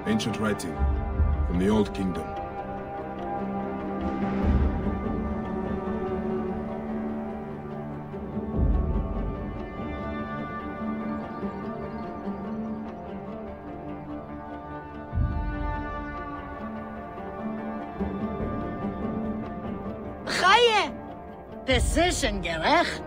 Ancient writing from the Old Kingdom. Precision gerecht.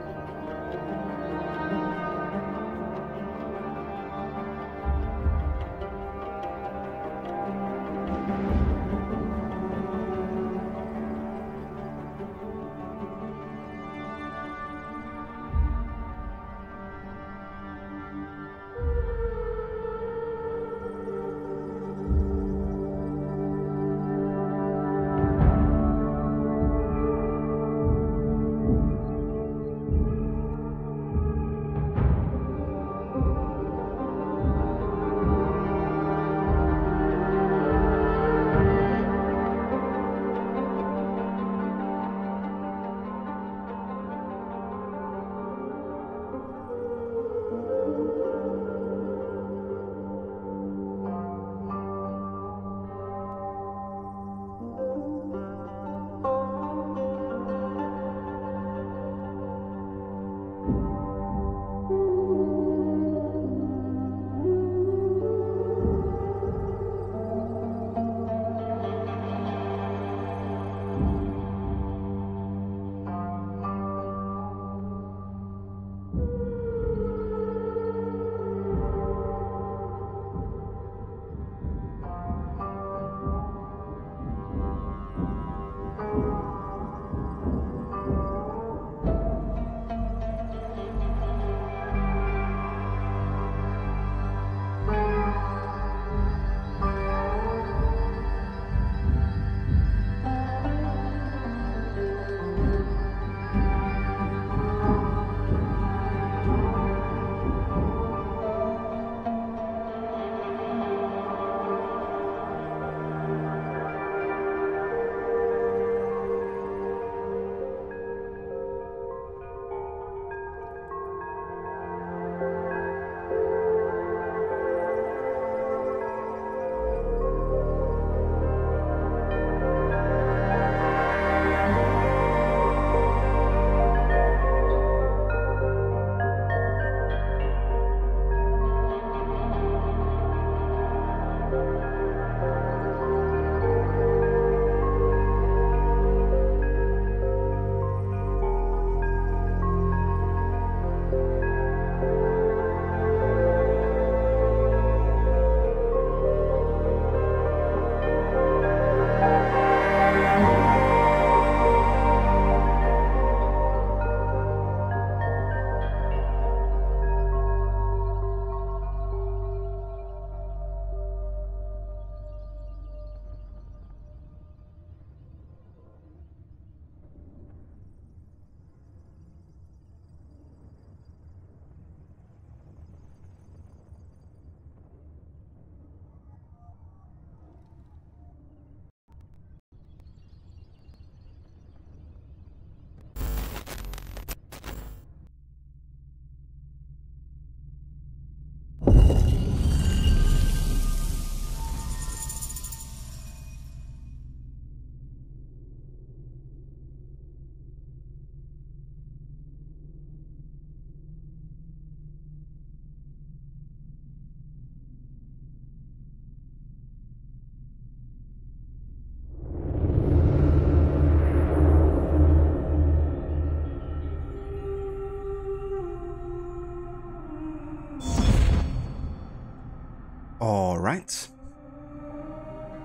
Alright,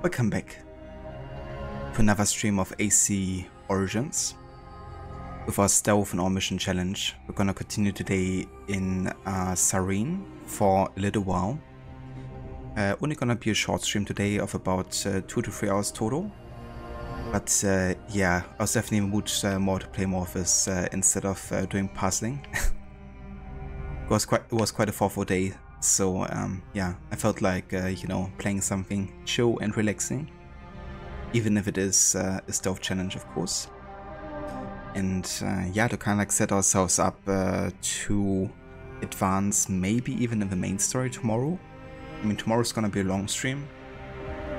welcome back to another stream of AC Origins with our stealth and our mission challenge. We're gonna continue today in Cyrene for a little while. Only gonna be a short stream today of about 2 to 3 hours total. But yeah, I was definitely in the mood more to play more of this instead of doing puzzling. It was quite a thoughtful day. So yeah, I felt like, you know, playing something chill and relaxing, even if it is a stealth challenge, of course. And yeah, to kind of like set ourselves up to advance maybe even in the main story tomorrow. I mean, tomorrow's gonna be a long stream,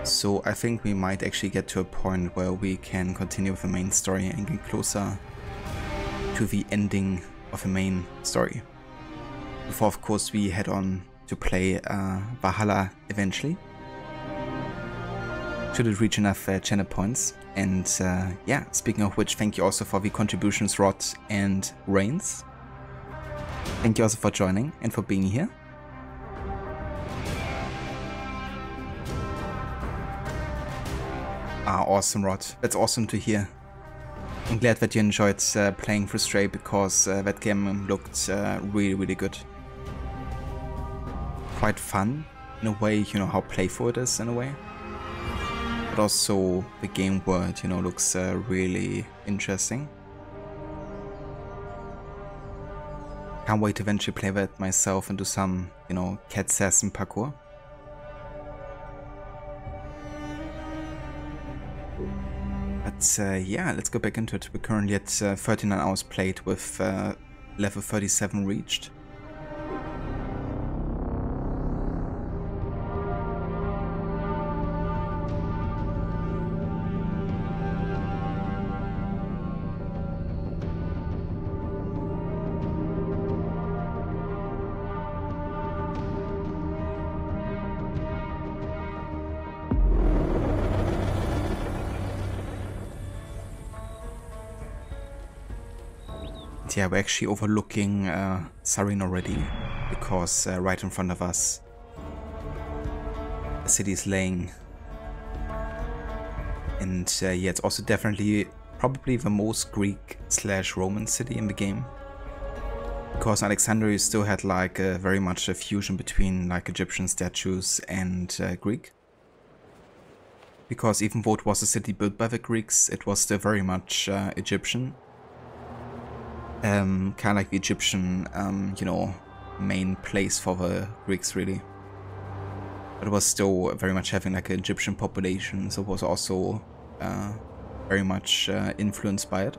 So I think we might actually get to a point where we can continue with the main story and get closer to the ending of the main story. Before, of course, we head on to play Valhalla eventually. Should it reach enough channel points. And yeah, speaking of which, thank you also for the contributions, Rod and Reigns. Thank you also for joining and for being here. Ah, awesome, Rod. That's awesome to hear. I'm glad that you enjoyed playing through Stray, because that game looked really, really good. Quite fun in a way, you know, how playful it is in a way. But also the game world, you know, looks really interesting. Can't wait to eventually play that myself and do some, you know, cat assassin parkour. But yeah, let's go back into it. We're currently at 39 hours played with level 37 reached. Yeah, we're actually overlooking Cyrene already, because right in front of us the city is laying. And yeah, it's also definitely probably the most Greek/Roman city in the game, because Alexandria still had like very much a fusion between like Egyptian statues and Greek. Because even though it was a city built by the Greeks, it was still very much Egyptian. Kind of like the Egyptian, you know, main place for the Greeks, really. But it was still very much having like an Egyptian population, so it was also very much influenced by it.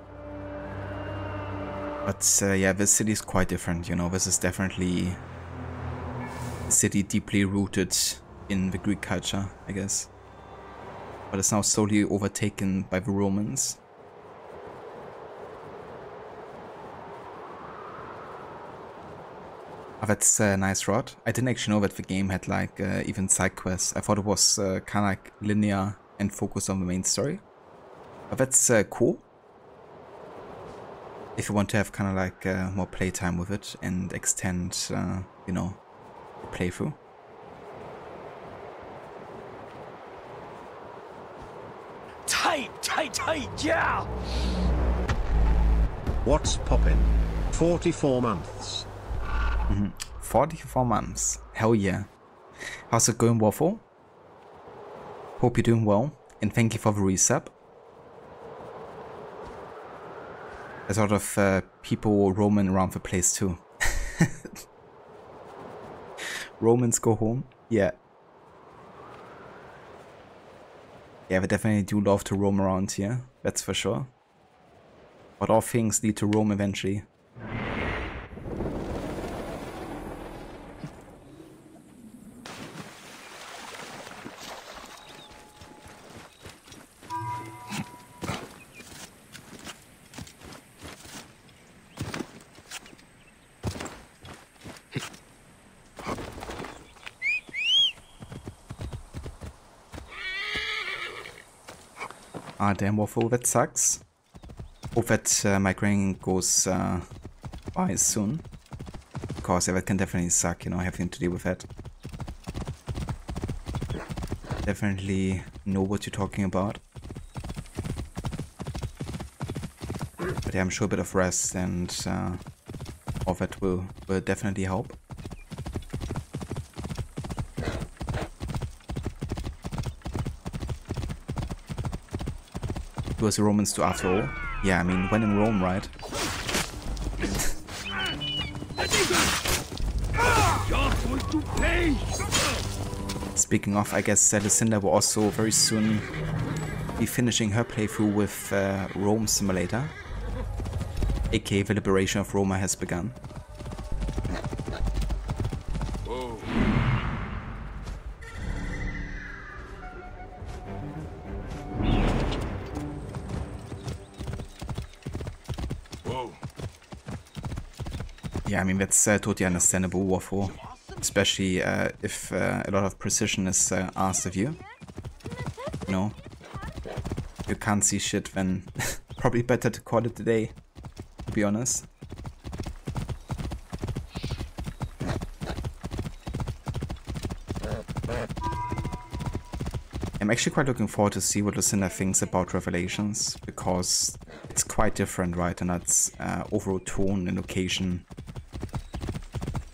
But yeah, this city is quite different, you know. This is definitely a city deeply rooted in the Greek culture, I guess. But it's now slowly overtaken by the Romans. Oh, that's a nice, Rod. I didn't actually know that the game had like even side quests. I thought it was kind of like linear and focused on the main story. But that's cool. If you want to have kind of like more playtime with it and extend, you know, the playthrough. Tight, yeah! What's poppin'? 44 months. 44 months. Hell yeah. How's it going, Waffle? Hope you're doing well, and thank you for the resub. There's a lot of people roaming around the place too. Romans go home? Yeah. Yeah, they definitely do love to roam around here, that's for sure. But all things lead to Rome eventually. Ah, damn, Waffle, that sucks. Hope that migraine goes by soon. Because yeah, that can definitely suck, you know, having to deal with that. Definitely know what you're talking about. But yeah, I'm sure a bit of rest and all that will definitely help. Because the Romans do after all. Yeah, I mean, when in Rome, right? Speaking of, I guess Lucinda will also very soon be finishing her playthrough with Rome Simulator. aka the liberation of Roma has begun. Yeah, I mean, that's totally understandable, Warfo. Especially if a lot of precision is asked of you. You know? You can't see shit, then probably better to call it a day, to be honest. I'm actually quite looking forward to see what Lucinda thinks about Revelations, because it's quite different, right? And that's overall tone and location.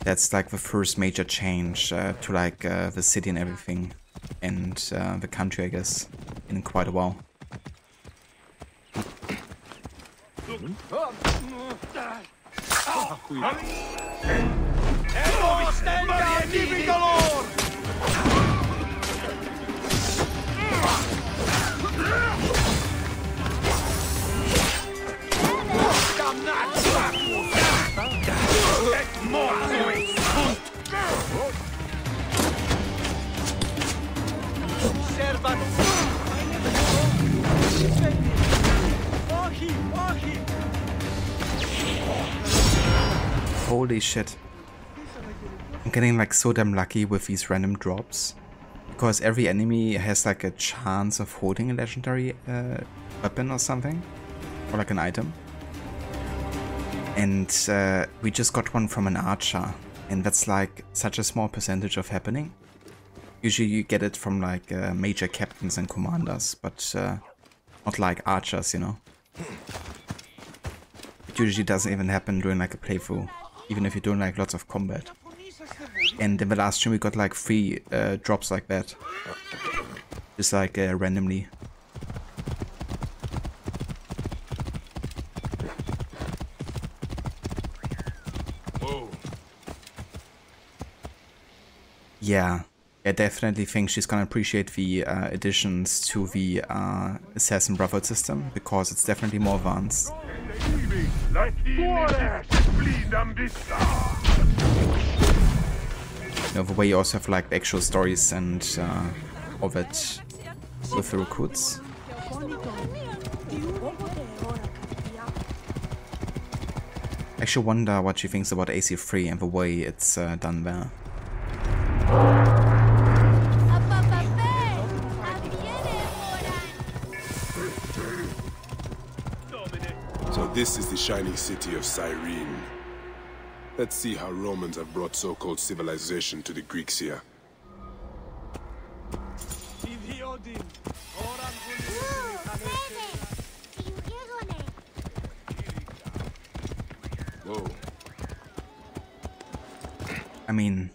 That's like the first major change to like the city and everything, and the country, I guess, in quite a while. Holy shit. I'm getting like so damn lucky with these random drops. Because every enemy has like a chance of holding a legendary weapon or something. Or like an item. And we just got one from an archer. And that's like such a small percentage of happening. Usually you get it from like major captains and commanders. But not like archers, you know. It usually doesn't even happen during like a playthrough. Even if you're doing like lots of combat. And in the last stream we got like 3 drops like that. Just like randomly. Whoa. Yeah, I definitely think she's gonna appreciate the additions to the Assassin Brotherhood system, because it's definitely more advanced. You know, the way you also have like actual stories and all that with the recruits. I actually wonder what she thinks about AC3 and the way it's done there. So this is the shining city of Cyrene. Let's see how Romans have brought so-called civilization to the Greeks here. Whoa. I mean,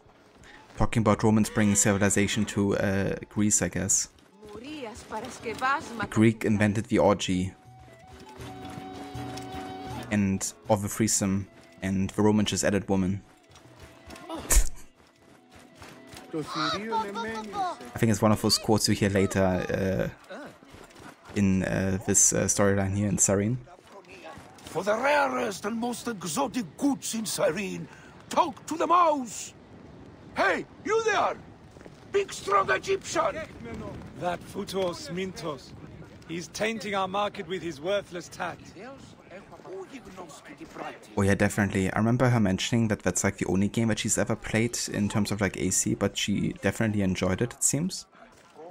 talking about Romans bringing civilization to Greece, I guess. The Greek invented the orgy and of the threesome, and the Roman just added woman. I think it's one of those quotes you hear later in this storyline here in Cyrene. For the rarest and most exotic goods in Cyrene, talk to the mouse! Hey, you there! Big strong Egyptian! That Futos Mintos. He's tainting our market with his worthless tat. Oh yeah, definitely. I remember her mentioning that that's like the only game that she's ever played in terms of like AC, but she definitely enjoyed it, it seems.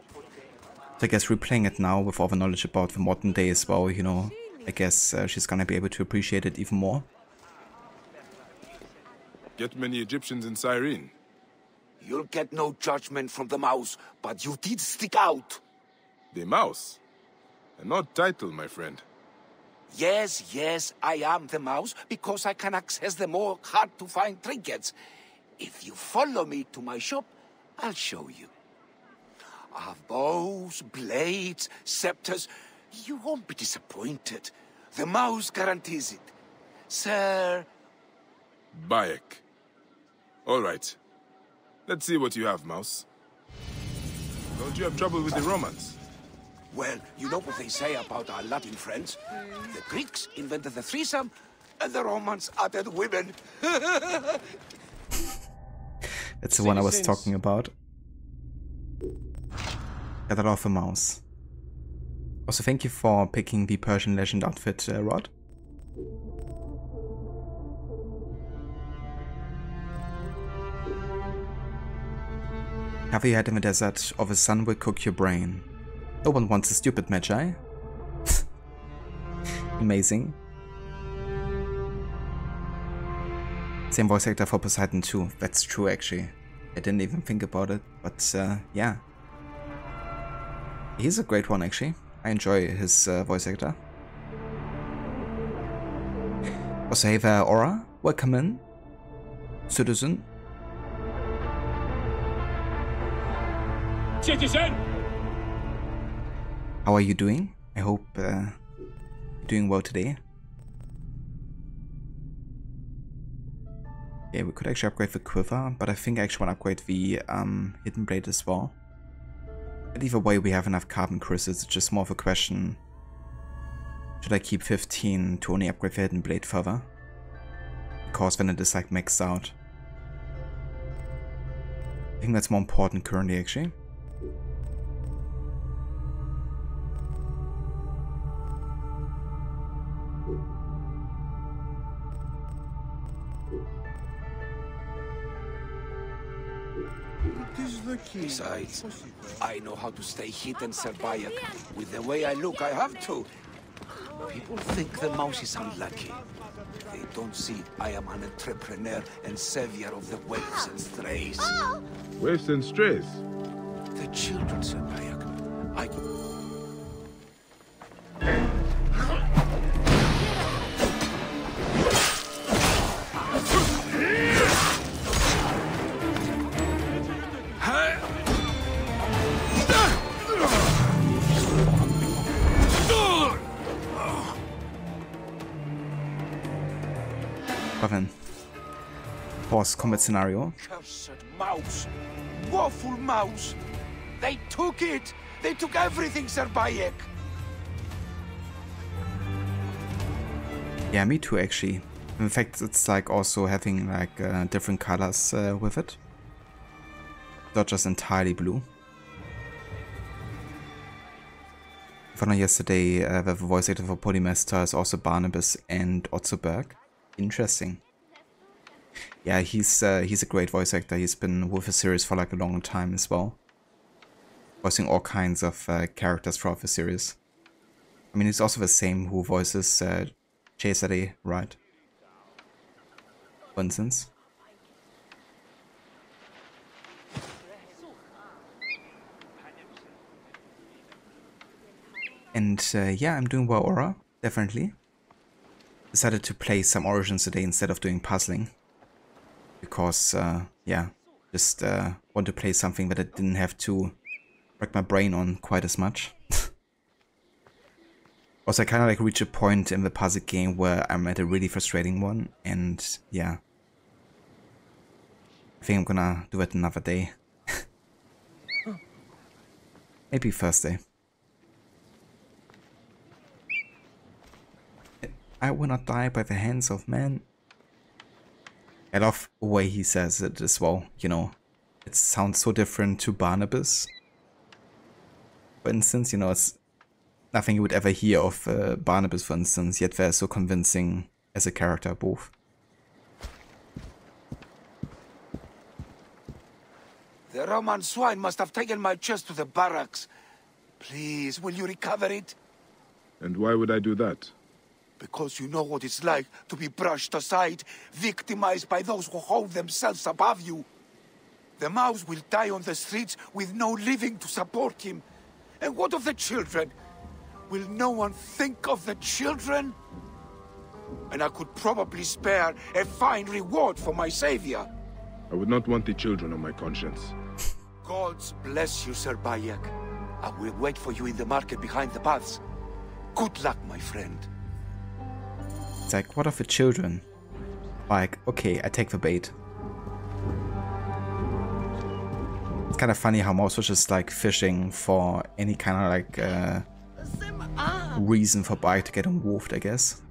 So I guess replaying it now with all the knowledge about the modern day as well, you know, I guess she's gonna be able to appreciate it even more. Get many Egyptians in Cyrene. You'll get no judgment from the mouse, but you did stick out. The mouse? An odd title, my friend. Yes, I am the mouse, because I can access the more hard-to-find trinkets. If you follow me to my shop, I'll show you. I have bows, blades, scepters. You won't be disappointed. The mouse guarantees it. Sir... Bayek. All right. Let's see what you have, mouse. Don't you have trouble with the Romans? Well, you know what they say about our Latin friends. The Greeks invented the threesome, and the Romans added women. That's the one I was talking about. Got a lot of a mouse. Also, thank you for picking the Persian legend outfit, Rod. Have you had in the desert, or the sun will cook your brain? No one wants a stupid magi. Amazing. Same voice actor for Poseidon too. That's true actually. I didn't even think about it, but yeah. He's a great one actually. I enjoy his voice actor. Also, hey there, Aura. Welcome in, citizen. Citizen! How are you doing? I hope you're doing well today. Yeah, we could actually upgrade the quiver, but I think I actually want to upgrade the hidden blade as well. But either way, we have enough carbon crystals. It's just more of a question. Should I keep 15 to only upgrade the hidden blade further? Because then it is like maxed out. I think that's more important currently actually. Besides, I know how to stay hidden, Sir Bayek. With the way I look, I have to. People think the mouse is unlucky. They don't see I am an entrepreneur and savior of the waifs and strays. Waifs and strays? The children, Sir Bayek. Boss combat scenario. Cursed mouse! Woeful mouse! They took it! They took everything, Sir Bayek! Yeah, me too actually. In fact, it's like also having like different colors with it. Not just entirely blue. I found out yesterday the voice actor for Polymester is also Barnabas and Otzoberg. Interesting. Yeah, he's a great voice actor. He's been with the series for like a long time as well. Voicing all kinds of characters throughout the series. I mean, he's also the same who voices Cesare, right? For instance. And yeah, I'm doing well, Aura. Definitely. Decided to play some Origins today instead of doing puzzling. Because, yeah, just want to play something that I didn't have to rack my brain on quite as much. Also, I kind of like reach a point in the puzzle game where I'm at a really frustrating one, and yeah. I think I'm gonna do it another day. Maybe Thursday. I will not die by the hands of men. I love the way he says it as well, you know. It sounds so different to Barnabas. For instance, you know, it's nothing you would ever hear of Barnabas, for instance, yet they're so convincing as a character, both. The Roman swine must have taken my chest to the barracks. Please, will you recover it? And why would I do that? Because you know what it's like to be brushed aside, victimized by those who hold themselves above you. The mouse will die on the streets with no living to support him. And what of the children? Will no one think of the children? And I could probably spare a fine reward for my savior. I would not want the children on my conscience. Gods bless you, Sir Bayek. I will wait for you in the market behind the paths. Good luck, my friend. It's like, what of the children? Like, okay, I take the bait. It's kind of funny how Mouse was just like fishing for any kind of like reason for Bayek to get involved, I guess.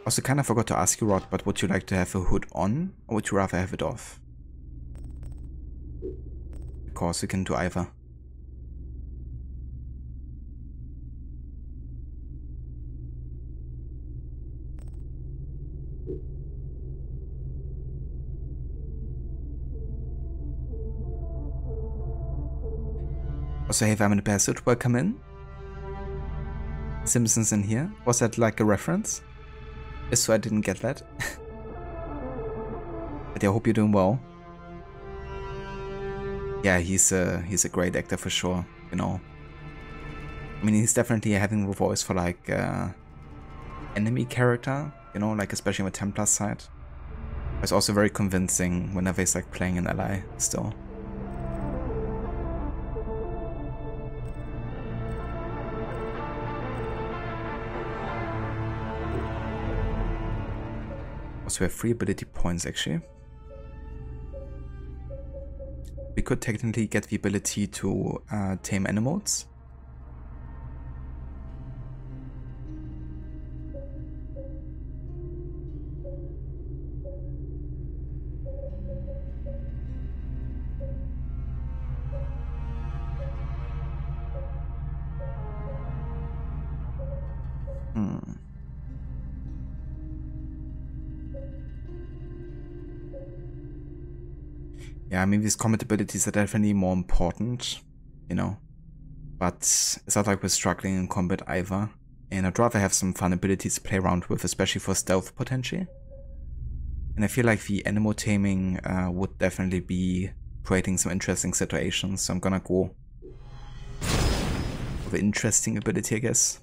Also kind of forgot to ask you, Rod, but would you like to have a hood on, or would you rather have it off? Because you can do either. Also, hey, I'm in the passage. Welcome in. Simpsons in here. Was that like a reference? Just so I didn't get that. But yeah, I hope you're doing well. Yeah, he's a great actor for sure, you know. I mean, he's definitely having a voice for like enemy character, you know, like especially on the Templar side. It's also very convincing whenever he's like playing an ally still. Also, we have 3 ability points actually. We could technically get the ability to tame animals. Yeah, I mean, these combat abilities are definitely more important, you know. But it's not like we're struggling in combat either. And I'd rather have some fun abilities to play around with, especially for stealth potentially. And I feel like the animal taming would definitely be creating some interesting situations. So I'm gonna go for the interesting ability, I guess.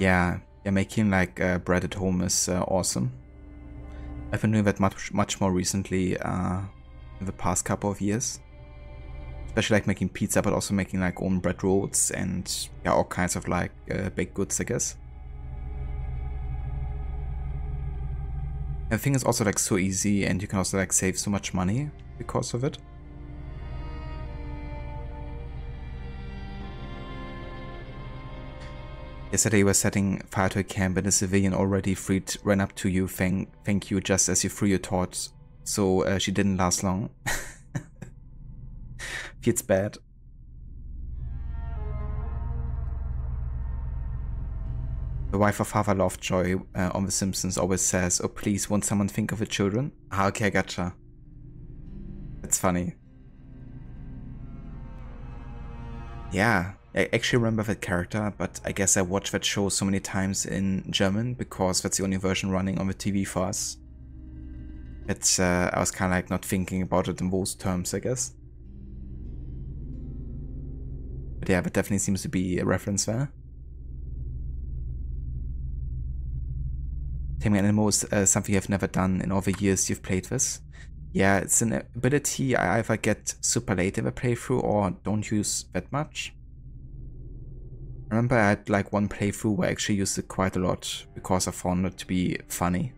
Yeah, making like bread at home is awesome. I've been doing that much more recently in the past couple of years. Especially like making pizza, but also making like own bread rolls and yeah, all kinds of like baked goods, I guess. And the thing is also like so easy, and you can also like save so much money because of it. Yesterday you were setting fire to a camp and a civilian already freed ran up to you, thank you, just as you threw your torch, so she didn't last long. Feels bad. The wife of Father Lovejoy on The Simpsons always says, "Oh please, won't someone think of the children?" Ah, okay, I gotcha. That's funny. Yeah. I actually remember that character, but I guess I watched that show so many times in German because that's the only version running on the TV for us. It's I was kind of like not thinking about it in those terms, I guess. But yeah, that definitely seems to be a reference there. Taming animals is something I've never done in all the years you've played this. Yeah, it's an ability I either get super late in the playthrough or don't use that much. I remember I had like one playthrough where I actually used it quite a lot because I found it to be funny.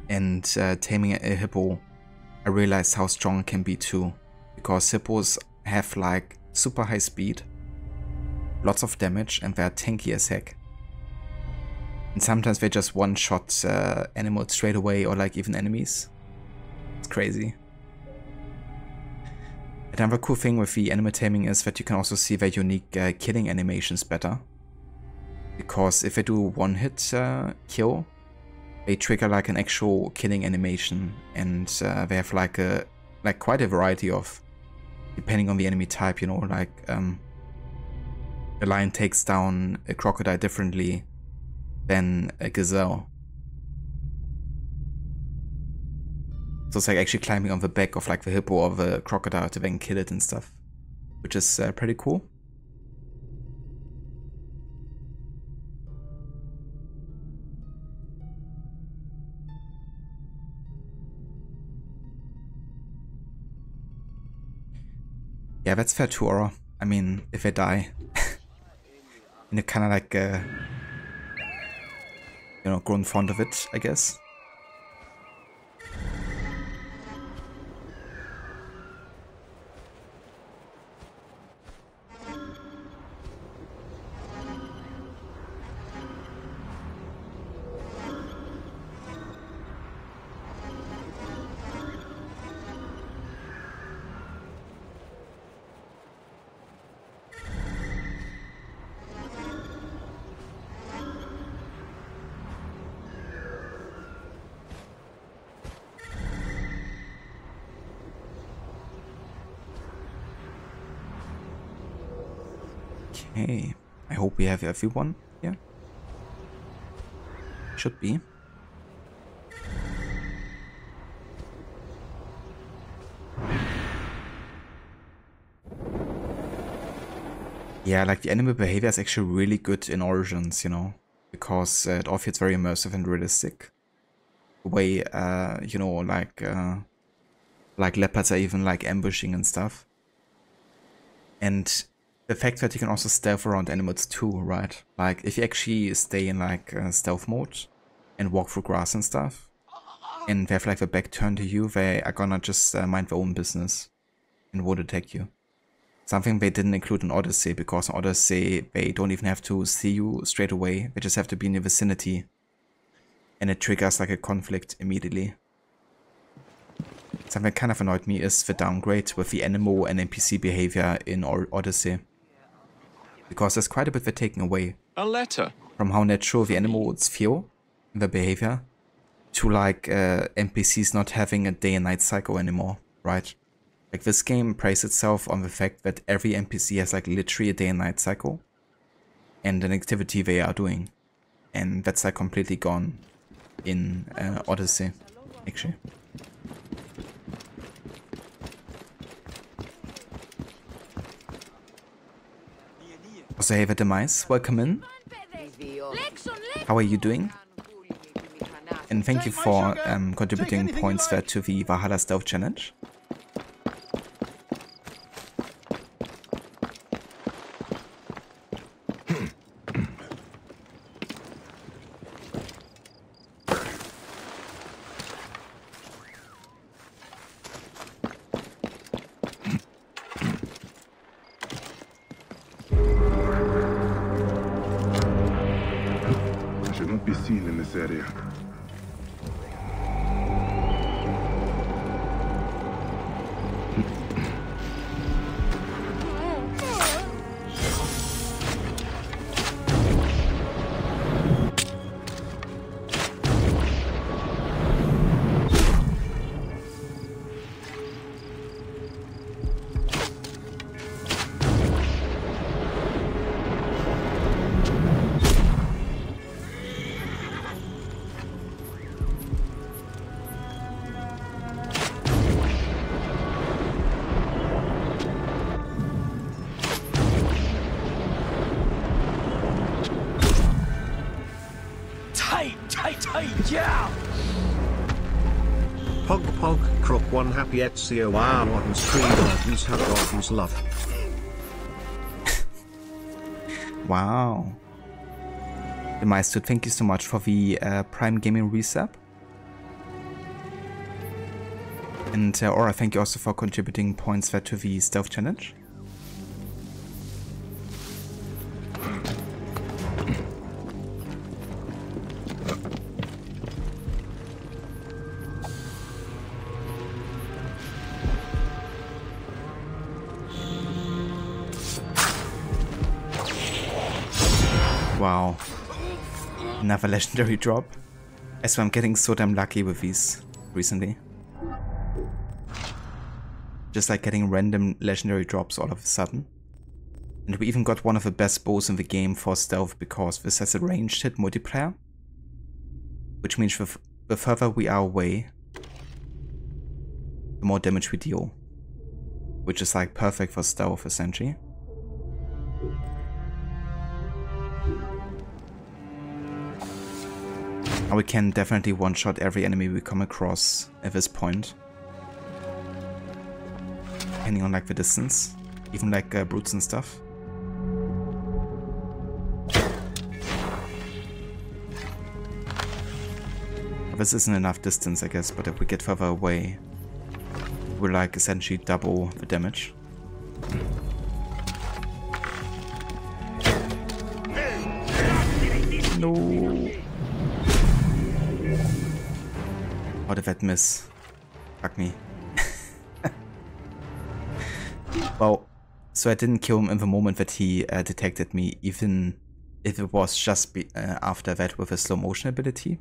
And taming a hippo, I realized how strong it can be too. Because hippos have like super high speed, lots of damage, and they're tanky as heck. And sometimes they just one-shot animals straight away, or like even enemies. It's crazy. Another cool thing with the animal taming is that you can also see their unique killing animations better. Because if they do one hit kill, they trigger like an actual killing animation, and they have like quite a variety of, depending on the enemy type, you know, like a lion takes down a crocodile differently than a gazelle. So it's like actually climbing on the back of like the hippo or the crocodile to then kill it and stuff, which is pretty cool. Yeah, that's fair too, Aura. I mean, if they die, and you're kind of like, you know, grown fond of it, I guess. Okay, I hope we have everyone here. Should be. Yeah, like the enemy behavior is actually really good in Origins, you know, because it all feels very immersive and realistic. The way, you know, like leopards are even like ambushing and stuff. And the fact that you can also stealth around animals too, right? Like if you actually stay in like stealth mode and walk through grass and stuff, and they have like the back turned to you, they are gonna just mind their own business and won't attack you. Something they didn't include in Odyssey, because in Odyssey they don't even have to see you straight away, they just have to be in your vicinity. And it triggers like a conflict immediately. Something that kind of annoyed me is the downgrade with the animal and NPC behavior in Odyssey. Because there's quite a bit they're taking away. A letter. From how natural the animals feel in their behavior, to like NPCs not having a day and night cycle anymore, right? Like this game praised itself on the fact that every NPC has like literally a day and night cycle and an activity they are doing. And that's like completely gone in Odyssey, actually. Also, hey, the Demise, welcome in. How are you doing? And thank you for contributing points there to the Valhalla Stealth Challenge. Be seen in this area. Yeah! Pog Pog Crook 1 happy Ezio wow on stream Gordon's have Gordon's love. Wow. The Meister, thank you so much for the Prime Gaming resub. And Aura, thank you also for contributing points there to the Stealth Challenge. Wow, another legendary drop. I swear I'm getting so damn lucky with these recently. Just like getting random legendary drops all of a sudden. And we even got one of the best bows in the game for stealth because this has a ranged hit multiplier. Which means the further we are away, the more damage we deal. Which is like perfect for stealth essentially. And we can definitely one-shot every enemy we come across at this point. Depending on like the distance. Even like brutes and stuff. This isn't enough distance, I guess, but if we get further away, we'll like essentially double the damage. No. How did that miss? Fuck me. Well, so I didn't kill him in the moment that he detected me, even if it was just after that with a slow motion ability.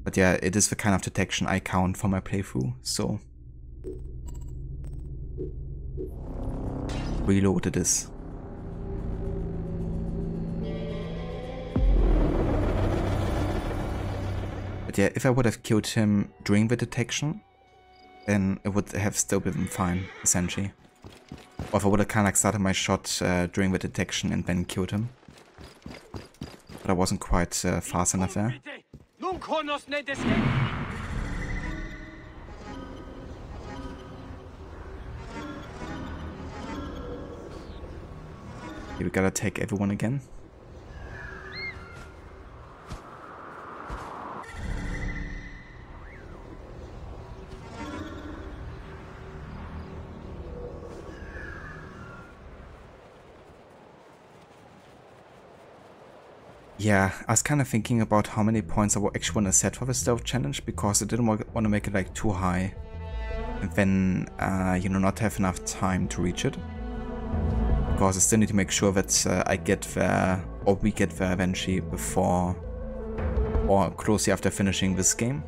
But yeah, it is the kind of detection I count for my playthrough, so... Reload it is. But yeah, if I would have killed him during the detection, then it would have still been fine, essentially. Or if I would have kind of like started my shot during the detection and then killed him. But I wasn't quite fast enough there. Here we gotta take everyone again. Yeah, I was kind of thinking about how many points I would actually want to set for the stealth challenge, because I didn't want to make it like too high and then, you know, not have enough time to reach it. Because I still need to make sure that I get there, or we get there eventually before or closely after finishing this game.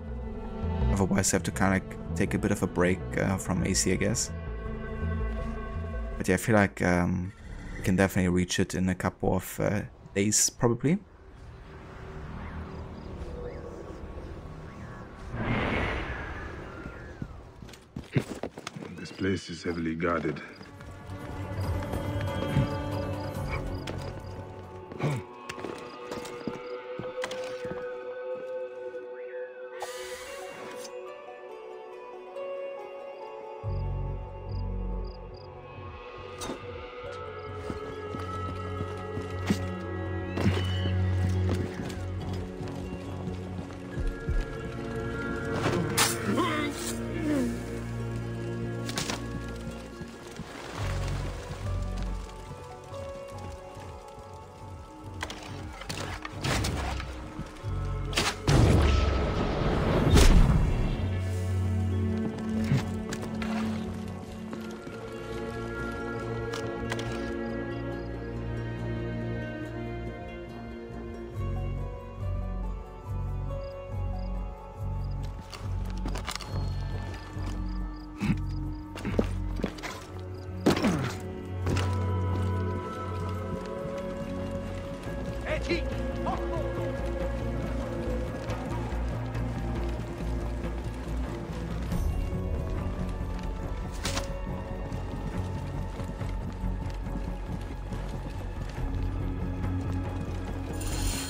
Otherwise I have to kind of like take a bit of a break from AC, I guess. But yeah, I feel like we can definitely reach it in a couple of days, probably. This place is heavily guarded.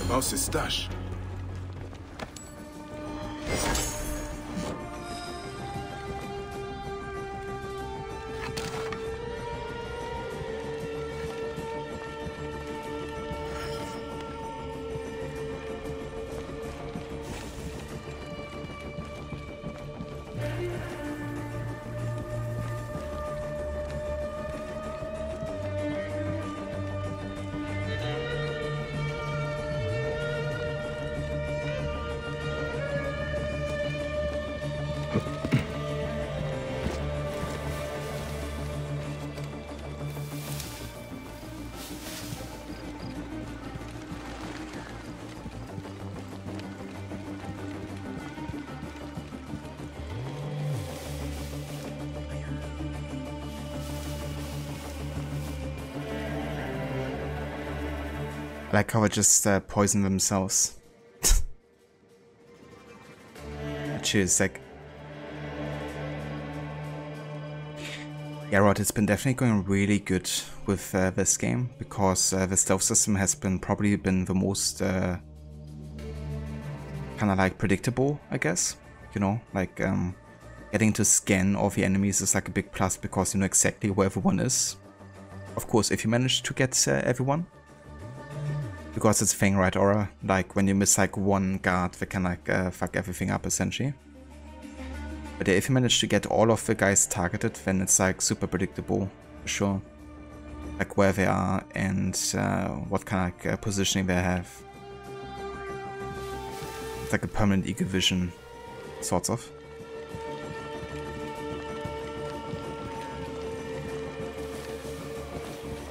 Mouse's stash. Like how I just poison themselves. Cheers, like. Yeah, Rod, it's been definitely going really good with this game, because the stealth system has probably been the most kind of like predictable, I guess. You know, like getting to scan all the enemies is like a big plus, because you know exactly where everyone is. Of course, if you manage to get everyone. Because it's a thing, right, Aura? Like, when you miss, like, one guard, they can, like, fuck everything up, essentially. But yeah, if you manage to get all of the guys targeted, then it's, like, super predictable, for sure. Like, where they are and what kind of, like, positioning they have. It's like a permanent eagle vision, sorts of.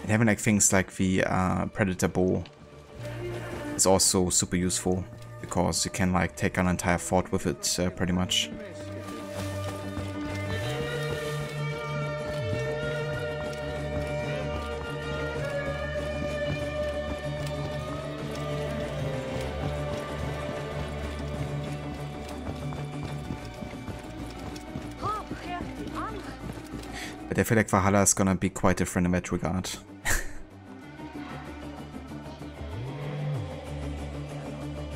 And having, like, things like the Predator Bow is also super useful, because you can like take an entire fort with it, pretty much. But I feel like Valhalla is gonna be quite different in that regard.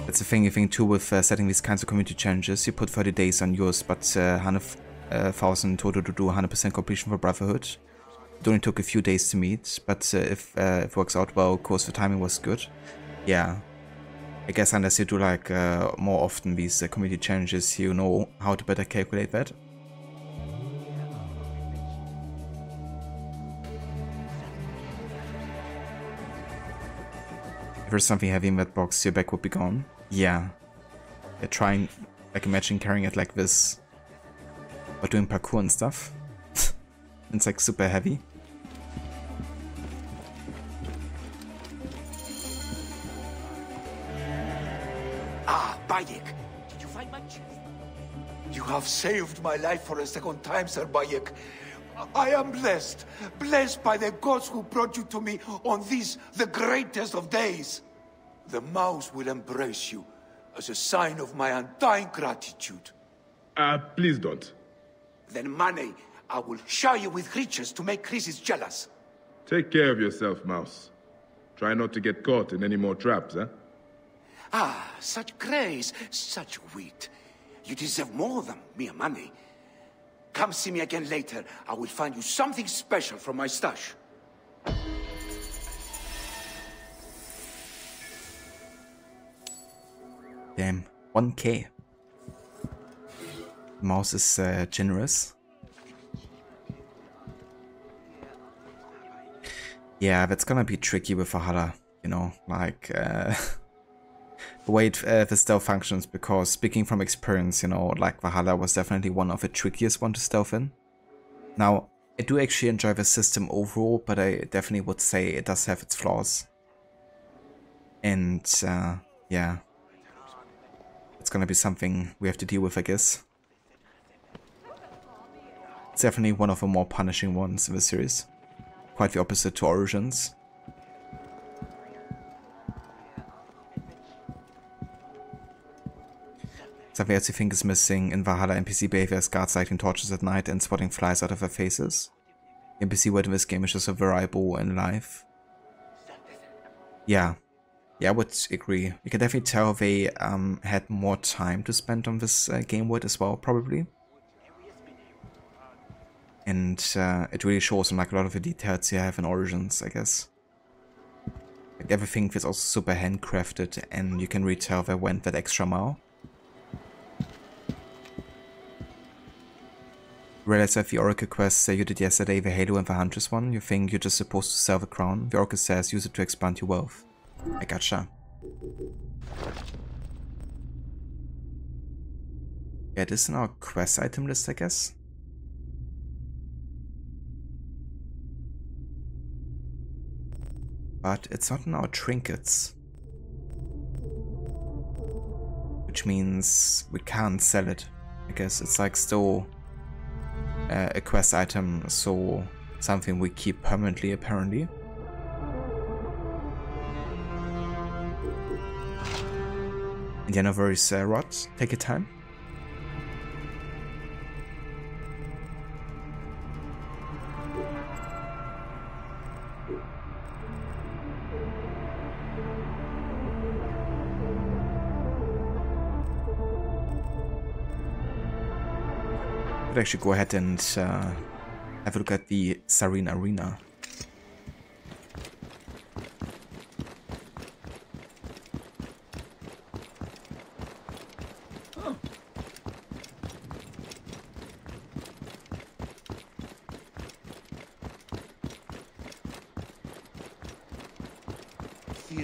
That's the thing, you think too with setting these kinds of community challenges. You put 30 days on yours, but 100,000 total to do 100% completion for Brotherhood. It only took a few days to meet, but if it works out well, of course the timing was good. Yeah, I guess unless you do like more often these community challenges, you know how to better calculate that. If there's something heavy in that box, your back would be gone. Yeah. Trying, like imagine carrying it like this, or doing parkour and stuff. It's like super heavy. Ah, Bayek, did you find my chest? You have saved my life for a second time, Sir Bayek. I am blessed, blessed by the gods who brought you to me on this, the greatest of days. The mouse will embrace you as a sign of my undying gratitude. Please don't. Then, Mane, I will shower you with riches to make Chrysis jealous. Take care of yourself, Mouse. Try not to get caught in any more traps, eh? Ah, such grace, such wit. You deserve more than mere money. Come see me again later. I will find you something special from my stash. Damn, 1k. Mouse is generous. Yeah, that's gonna be tricky with Valhalla, you know, like the way the stealth functions, because speaking from experience, you know, like Valhalla was definitely one of the trickiest one to stealth in. Now, I do actually enjoy the system overall, but I definitely would say it does have its flaws. And yeah, it's gonna be something we have to deal with, I guess. It's definitely one of the more punishing ones in the series. Quite the opposite to Origins. Something else you think is missing in Valhalla NPC behavior is guards lighting torches at night and spotting flies out of their faces. The NPC word in this game is just so variable in life. Yeah, I would agree. You can definitely tell they had more time to spend on this game word as well, probably. And it really shows in like a lot of the details you have in Origins, I guess. Like everything feels also super handcrafted, and you can really tell they went that extra mile. Realize that the Oracle quest you did yesterday, the Halo and the Huntress one, you think you're just supposed to sell the crown. The Oracle says use it to expand your wealth. I gotcha. Yeah, this is in our quest item list, I guess. But it's not in our trinkets. Which means we can't sell it. I guess it's like still a quest item, so something we keep permanently apparently. Indiana Varys Rod, take your time. I'd actually go ahead and have a look at the Cyrene arena.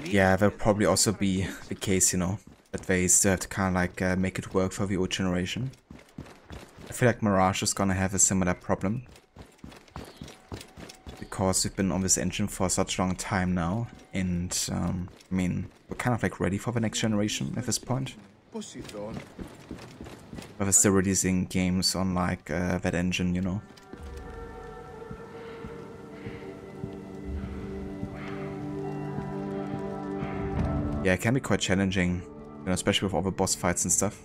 Yeah, that'll probably also be the case, you know, that they still have to kind of like make it work for the old generation. I feel like Mirage is gonna have a similar problem, because we've been on this engine for such a long time now, and I mean, we're kind of like ready for the next generation at this point. But we're still releasing games on like that engine, you know. Yeah, it can be quite challenging, you know, especially with all the boss fights and stuff.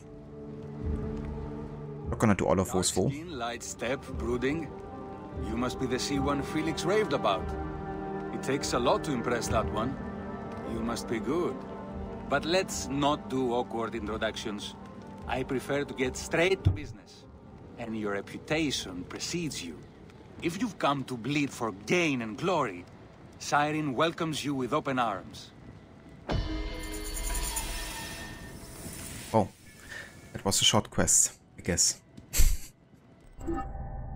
Not gonna do all of those full. Light step brooding. You must be the C1 Felix raved about. It takes a lot to impress that one. You must be good. But let's not do awkward introductions. I prefer to get straight to business. And your reputation precedes you. If you've come to bleed for gain and glory, Cyrene welcomes you with open arms. Oh, that was a short quest, I guess.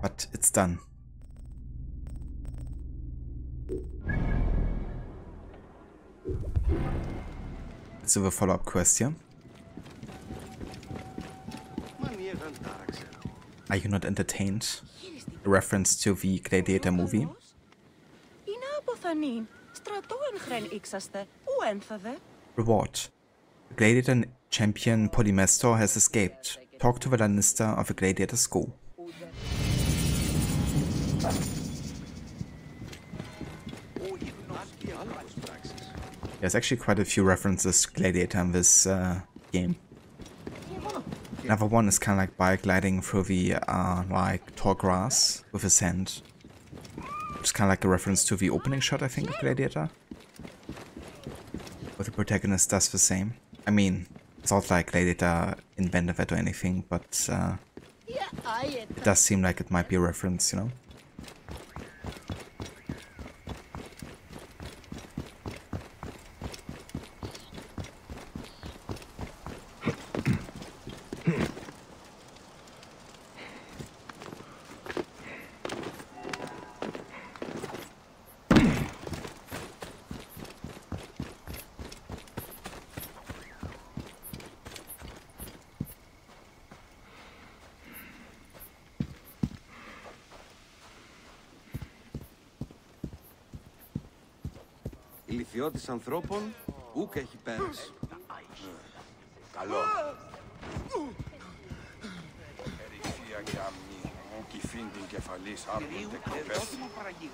But it's done. Let's do a follow-up quest here. Are you not entertained? A reference to the Gladiator movie. Reward. The Gladiator champion Polymestor has escaped. Talk to the Lannister of the Gladiator School. There's actually quite a few references to Gladiator in this game. Another one is kind of like bike gliding through the like tall grass with his hand. It's kind of like a reference to the opening shot, I think, of Gladiator. Where the protagonist does the same. I mean, it's not like Gladiator invented that or anything, but it does seem like it might be a reference, you know? Ηλικιώτης ανθρώπων, ούκ έχει πέρας. Καλό.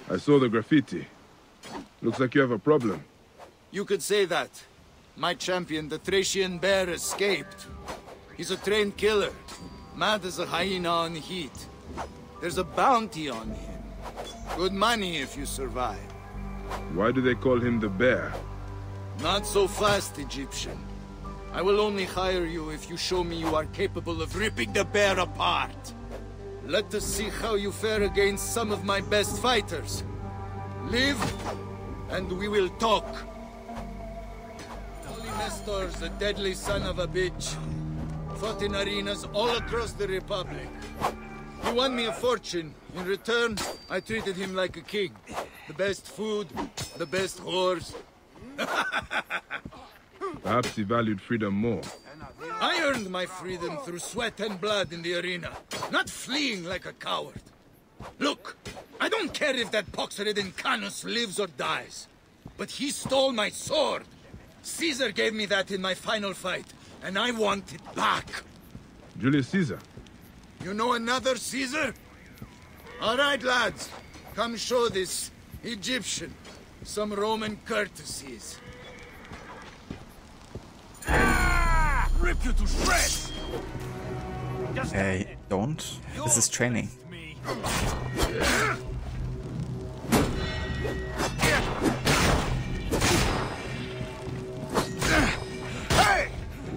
I saw the graffiti. Looks like you have a problem. You could say that. My champion, the Thracian bear, escaped. He's a trained killer, mad as a hyena on heat. There's a bounty on him. Good money if you survive. Why do they call him the bear? Not so fast, Egyptian. I will only hire you if you show me you are capable of ripping the bear apart. Let us see how you fare against some of my best fighters. Live, and we will talk. Polymestor's the deadly son of a bitch. Fought in arenas all across the Republic. He won me a fortune. In return, I treated him like a king. The best food, the best whores. Perhaps he valued freedom more. I earned my freedom through sweat and blood in the arena, not fleeing like a coward. Look, I don't care if that pox-ridden Canus lives or dies, but he stole my sword. Caesar gave me that in my final fight, and I want it back. Julius Caesar. You know another Caesar? All right, lads, come show this Egyptian some Roman courtesies. Rip you to shreds! Don't. This is training. Hey!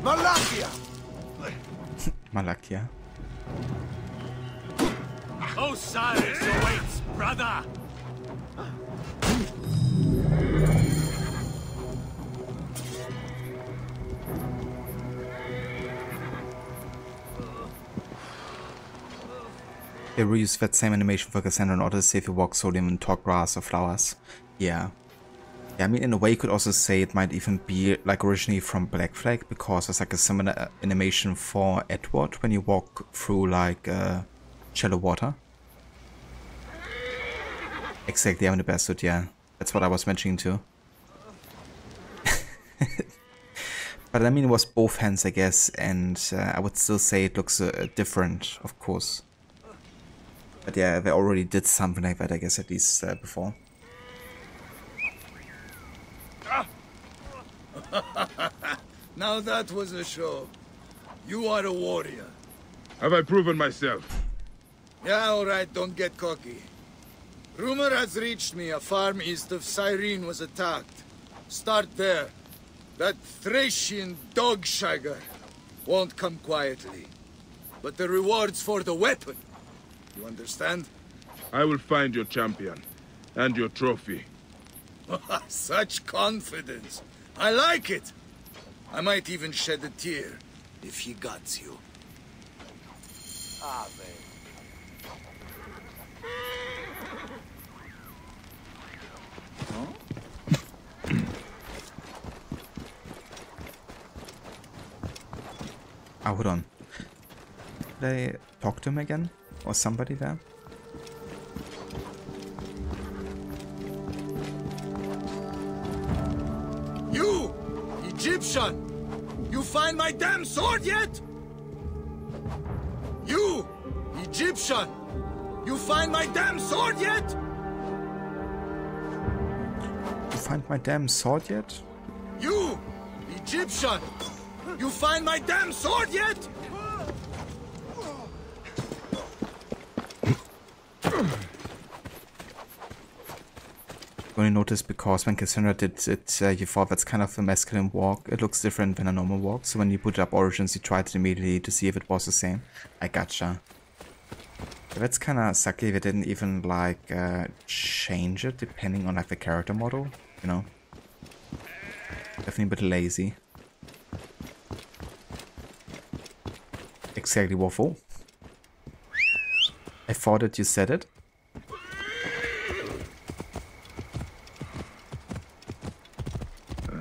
Malakia! Malakia. Osiris awaits, brother! They reused that same animation for Cassandra in order to save the walk sodium in tall grass or flowers. Yeah. I mean, in a way you could also say it might even be like originally from Black Flag, because there's like a similar animation for Edward when you walk through like shallow water. Exactly, I'm the best, yeah. That's what I was mentioning too. But I mean, it was both hands, I guess, and I would still say it looks different, of course. But yeah, they already did something like that, I guess, at least before. Now that was a show. You are a warrior. Have I proven myself? Yeah, all right, don't get cocky. Rumor has reached me a farm east of Cyrene was attacked. Start there. That Thracian dog-shagger won't come quietly. But the reward's for the weapon. You understand? I will find your champion. And your trophy. Such confidence. I like it. I might even shed a tear if he got you. Ah, hold on. Did I talk to him again? Or somebody there? You! Egyptian! You find my damn sword yet? You! Egyptian! You find my damn sword yet? You find my damn sword yet? You! Egyptian! You find my damn sword yet? Only noticed because when Cassandra did it, you thought that's kind of a masculine walk. It looks different than a normal walk, so when you put up Origins, you tried it immediately to see if it was the same. I gotcha. But that's kind of sucky. They didn't even like change it depending on like the character model, you know. Definitely a bit lazy. Exactly, Waffle. I thought that you said it.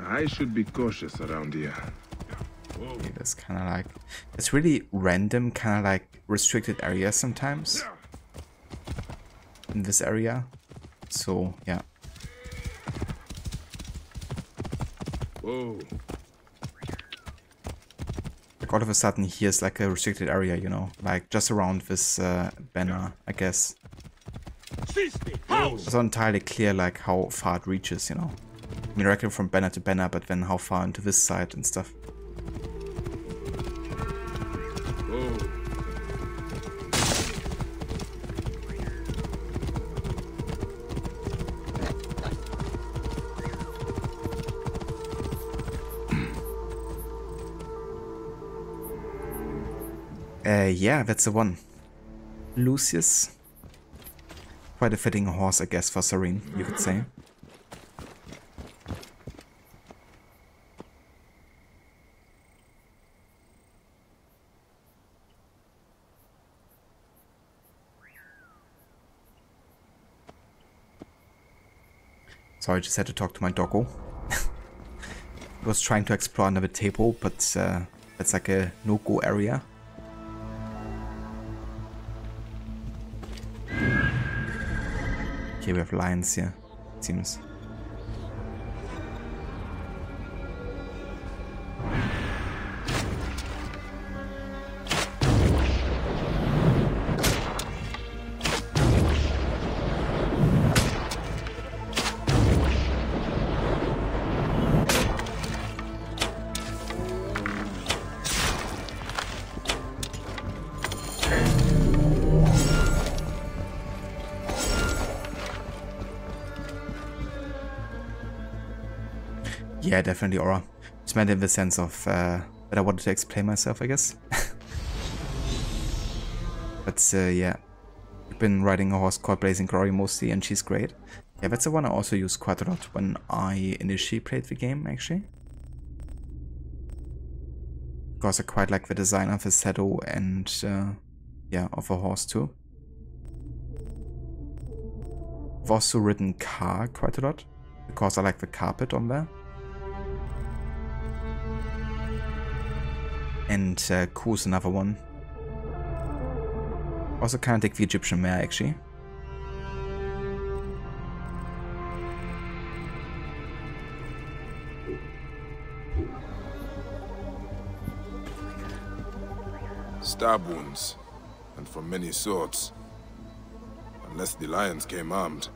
I should be cautious around here. Okay, that's kind of like... It's really random, kind of like restricted areas sometimes. In this area. So, yeah. Whoa. Like all of a sudden here's like a restricted area, you know. Like just around this banner, I guess. It's not entirely clear like how far it reaches, you know. I mean, I reckon from banner to banner, but then how far into this side and stuff. Yeah, that's the one. Lucius. Quite a fitting horse, I guess, for Cyrene, you could say. Sorry, I just had to talk to my doggo. I was trying to explore another table, but that's like a no-go area. Okay, we have lions here, it seems. Yeah, definitely aura. Just meant in the sense of that I wanted to explain myself, I guess. But yeah, I've been riding a horse called Blazing Glory mostly, and she's great. Yeah, that's the one I also use quite a lot when I initially played the game, actually. Because I quite like the design of the saddle and yeah, of a horse too. I've also ridden car quite a lot because I like the carpet on there. And Ku's another one. Also kind of dig the Egyptian mare, actually. Stab wounds, and from many sorts. Unless the lions came armed,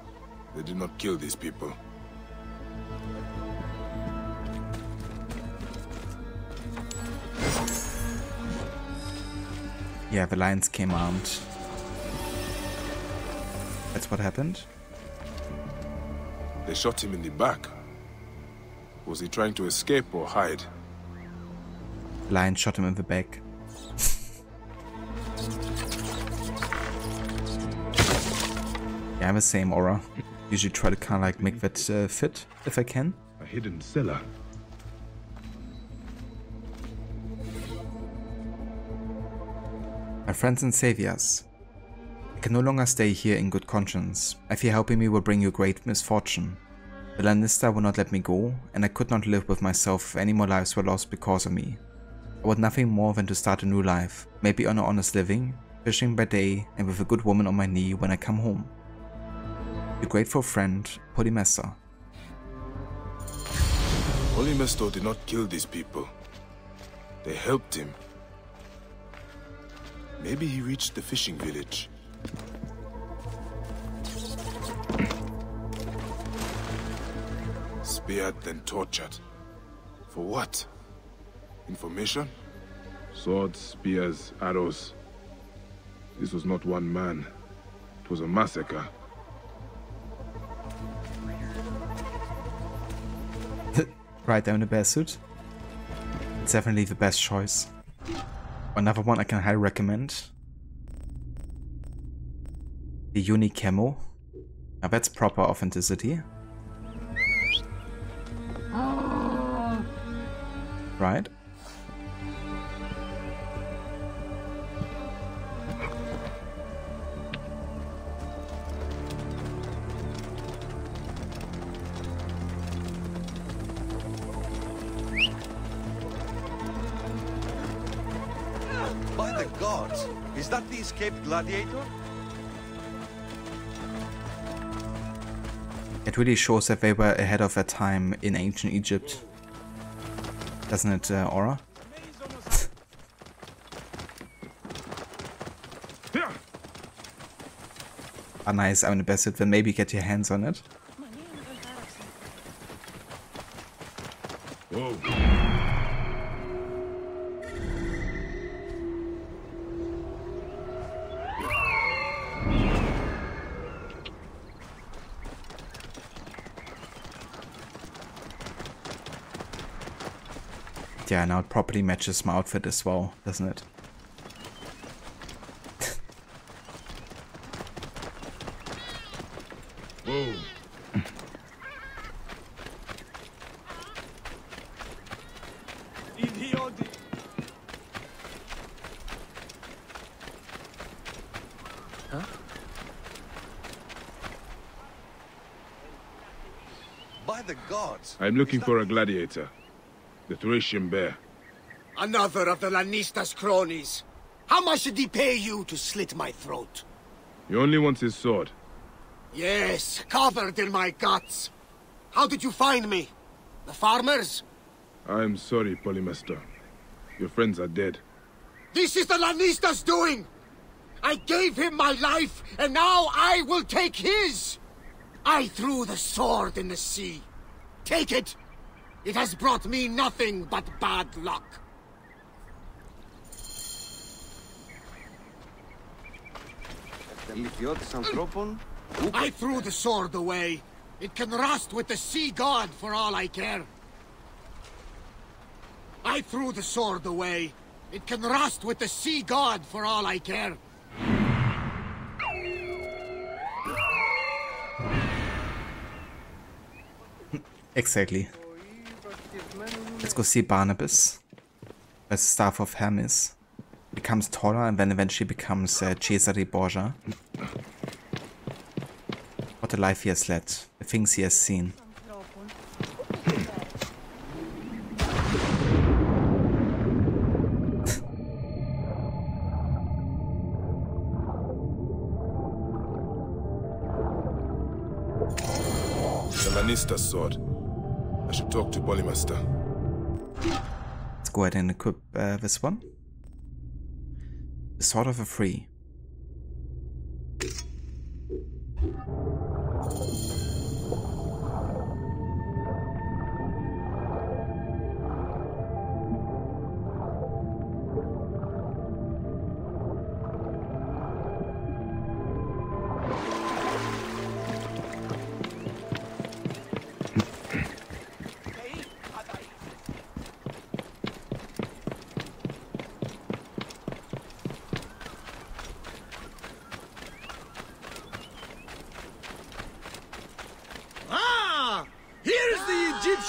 they did not kill these people. Yeah, the lions came armed. That's what happened. They shot him in the back. Was he trying to escape or hide? Lion shot him in the back. Yeah, I'm the same aura. Usually try to kind of like make that fit if I can. A hidden cellar. My friends and saviors, I can no longer stay here in good conscience. I fear helping me will bring you great misfortune. The Lannister will not let me go, and I could not live with myself if any more lives were lost because of me. I want nothing more than to start a new life, maybe on an honest living, fishing by day, and with a good woman on my knee when I come home. Your grateful friend, Polymestor. Polymestor did not kill these people. They helped him. Maybe he reached the fishing village. Speared, then tortured. For what? Information? Swords, spears, arrows. This was not one man. It was a massacre. Right down the bear suit. It's definitely the best choice. Another one I can highly recommend. The unique camo. Now that's proper authenticity. Right. By the gods! Is that the escaped gladiator? It really shows that they were ahead of their time in ancient Egypt. Doesn't it, Aura? Ah, nice, I'm the best, then maybe get your hands on it. Whoa. Yeah, now it properly matches my outfit as well, doesn't it? Whoa. By the gods! I'm looking for a gladiator. The Thracian bear. Another of the Lannister's cronies. How much did he pay you to slit my throat? He only wants his sword. Yes, covered in my guts. How did you find me? The farmers? I'm sorry, Polymestor. Your friends are dead. This is the Lannister's doing! I gave him my life, and now I will take his! I threw the sword in the sea. Take it! It has brought me nothing but bad luck. I threw the sword away. It can rust with the sea god for all I care. I threw the sword away. It can rust with the sea god for all I care. Exactly. Let's go see Barnabas. As staff of Hermes. Becomes taller and then eventually becomes Cesare Borgia. What a life he has led. The things he has seen. The Lannister sword. I should talk to Polymestor. Let's go ahead and equip this one. The Sword of a Free.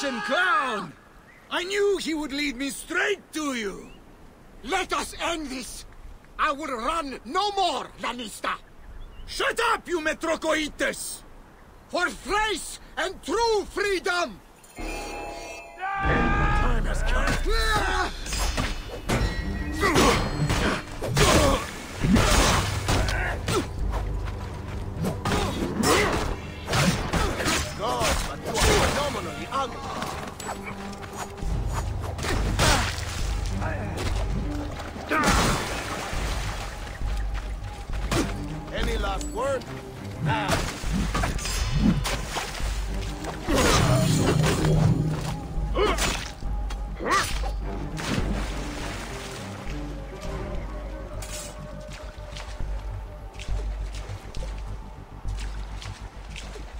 Egyptian clown! I knew he would lead me straight to you! Let us end this! I will run no more, Lanista! Shut up, you Metrocoites! For thrace and true freedom! Time has come. God, but you are phenomenally ugly. Any last word?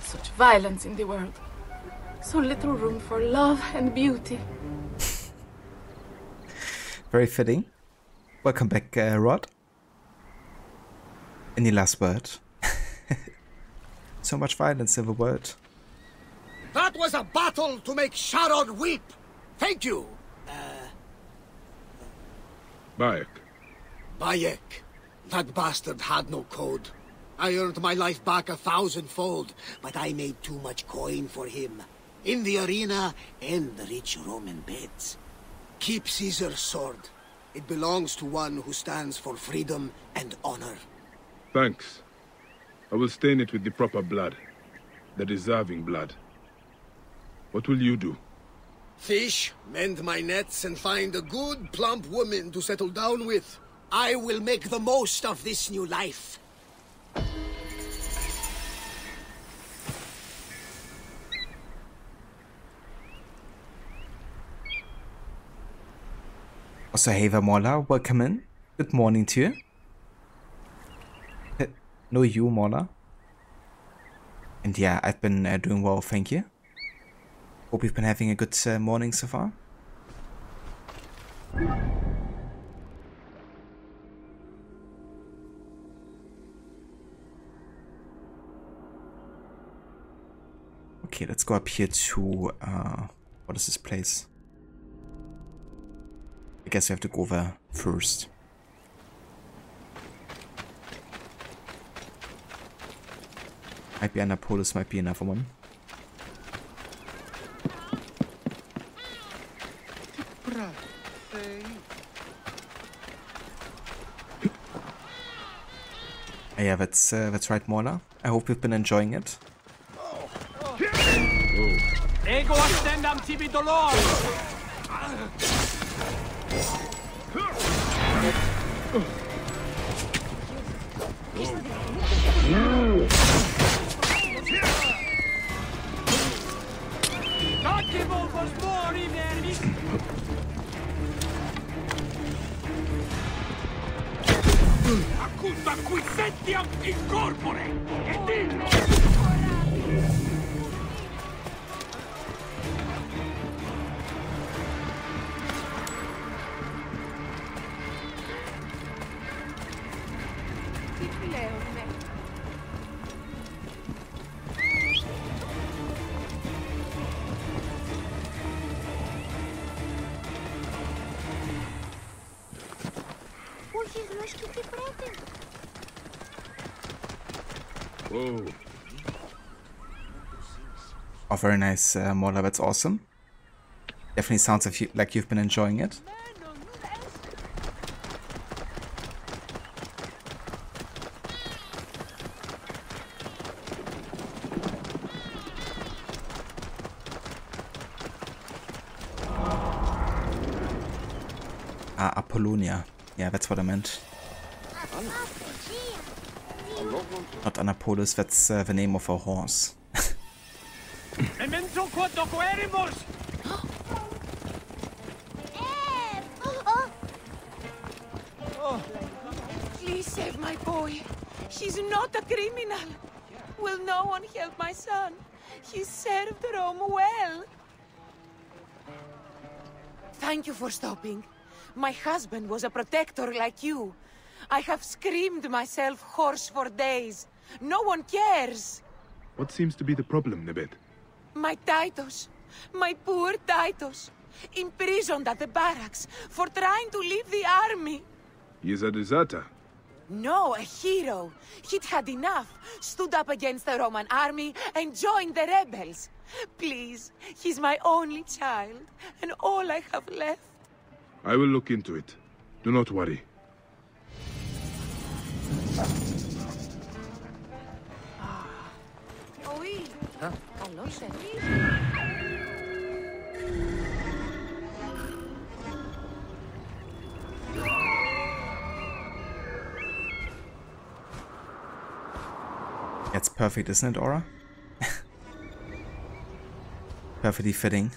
Such violence in the world. So little room for love and beauty. Very fitting. Welcome back, Rod. Any last word? So much violence in the world. That was a battle to make Sharon weep. Thank you. Bayek. Bayek. That bastard had no code. I earned my life back 1,000-fold, but I made too much coin for him. In the arena and the rich Roman beds. Keep Caesar's sword. It belongs to one who stands for freedom and honor. Thanks. I will stain it with the proper blood. The deserving blood. What will you do? Fish, mend my nets, and find a good, plump woman to settle down with. I will make the most of this new life. Also, hey Mola, welcome in. Good morning to you. No, you, Mola. And yeah, I've been doing well, thank you. Hope you've been having a good morning so far. Okay, let's go up here to, what is this place? I guess we have to go there first. Might be Annapolis, might be another one. Yeah, that's right, Mola. I hope you've been enjoying it. Ego ascendam tibi dolor! Accusa qui sentiam incorpore! Whoa. Oh, very nice, Mola. That's awesome. Definitely sounds like you've been enjoying it. Ah, Apollonia. Yeah, that's what I meant. Not Annapolis, that's the name of a horse. Please save my boy. He's not a criminal. Will no one help my son? He served Rome well. Thank you for stopping. My husband was a protector like you. I have screamed myself hoarse for days. No one cares. What seems to be the problem, Nebet? My Titus. My poor Titus, imprisoned at the barracks for trying to leave the army. He is a deserter. No, a hero. He'd had enough, stood up against the Roman army, and joined the rebels. Please, he's my only child, and all I have left. I will look into it. Do not worry. Oui. Καλώς That's perfect, isn't it, Aura? Perfectly fitting.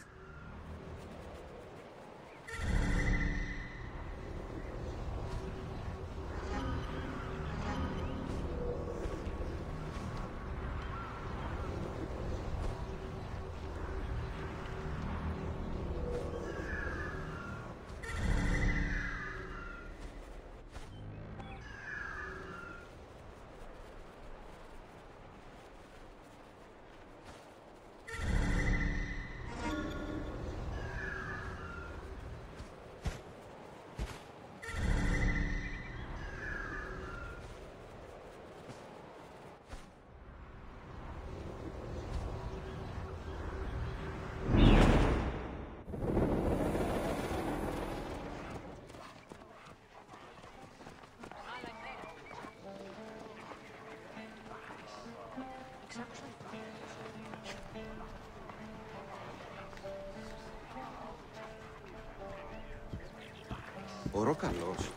Ο Ροκαλός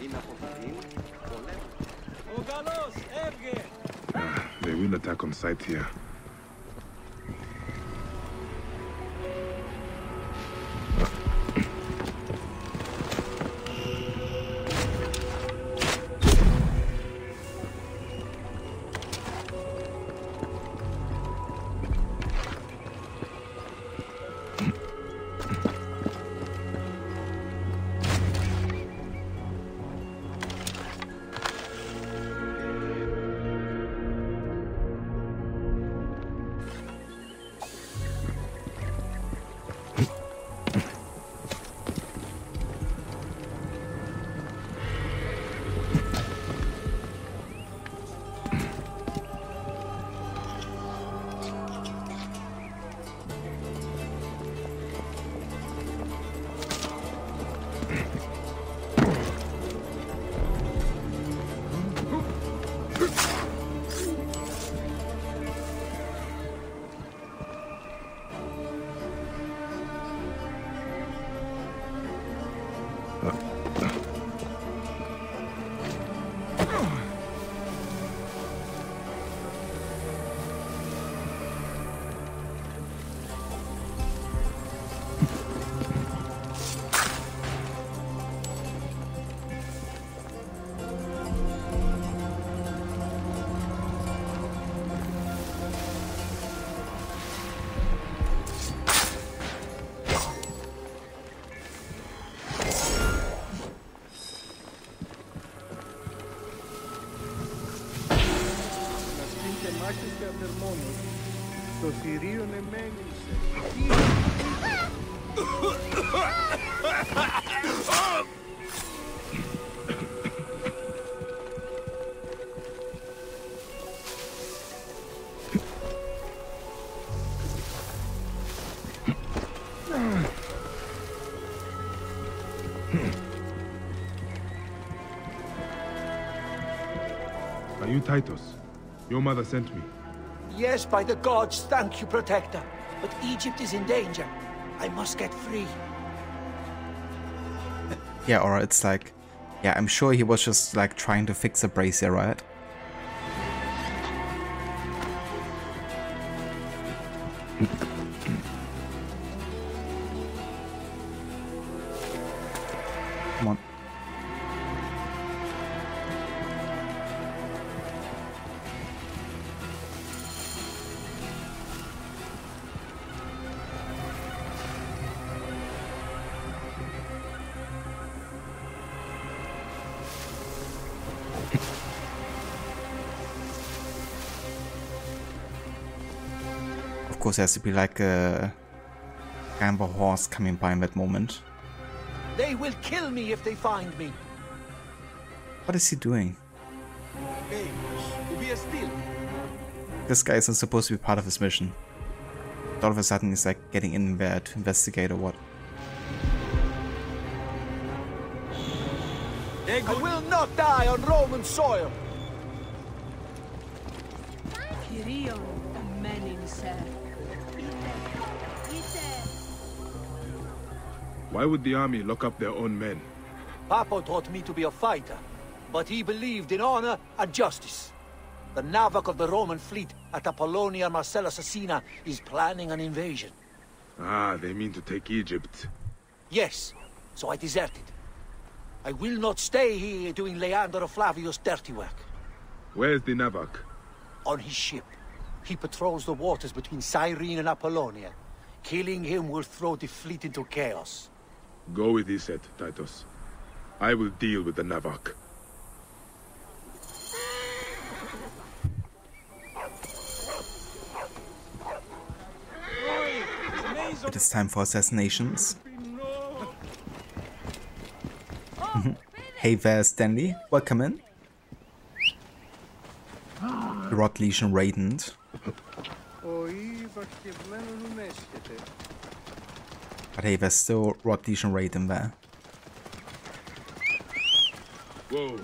είναι από πριν πολέμου. Ο καλός, έβγε! They will attack on sight here. Το θηρίον εμένισε. Are you Titus? Your mother sent me. Yes, by the gods, thank you, Protector. But Egypt is in danger. I must get free. Yeah, or it's like... Yeah, I'm sure he was just like trying to fix a brazier, right? Come on. Of course, there has to be like a kind of a horse coming by in that moment. They will kill me if they find me. What is he doing? Hey, be still. This guy isn't supposed to be part of his mission. All of a sudden he's like getting in there to investigate or what. I will not die on Roman soil. Why would the army lock up their own men? Papa taught me to be a fighter, but he believed in honor and justice. The Navak of the Roman fleet at Apollonia Marcella Assassina is planning an invasion. Ah, they mean to take Egypt. Yes, so I deserted. I will not stay here doing Leander Flavius' dirty work. Where's the Navak? On his ship. He patrols the waters between Cyrene and Apollonia. Killing him will throw the fleet into chaos. Go with Iset, Titus. I will deal with the Navak. It is time for assassinations. Hey there, Stanley. Welcome in. The Rod Legion Radiant. But hey, there's still Rod Legion Radiant there. Whoa.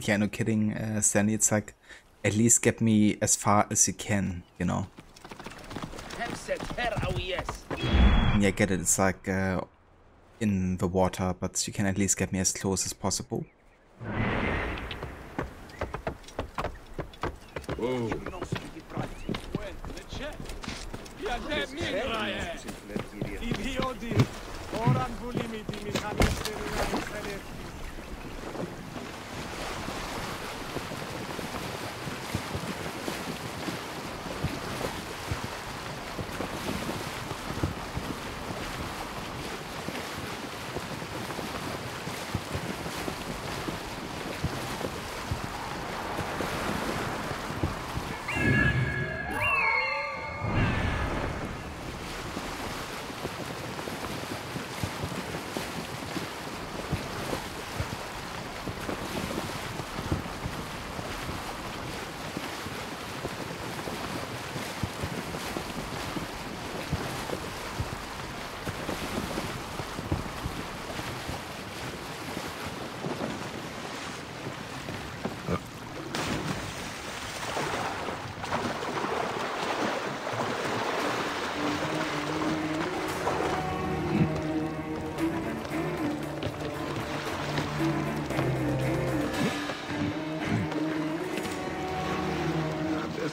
Yeah, no kidding, Stanley. It's like, at least get me as far as you can, you know. Yeah, I get it. It's like in the water, but you can at least get me as close as possible. Whoa.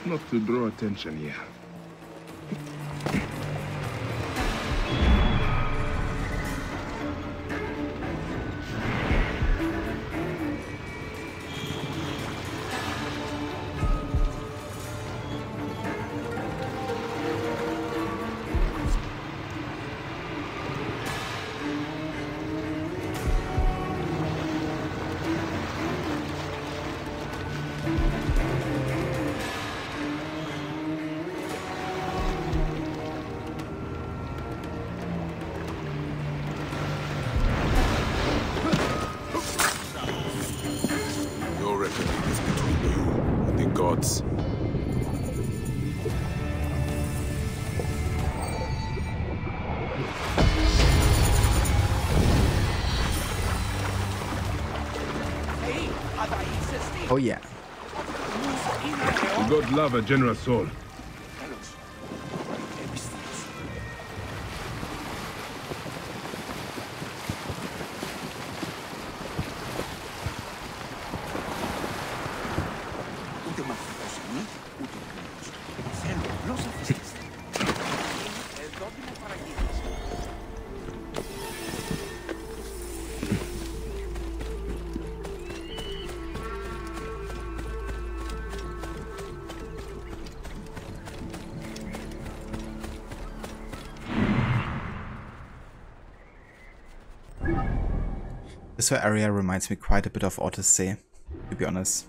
Not to draw attention here. Oh yeah. God love a generous soul. This whole area reminds me quite a bit of Odyssey, to be honest.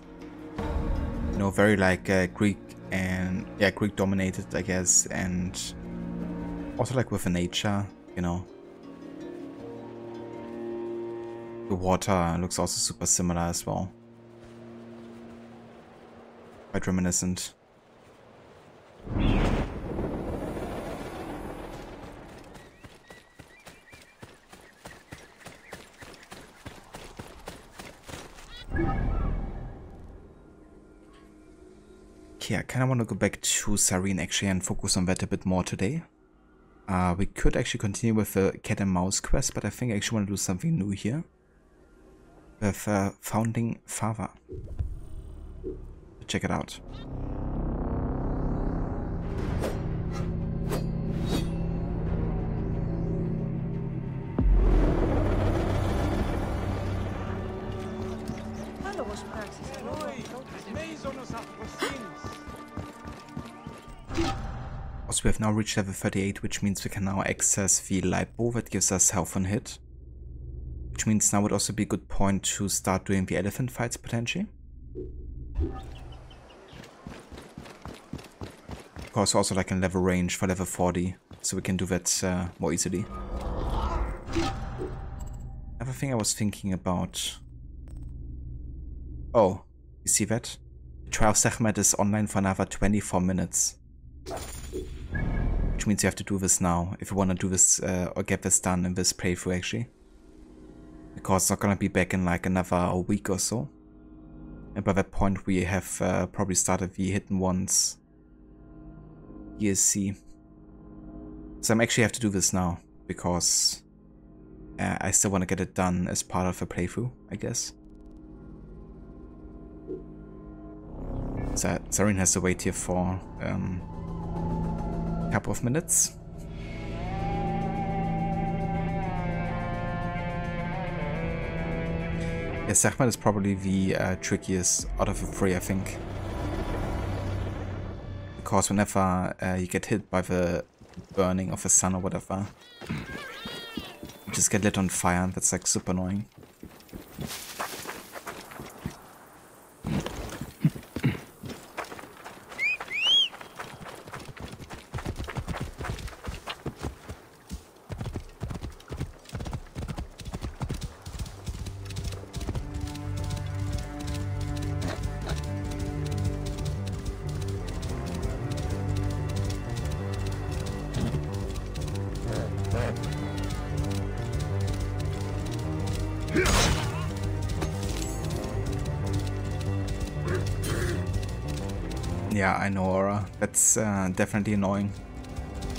You know, very like Greek and yeah, Greek dominated, I guess, and also like with the nature, you know. The water looks also super similar as well. Quite reminiscent. Okay, I kind of want to go back to Cyrene actually and focus on that a bit more today. We could actually continue with the cat and mouse quest, but I think I actually want to do something new here. With Founding Father. Check it out. Also, we have now reached level 38, which means we can now access the light bow that gives us health on hit. Which means now would also be a good point to start doing the elephant fights potentially. Of course, also like in level range for level 40, so we can do that more easily. Another thing I was thinking about. Oh, you see that? The trial of Sekhmet is online for another 24 minutes. Which means you have to do this now if you want to do this or get this done in this playthrough actually. Because it's not gonna be back in like another week or so. And by that point we have probably started the Hidden Ones ESC. So I'm actually have to do this now because I still want to get it done as part of a playthrough, I guess. So Cyrene has to wait here for a couple of minutes. Yeah, Sekhmet is probably the trickiest out of the three, I think. Because whenever you get hit by the burning of the sun or whatever, you just get lit on fire, and that's like super annoying. Yeah, I know, Aura. That's definitely annoying.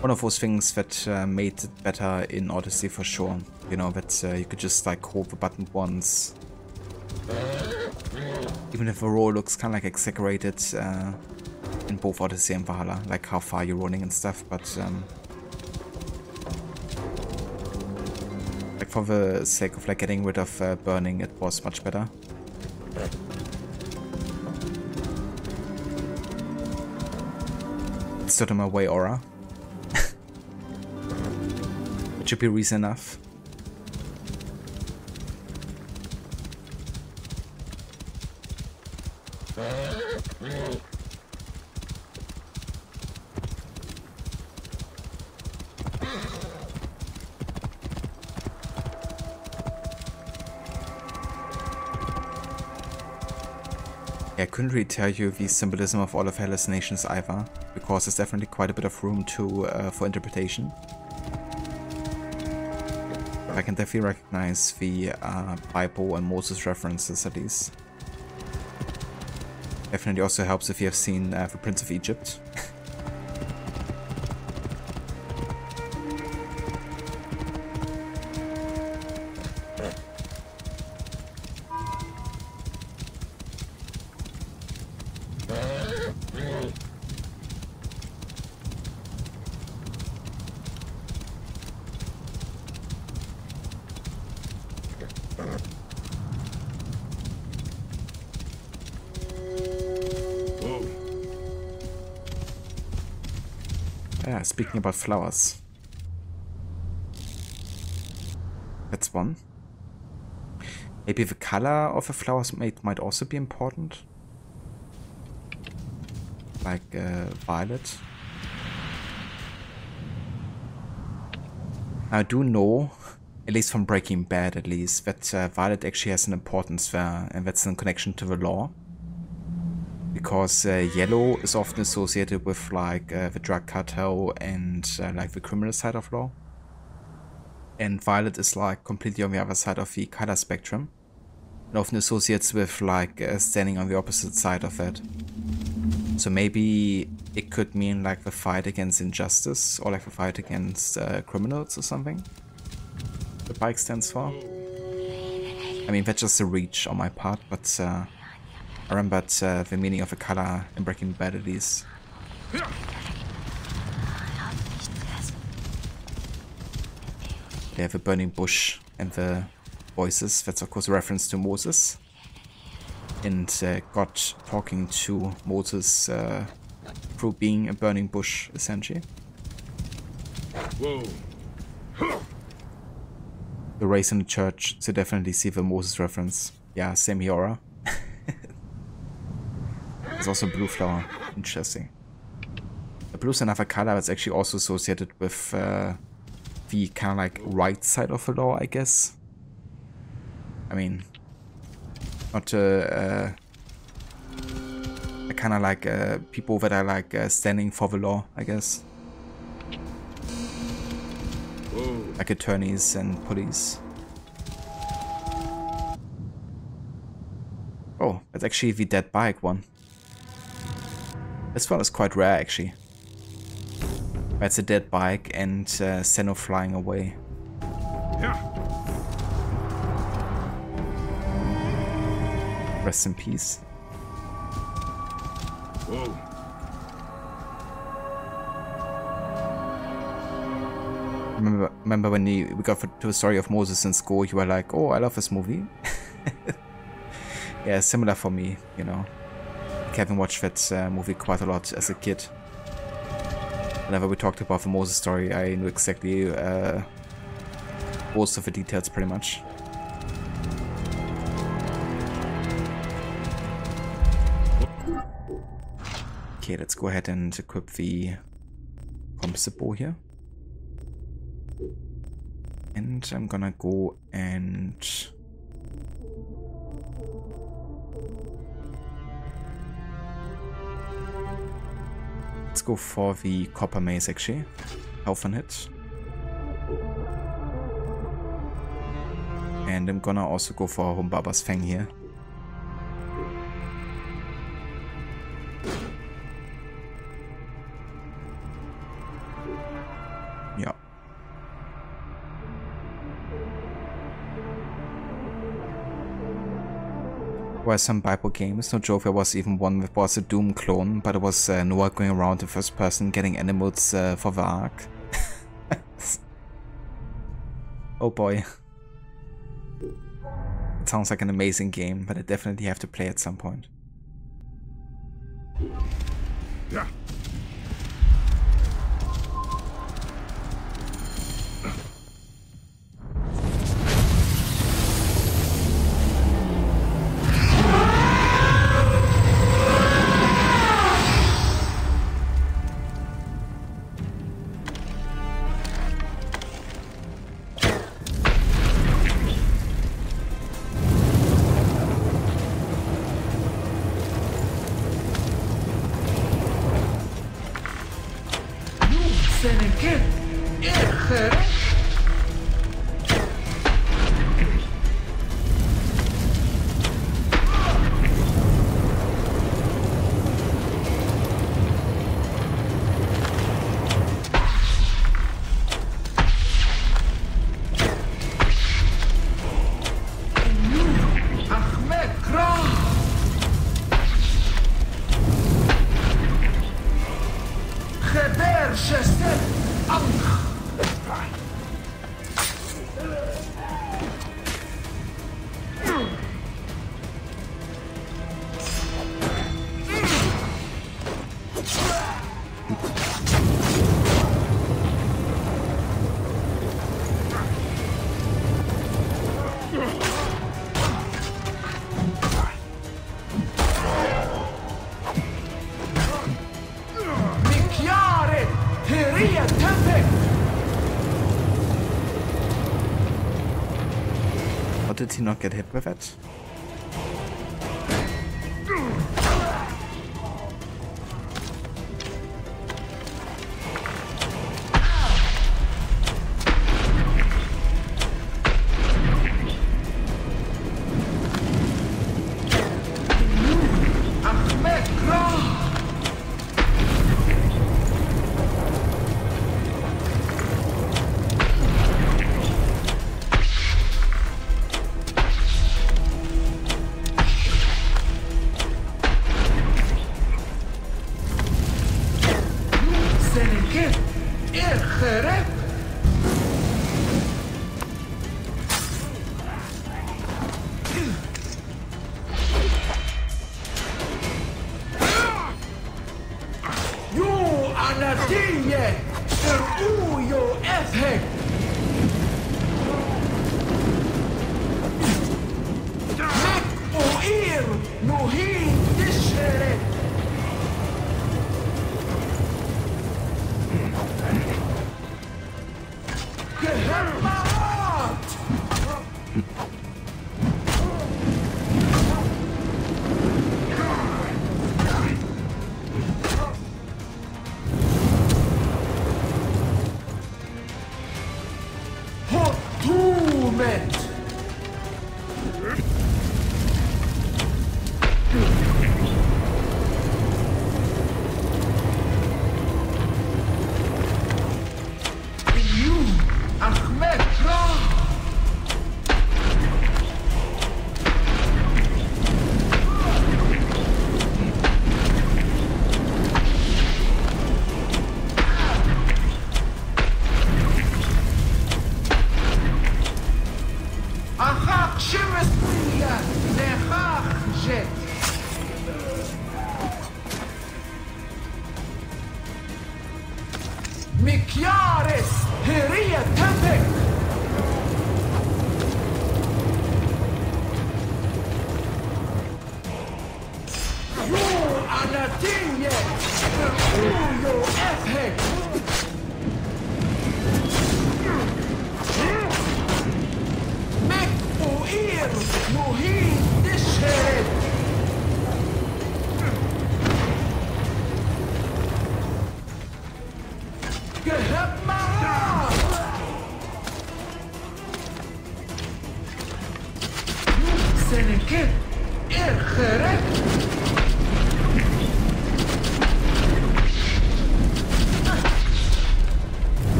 One of those things that made it better in Odyssey for sure. You know, that you could just like hold the button once. Even if the roll looks kind of like exaggerated in both Odyssey and Valhalla, like how far you're rolling and stuff, but like for the sake of like getting rid of burning, it was much better. Stood in my way, Aura. It should be reason enough. Yeah, I couldn't really tell you the symbolism of all of Hellas nations either, because there's definitely quite a bit of room to for interpretation. I can definitely recognize the Bible and Moses references at least. Definitely also helps if you have seen The Prince of Egypt. Yeah, speaking about flowers. That's one. Maybe the color of the flowers might also be important. Like violet. I do know, at least from Breaking Bad at least, that violet actually has an importance there, and that's in connection to the law. Because yellow is often associated with like the drug cartel and like the criminal side of law. And violet is like completely on the other side of the color spectrum. And often associates with like standing on the opposite side of that. So maybe it could mean like the fight against injustice or like the fight against criminals or something. The bike stands for. I mean, that's just a reach on my part, but I remembered the meaning of the color in Breaking Bad at least. They have a burning bush and the voices. That's of course a reference to Moses. And God talking to Moses through being a burning bush, essentially. Whoa. The race in the church, so definitely see the Moses reference. Yeah, same here. There's also blue flower. Interesting. The blue's another color that's actually also associated with the kind of like right side of the law, I guess. I mean, not kind of like people that are like standing for the law, I guess. Whoa. Like attorneys and police. Oh, that's actually the dead bike one. This one is quite rare, actually. That's a dead bike and Senno flying away. Yeah. Rest in peace. Whoa. Remember when we got to the story of Moses in school, you were like, oh, I love this movie. Yeah, similar for me, you know. Having watched that movie quite a lot as a kid. Whenever we talked about the Moses story, I knew exactly most of the details pretty much. Okay, let's go ahead and equip the composite bow here. And I'm gonna go and let's go for the copper mace actually. Health on hit. And I'm gonna also go for Humbaba's Fang here. Yeah. Were some Bible games, no joke, there was even one that was a Doom clone, but it was Noah going around in first person getting animals for the ark. Oh boy. It sounds like an amazing game, but I definitely have to play at some point. Yeah. did he not get hit with it?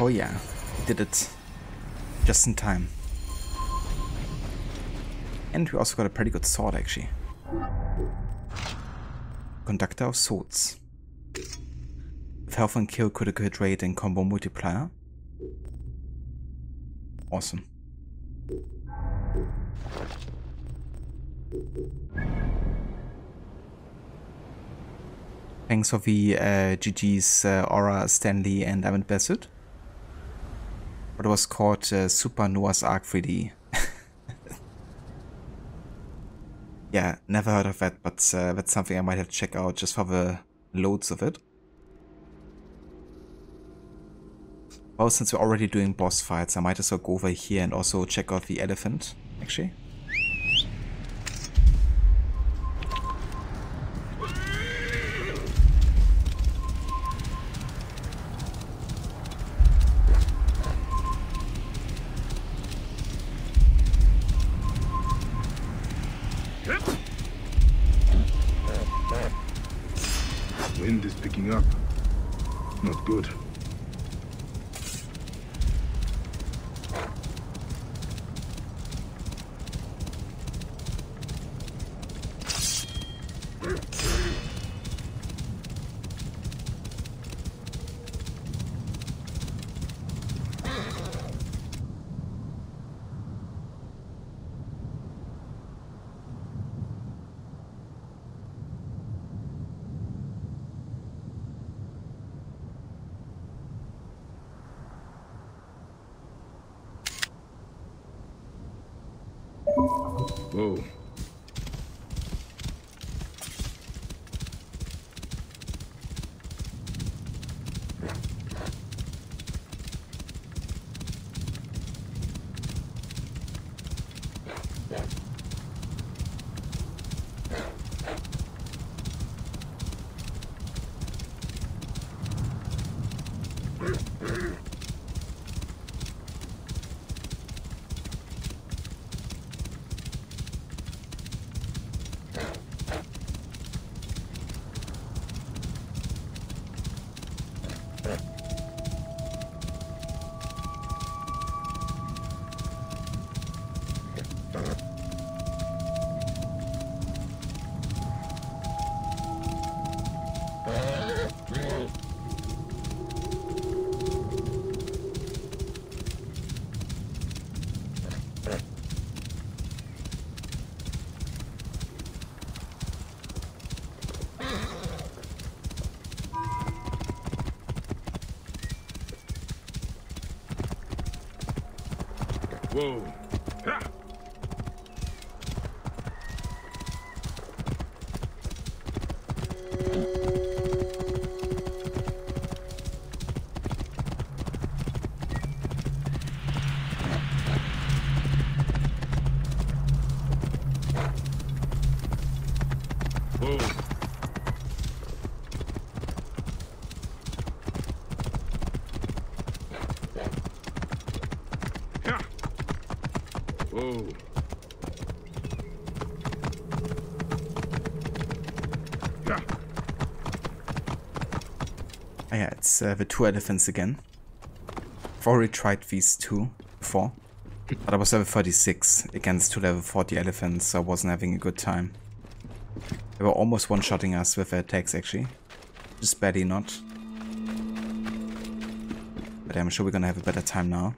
Oh yeah, did it just in time. And we also got a pretty good sword actually. Conductor of Swords. With health and kill, critical hit rate and combo multiplier. Awesome. Thanks for the GG's Aura, Stanley and Diamond Bassett. What was called Super Noah's Ark 3D. Yeah, never heard of that, but that's something I might have to check out just for the loads of it. Well, since we're already doing boss fights, I might as well go over here and also check out the elephant, actually. Wind is picking up. Not good. Whoa. Whoa. Ha! Whoa. Whoa. Yeah. Ah, yeah, it's the 2 elephants again. I've already tried these 2 before, but I was level 36 against 2 level 40 elephants, so I wasn't having a good time. They were almost one-shotting us with their attacks actually, just barely not. But I'm sure we're gonna have a better time now.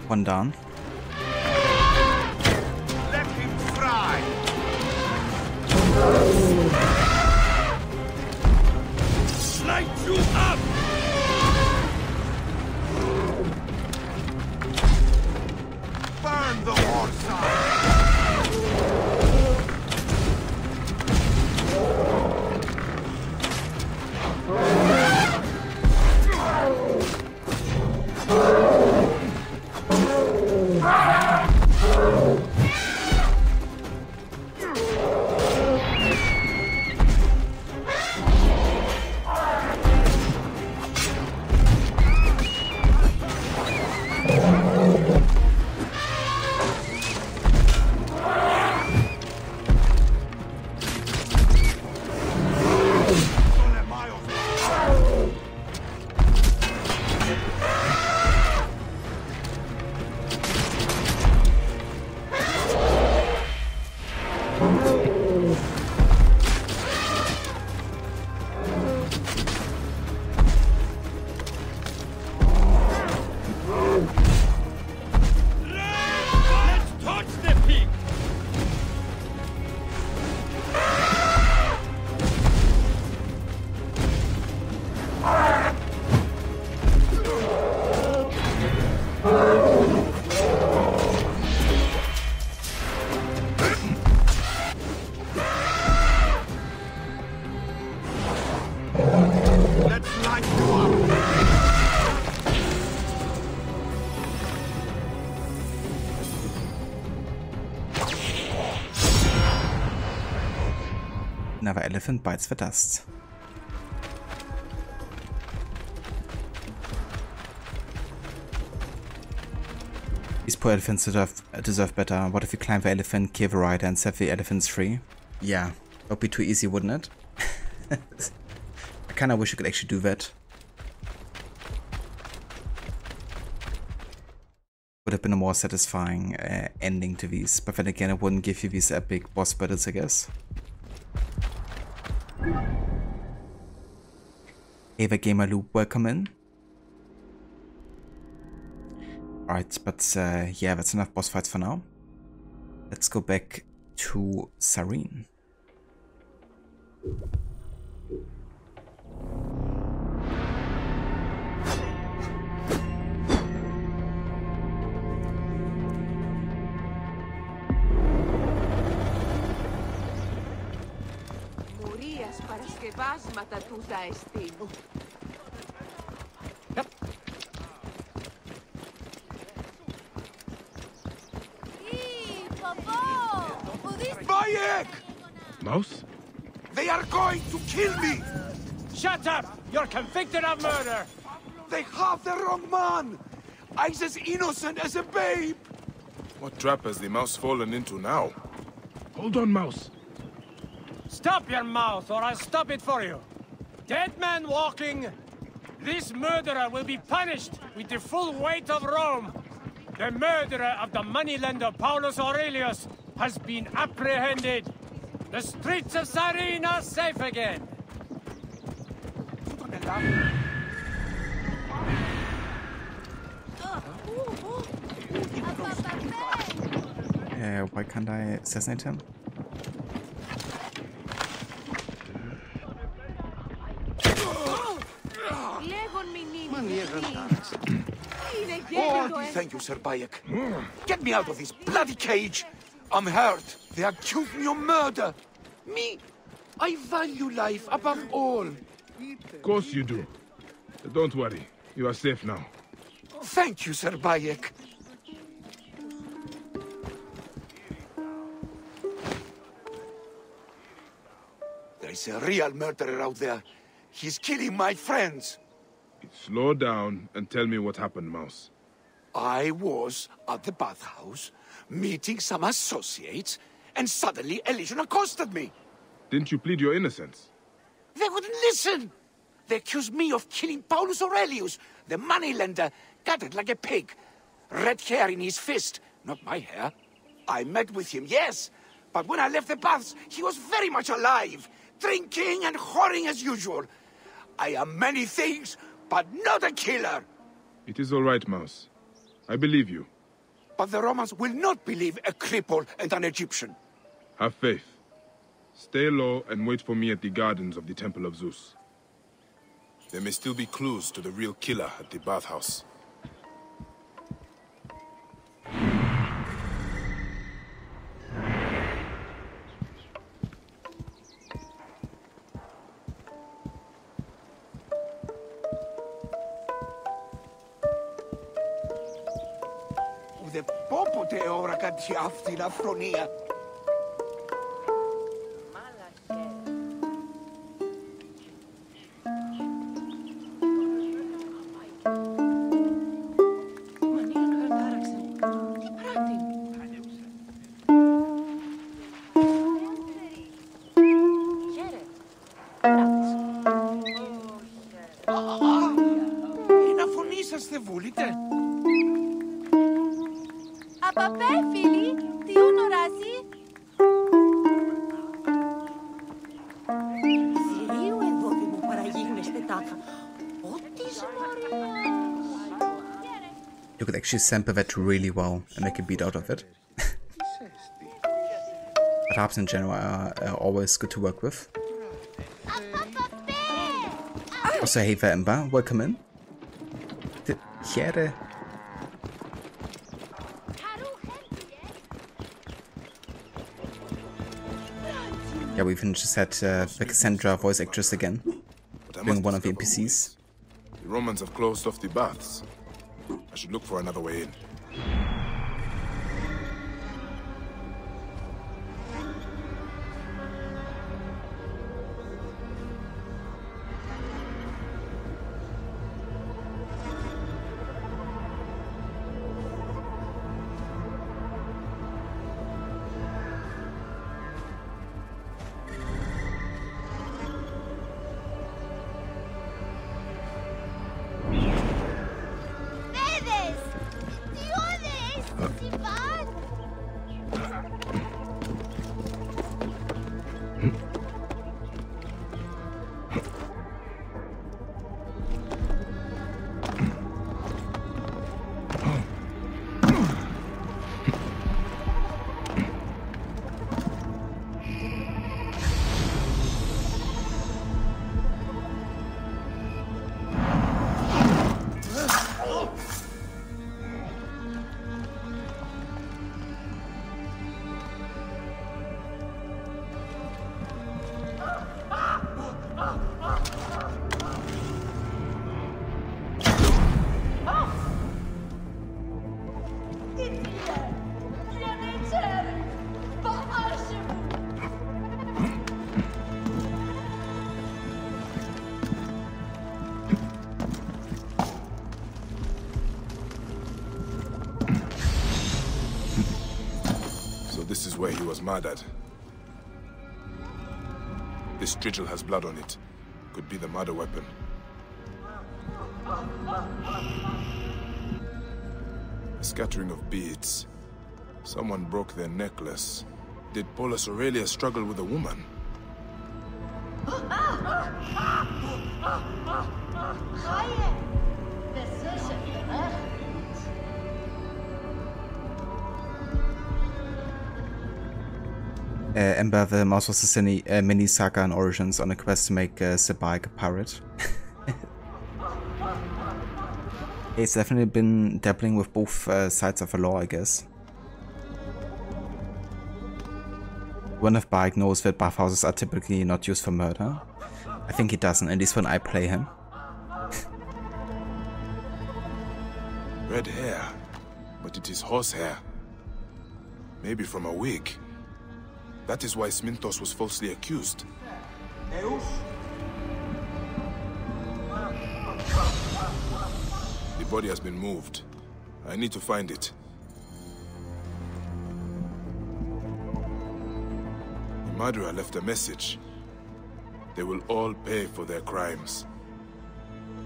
One down. Let him fry. Light you up! Burn the warside. Another elephant bites the dust. These poor elephants deserve better. What if we climb the elephant, kill the rider, and set the elephants free? Yeah, that would be too easy, wouldn't it? I kinda wish I could actually do that. Would have been a more satisfying ending to these, but then again, it wouldn't give you these epic boss battles, I guess. Hey there, Gamer Loop, welcome in. Alright, but yeah, that's enough boss fights for now. Let's go back to Cyrene. Παρασκευάσματα τούτα εστίν. Bayek! Mouse? They are going to kill me! Shut up! You're convicted of murder! They have the wrong man! I'm as innocent as a babe! What trap has the mouse fallen into now? Hold on, Mouse. Stop your mouth, or I'll stop it for you. Dead man walking. This murderer will be punished with the full weight of Rome. The murderer of the moneylender Paulus Aurelius has been apprehended. The streets of Cyrene are safe again. Why can't I assassinate him? thank you, Sir Bayek. Get me out of this bloody cage. I'm hurt. They accuse me of murder. Me, I value life above all. Of course you do. But don't worry. You are safe now. Thank you, Sir Bayek. There's a real murderer out there. He's killing my friends. Slow down and tell me what happened, Mouse. I was at the bathhouse, meeting some associates, and suddenly a legion accosted me. Didn't you plead your innocence? They wouldn't listen. They accused me of killing Paulus Aurelius, the moneylender, gutted like a pig. Red hair in his fist, not my hair. I met with him, yes, but when I left the baths, he was very much alive, drinking and whoring as usual. I am many things, but not a killer. It is all right, Mouse. I believe you. But the Romans will not believe a cripple and an Egyptian. Have faith. Stay low and wait for me at the gardens of the Temple of Zeus. There may still be clues to the real killer at the bathhouse. Ούτε πόποτε ώρα κάτι αυτή την αφρονία. Είναι αφωνή σας, δεν βούλετε. Απαπέ, φίλοι, τι ονοράζει. Θηρίου εδόδη μου παραγίγνεστε τάχα. Ό,τι Μαρία. You could actually sample that really well and make a beat out of it. But harps in general are always good to work with. Also, hey there, Ember, welcome in. Here. Yeah, we even just had the Cassandra voice actress again, being one of the NPCs. The Romans have closed off the baths. I should look for another way in. This is where he was murdered. This strigil has blood on it. Could be the murder weapon. A scattering of beads. Someone broke their necklace. Did Paulus Aurelius struggle with a woman? Ember, the mouse was a mini saga in Origins on a quest to make Cyrenaica a pirate. He's definitely been dabbling with both sides of the law, I guess. One of Baek knows that bathhouses are typically not used for murder. I think he doesn't, at least when I play him. Red hair, but it is horsehair. Maybe from a wig. That is why Smintos was falsely accused. The body has been moved. I need to find it. The murderer left a message. They will all pay for their crimes.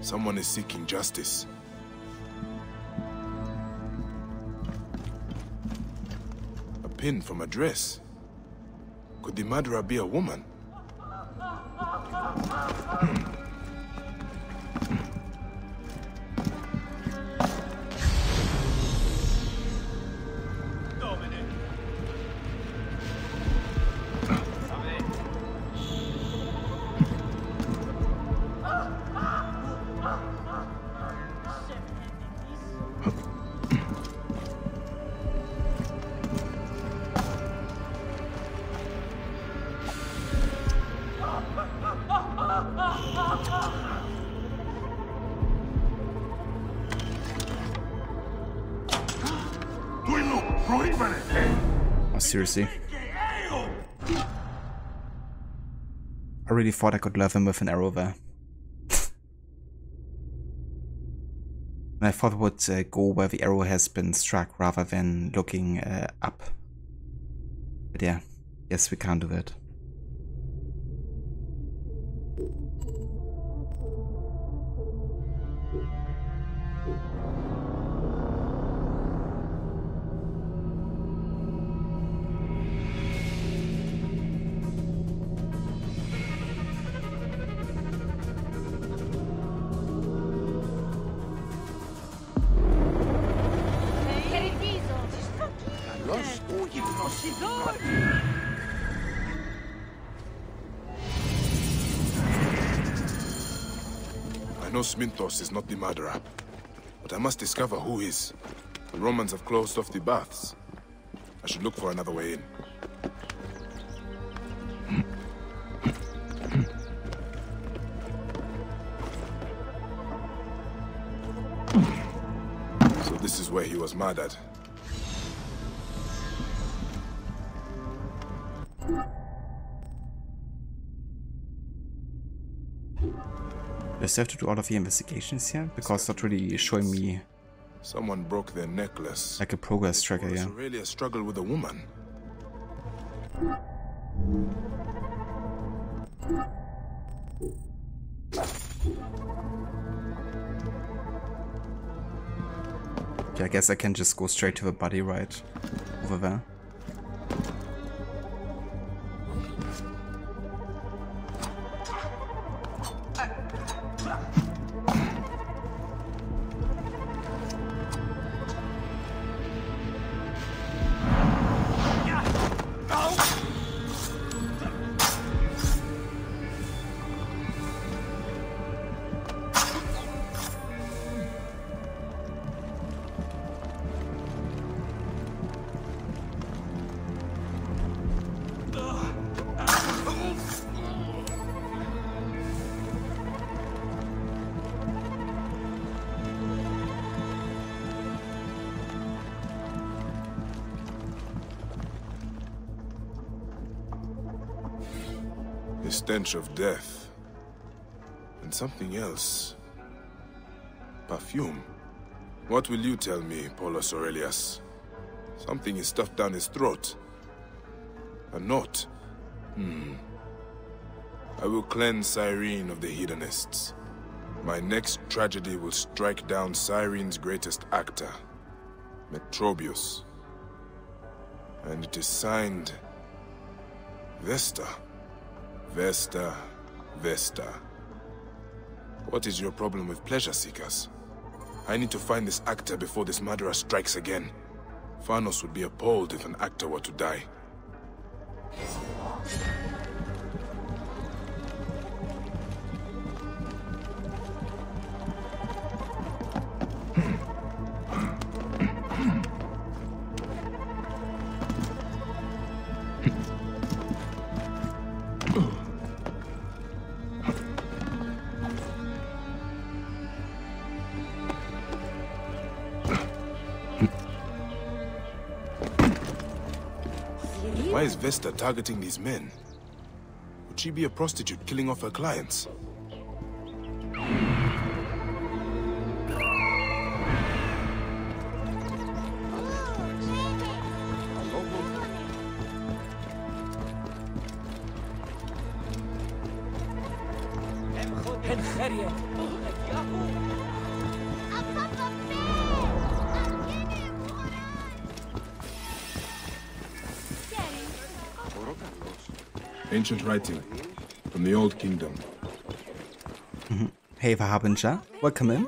Someone is seeking justice. A pin from a dress. Could the murderer be a woman? Oh, seriously. I really thought I could love him with an arrow there. And I thought it would go where the arrow has been struck rather than looking up. But yeah, yes, we can't do that. I know Smintos is not the murderer, but I must discover who is. The Romans have closed off the baths. I should look for another way in. So this is where he was murdered. Do I still have to do all of the investigations here? Because it's not really showing me... Someone broke their necklace. Like a progress tracker, yeah. Really a struggle with a woman. Okay, I guess I can just go straight to the body right over there. The stench of death. And something else. Perfume. What will you tell me, Paulus Aurelius? Something is stuffed down his throat. A note. I will cleanse Cyrene of the hedonists. My next tragedy will strike down Cyrene's greatest actor, Metrobius. And it is signed... Vesta. Vesta. Vesta. What is your problem with pleasure seekers? I need to find this actor before this murderer strikes again. Phanos would be appalled if an actor were to die. Why is Vesta targeting these men? Would she be a prostitute killing off her clients? Ancient writing from the Old Kingdom. Hey, Vahabinja, welcome in.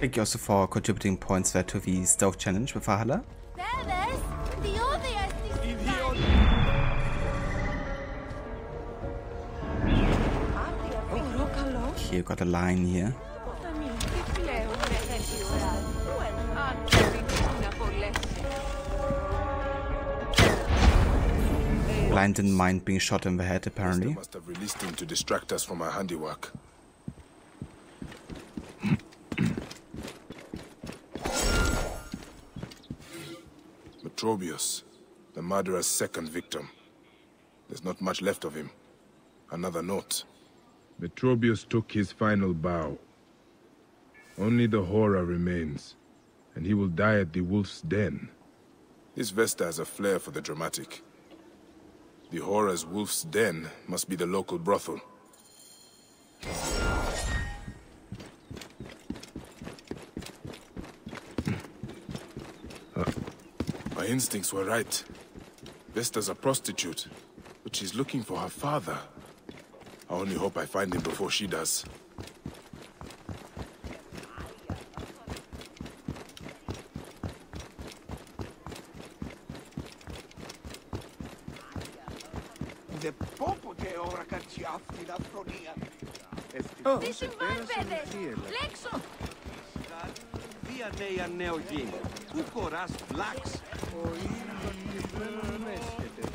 Thank you also for contributing points there to the stealth challenge with Vahala. Here, got a line here. Blind didn't mind being shot in the head, apparently. Must have released him to distract us from our handiwork. Metrobius, the murderer's second victim. There's not much left of him. Another note. Metrobius took his final bow. Only the horror remains, and he will die at the wolf's den. This Vesta has a flair for the dramatic. The horror's wolf's den must be the local brothel. My instincts were right. Vesta's a prostitute, but she's looking for her father. I only hope I find him before she does. Τι συμβαίνει, παιδες! Λέξω! Βία νέα νέο γίνει. Πού κοράς βλάξ. Ο ήλιος πλέον έσχεται.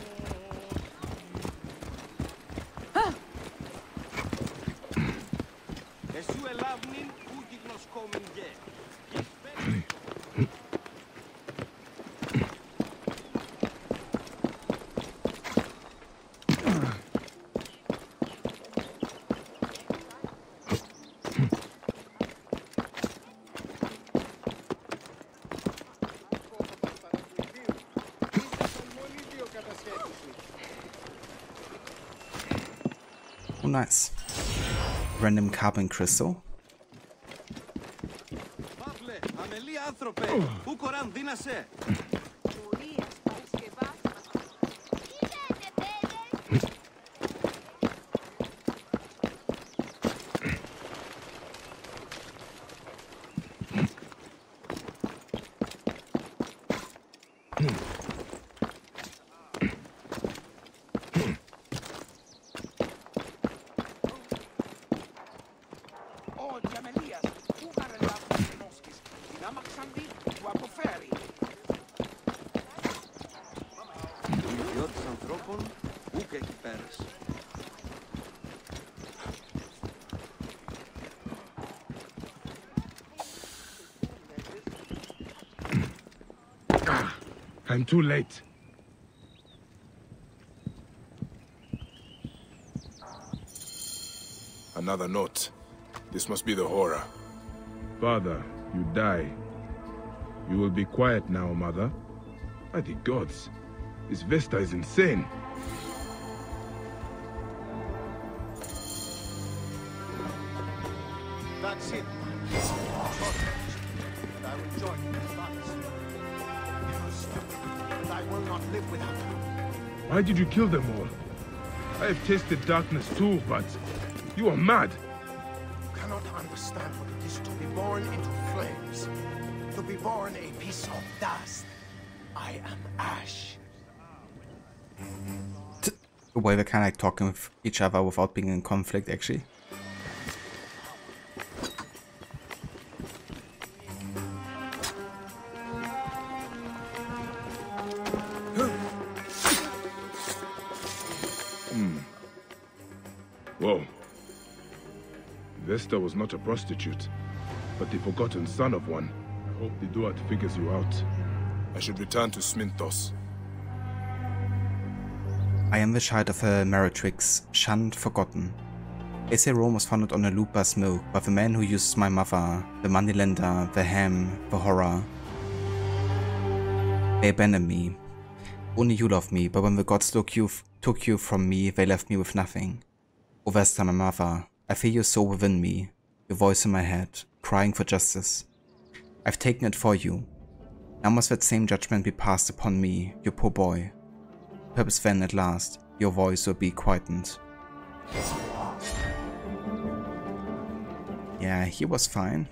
Εσού ελάβνην που γιγνοσκόμην γε. Oh, nice. Random carbon crystal. Παύλε, αμελή άνθρωπε, πού κοράν δίνασε. I'm too late. Another note. This must be the horror. Father, you die. You will be quiet now, mother. By the gods, this Vesta is insane. That's it. I will join you, but you are stupid, and I will not live without you. Why did you kill them all? I have tasted darkness too, but you are mad. You cannot understand what it is to be born into flames. To be born a piece of dust. I am ash. The way they're kind of like talking with each other without being in conflict, actually. Whoa. Vesta was not a prostitute, but the forgotten son of one. I hope the Duat figures you out. I should return to Sminthos. I am the child of a meretrix, shunned, forgotten. They say Rome was founded on a lupa's milk by the man who used my mother, the moneylender, the ham, the horror. They abandoned me. Only you loved me, but when the gods took you from me, they left me with nothing. O Vesta, my mother, I feel your soul within me, your voice in my head, crying for justice. I've taken it for you. Now must that same judgment be passed upon me, your poor boy. Perhaps then, at last, your voice will be quietened. Yeah, he was fine.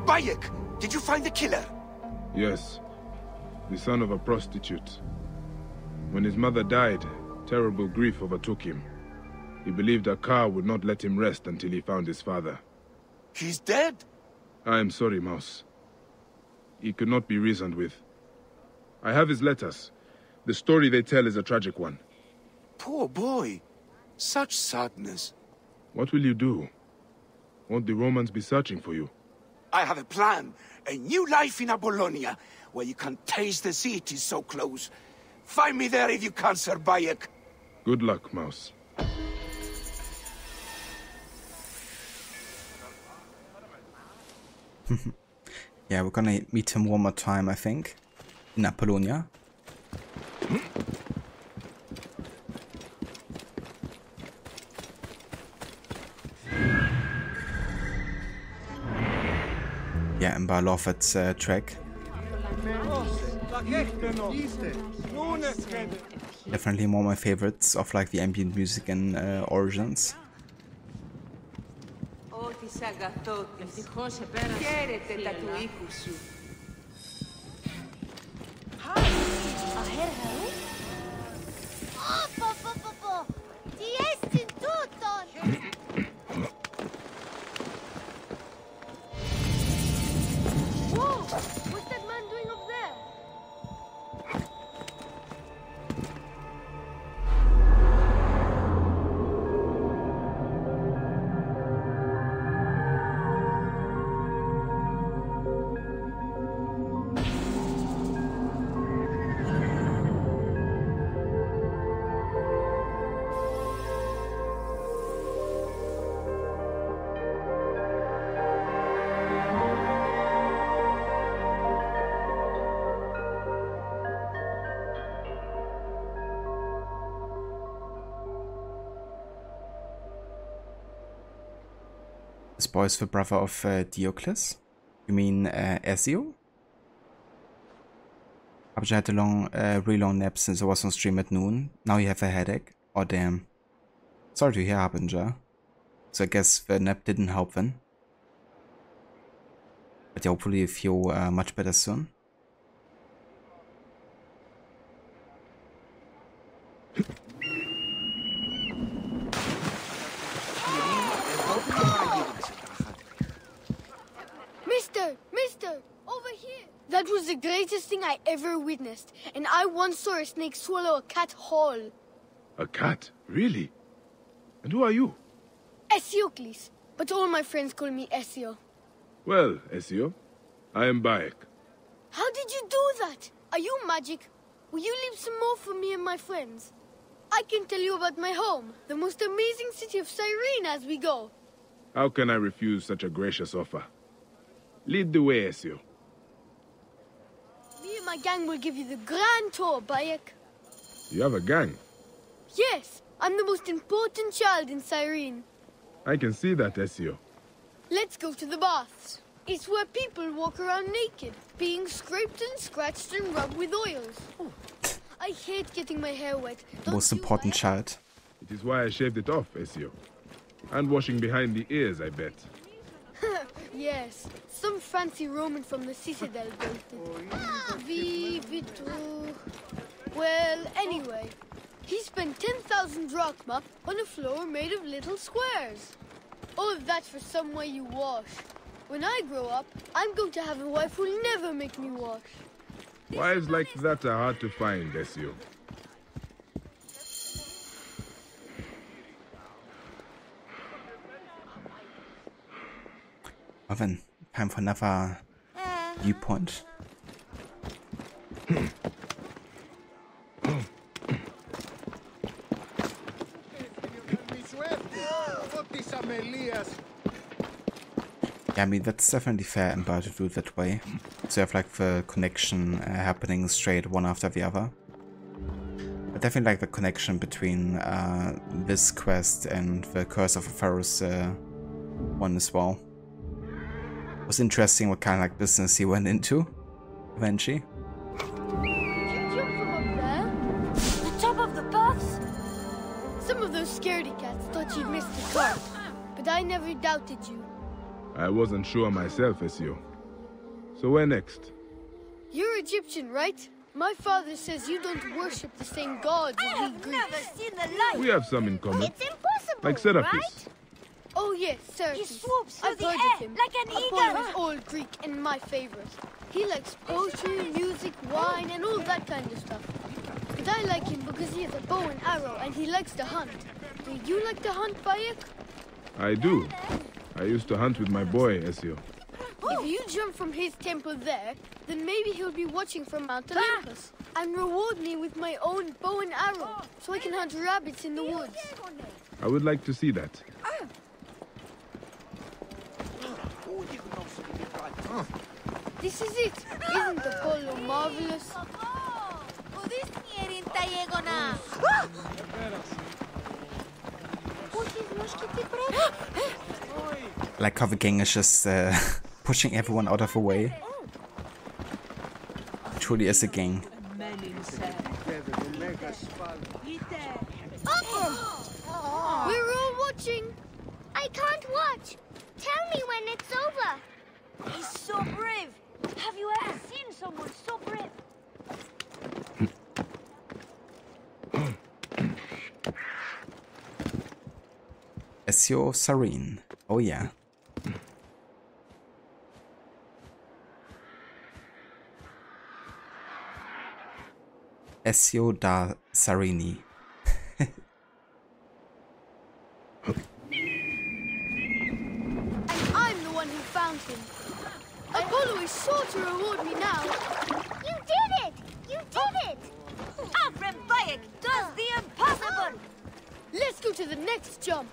Bayek, did you find the killer? Yes, the son of a prostitute. When his mother died, terrible grief overtook him. He believed Akar would not let him rest until he found his father. He's dead? I am sorry, Mouse. He could not be reasoned with. I have his letters. The story they tell is a tragic one. Poor boy. Such sadness. What will you do? Won't the Romans be searching for you? I have a plan. A new life in Apollonia, where you can taste the sea. It is so close. Find me there if you can, Sir Bayek. Good luck, Mouse. Yeah, we're gonna meet him one more time, I think. In Apollonia. Yeah, and I love that track. Definitely one of my favorites of like the ambient music in Origins. What's that man doing up there? This boy is the brother of Diocles? You mean Ezio? I've had a really long nap since I was on stream at noon. Now you have a headache? Oh damn. Sorry to hear, Harbinger. So I guess the nap didn't help then. But hopefully you feel much better soon. Mister, over here! That was the greatest thing I ever witnessed, and I once saw a snake swallow a cat whole. A cat? Really? And who are you? Esiocles, but all my friends call me Ezio. Well, Ezio, I am Bayek. How did you do that? Are you magic? Will you leave some more for me and my friends? I can tell you about my home, the most amazing city of Cyrene as we go. How can I refuse such a gracious offer? Lead the way, Ezio. Me and my gang will give you the grand tour, Bayek. You have a gang? Yes, I'm the most important child in Cyrene. I can see that, Ezio. Let's go to the baths. It's where people walk around naked, being scraped and scratched and rubbed with oils. I hate getting my hair wet. Most important child. It is why I shaved it off, Ezio. And washing behind the ears, I bet. Yes, some fancy Roman from the Citadel built it. Well, anyway, he spent 10,000 drachma on a floor made of little squares. All of that for some way you wash. When I grow up, I'm going to have a wife who'll never make me wash. Wives like that are hard to find, Ezio. Well then, time for another viewpoint. Yeah, I mean, that's definitely fair and better to do it that way. So you have like the connection happening straight one after the other. I definitely like the connection between this quest and the Curse of the Pharaoh's one as well. It was interesting what kind of like business he went into eventually. Did you jump from up there? The top of the baths? Some of those scaredy cats thought you'd missed the cart, but I never doubted you. I wasn't sure myself, Ezio. So where next? You're Egyptian, right? My father says you don't worship the same gods as we Greeks. Never seen the light. We have some in common. It's impossible, Like Serapis. right? Oh yes, sir. He swoops through I've the heard air of him. like an Apollo is eagle. old Greek and my favorite. He likes poetry, music, wine, and all that kind of stuff. But I like him because he has a bow and arrow and he likes to hunt. Do you like to hunt, Bayek? I do. I used to hunt with my boy, Ezio. If you jump from his temple there, then maybe he'll be watching from Mount Olympus and reward me with my own bow and arrow so I can hunt rabbits in the woods. I would like to see that. This is it. Isn't Apollo marvelous? Like how the gang is just pushing everyone out of the way. It truly is a gang. We're all watching. I can't watch. Tell me when it's over. He's so brave. Have you ever seen someone so brave? Ezio Cyrene. Oh yeah. Ezio da Cyrene. And I'm the one who found him. Apollo is sure to reward me now. You did it! You did it! Our friend Bayek does the impossible! Let's go to the next jump.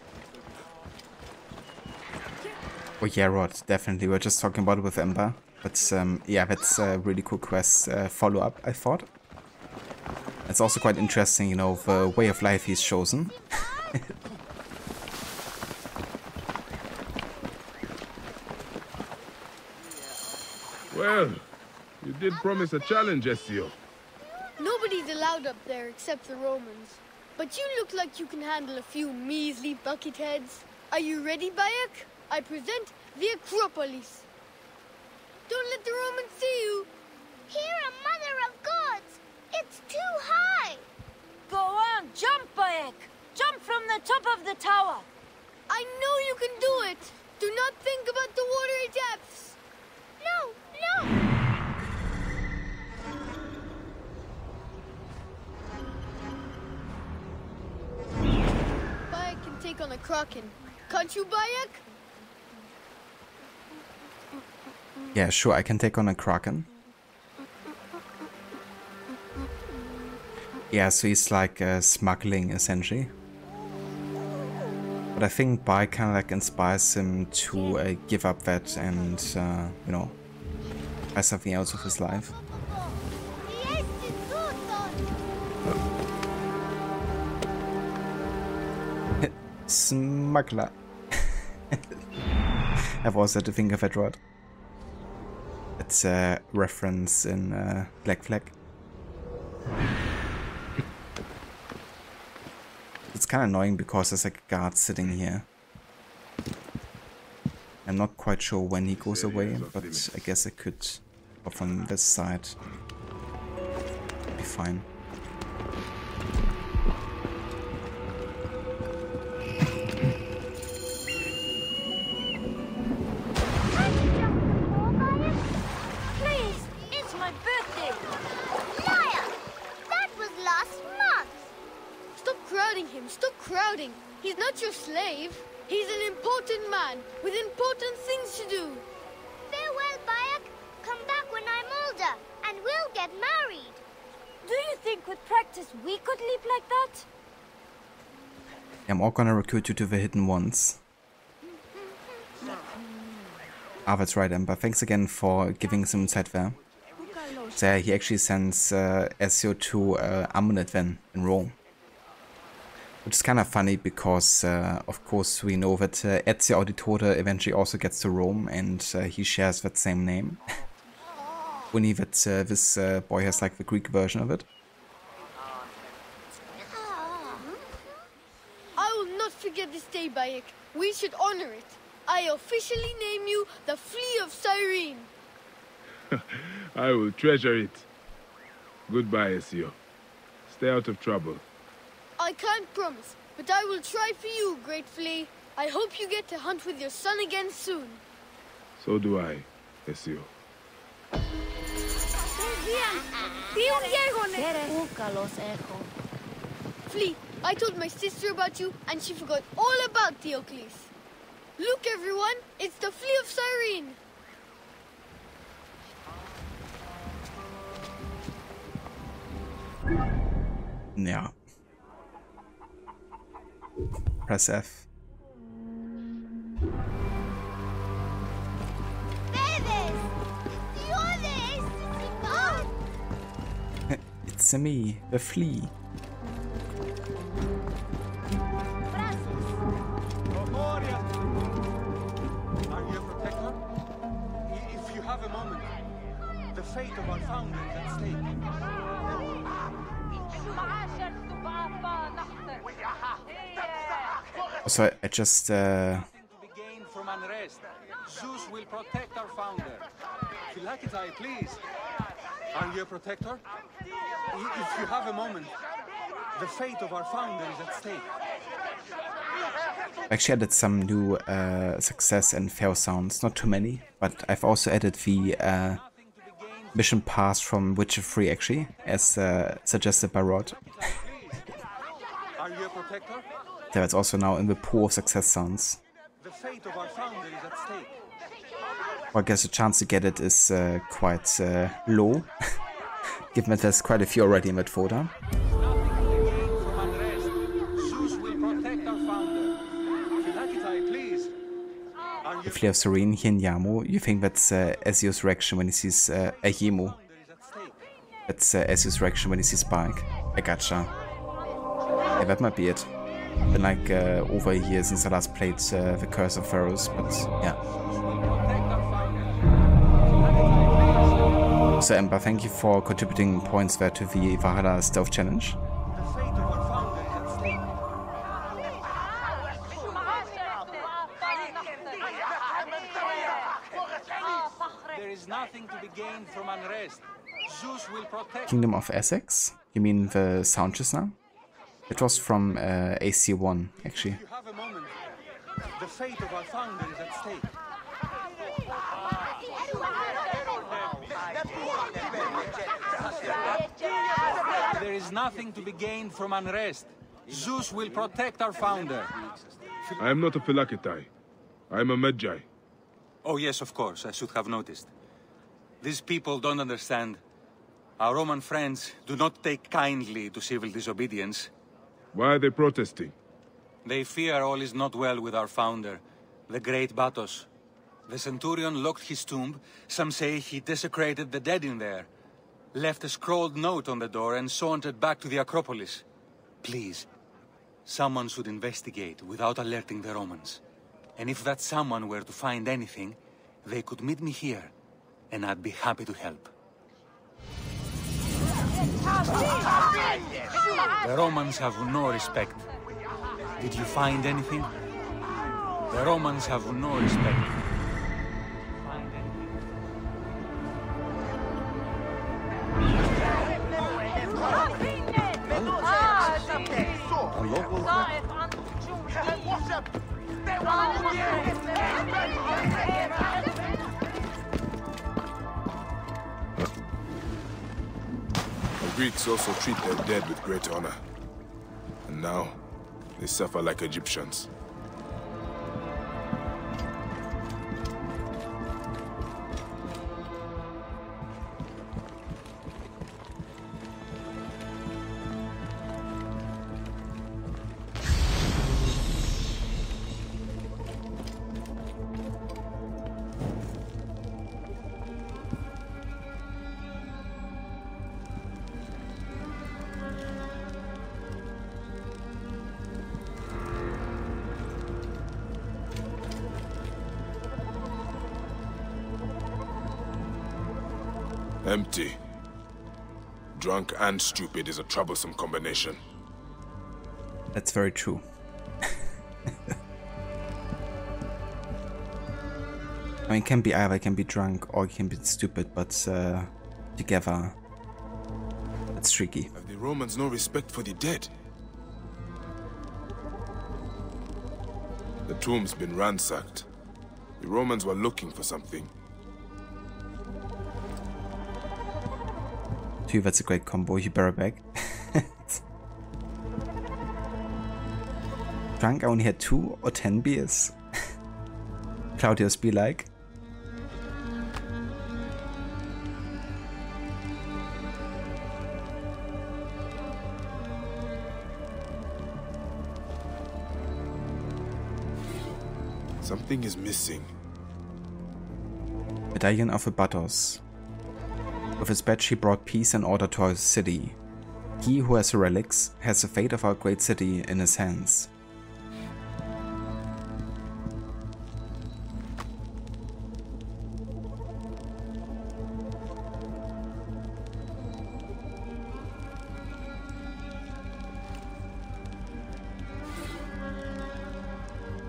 Oh yeah, Rod, definitely. We were just talking about it with Ember. But yeah, that's a really cool quest follow-up, I thought. It's also quite interesting, you know, the way of life he's chosen. Well, you did promise a challenge, Ezio. Nobody's allowed up there except the Romans. But you look like you can handle a few measly bucket heads. Are you ready, Bayek? I present the Acropolis. Don't let the Romans see you. Here, a mother of gods. It's too high. Go on, jump, Bayek! Jump from the top of the tower! I know you can do it. Do not think about the watery depths. No, no. Bayek can take on a kraken. Can't you, Bayek? Yeah, sure, I can take on a kraken. Yeah, so he's like smuggling, essentially. But I think Bai kind of like inspires him to give up that and, you know, try something else with his life. Smuggler. I've also had to think of that word. It's a reference in Black Flag. It's kind of annoying because there's like a guard sitting here. I'm not quite sure when he goes away, but I guess I could go from this side. Be fine. Please, it's my birthday. Liar! That was last month. Stop crowding him. Stop crowding. He's not your slave. He's an important man with important things to do. Farewell, Bayek. Come back when I'm older, and we'll get married. Do you think with practice we could live like that? I'm all gonna recruit you to the Hidden Ones. Ah, that's right, Ember. Thanks again for giving some insight there. So he actually sends Ezio to Amulet then in Rome. Which is kind of funny because, of course, we know that Ezio Auditore eventually also gets to Rome and he shares that same name. Only that this boy has like the Greek version of it. I will not forget this day, Bayek. We should honor it. I officially name you the Flea of Cyrene. I will treasure it. Goodbye, Ezio. Stay out of trouble. I can't promise, but I will try for you, Great Flea. I hope you get to hunt with your son again soon. So do I, Ezio. Flea, I told my sister about you, and she forgot all about Theocles. Look, everyone, it's the Flea of Cyrene. Yeah. Press F. It's me, the Flea. Are you a protector? If you have a moment, the fate of our founder is at stake. So I just Nothing to be gained from unrest. Zeus will protect our founder. Qetesh, please. Are you a protector? If you have a moment, the fate of our founder is at stake. actually added some new success and fail sounds, not too many, but I've also added the mission pass from Witcher 3 actually, as suggested by Rod. Are you a protector? That's also now in the pool of success sounds. The fate of our founder is at stake. Well, I guess the chance to get it is quite low, given that there's quite a few already in that folder. The Flea of Cyrene here in Yamo, you think that's Ezio's reaction when he sees Yemo. That's Ezio's reaction when he sees Spike. I gotcha. Yeah, that might be it. Been like over a year since I last played The Curse of Pharaohs, but yeah. So Ember, thank you for contributing points there to the Valhalla Stealth Challenge. There is nothing to be gained from unrest. Zeus will protect. Kingdom of Essex? You mean the sound just now? It was from AC1, actually. If you have a moment, the fate of our founder is at stake. There is nothing to be gained from unrest. Zeus will protect our founder. I am not a Philakitai. I am a Magi. Oh yes, of course, I should have noticed. These people don't understand. Our Roman friends do not take kindly to civil disobedience. Why are they protesting? They fear all is not well with our founder, the great Batos. The Centurion locked his tomb. Some say he desecrated the dead in there. Left a scrawled note on the door and sauntered back to the Acropolis. Please, someone should investigate without alerting the Romans. And if that someone were to find anything, they could meet me here, and I'd be happy to help. The Romans have no respect. Did you find anything? The Romans have no respect. The Greeks also treat their dead with great honor. And now, they suffer like Egyptians. Empty. Drunk and stupid is a troublesome combination. That's very true. I mean, it can be either, it can be drunk or it can be stupid, but together, it's tricky. Have the Romans no respect for the dead? The tomb's been ransacked. The Romans were looking for something. That's a great combo, you better beg. Drunk, I only had 2 or 10 beers. Claudius be like. Something is missing. Medallion of Abatos. With his badge he brought peace and order to our city. He who has the relics has the fate of our great city in his hands.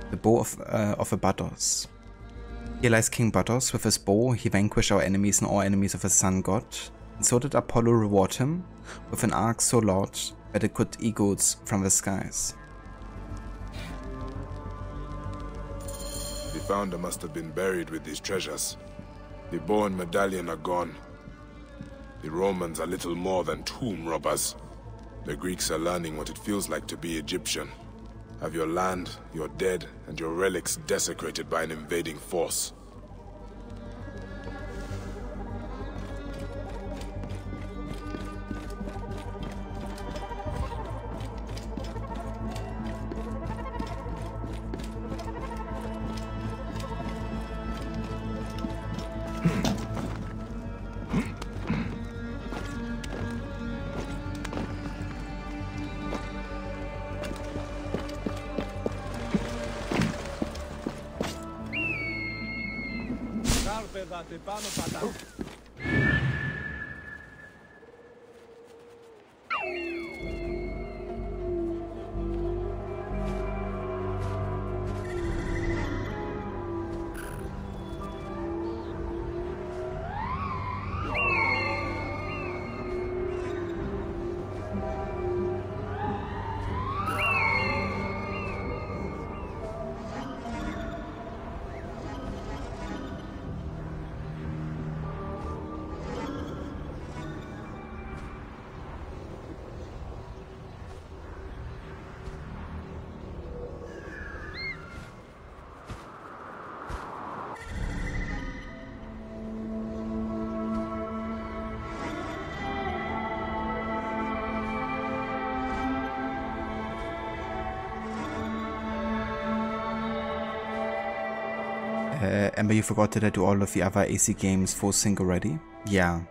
The bow of Abatos. Here lies King Batos. With his bow he vanquished our enemies and all enemies of the sun god, and so did Apollo reward him with an arc so large that it could eagles from the skies. The founder must have been buried with these treasures. The bow and medallion are gone. The Romans are little more than tomb robbers. The Greeks are learning what it feels like to be Egyptian. Have your land, your dead, and your relics desecrated by an invading force. Amber, you forgot that I do all of the other AC games full sync already? Yeah.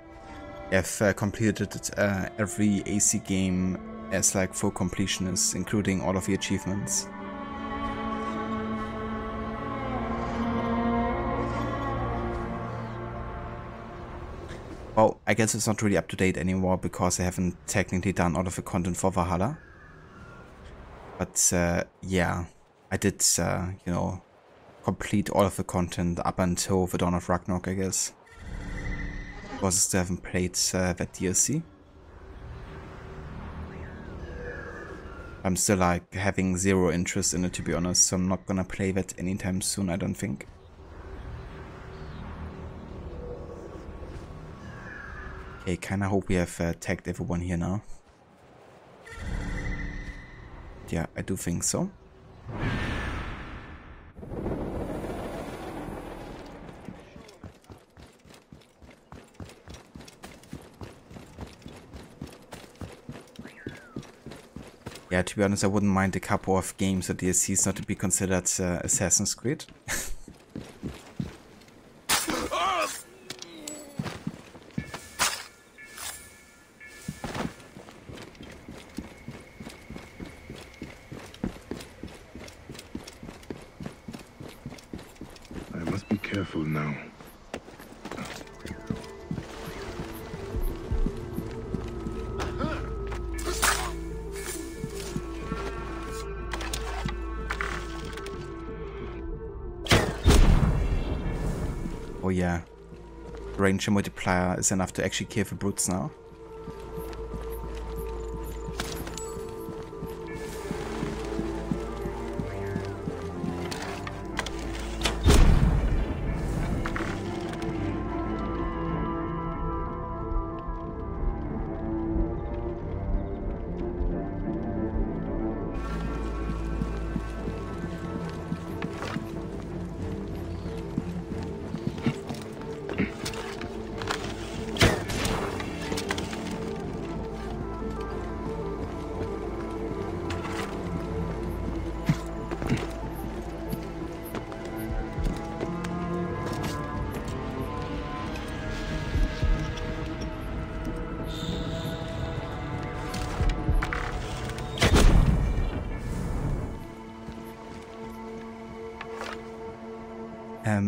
I've completed every AC game as like full completionist, including all of the achievements. Well, I guess it's not really up to date anymore because I haven't technically done all of the content for Valhalla. But yeah, I did, you know, complete all of the content up until the Dawn of Ragnarok, I guess. Because I still haven't played that DLC. I'm still like having zero interest in it, to be honest, so I'm not gonna play that anytime soon, I don't think. Okay, kinda hope we have tagged everyone here now. Yeah, I do think so. Yeah, to be honest, I wouldn't mind a couple of games or DLCs not to be considered Assassin's Creed. I must be careful now. Oh yeah, Ranger multiplier is enough to actually kill the brutes now.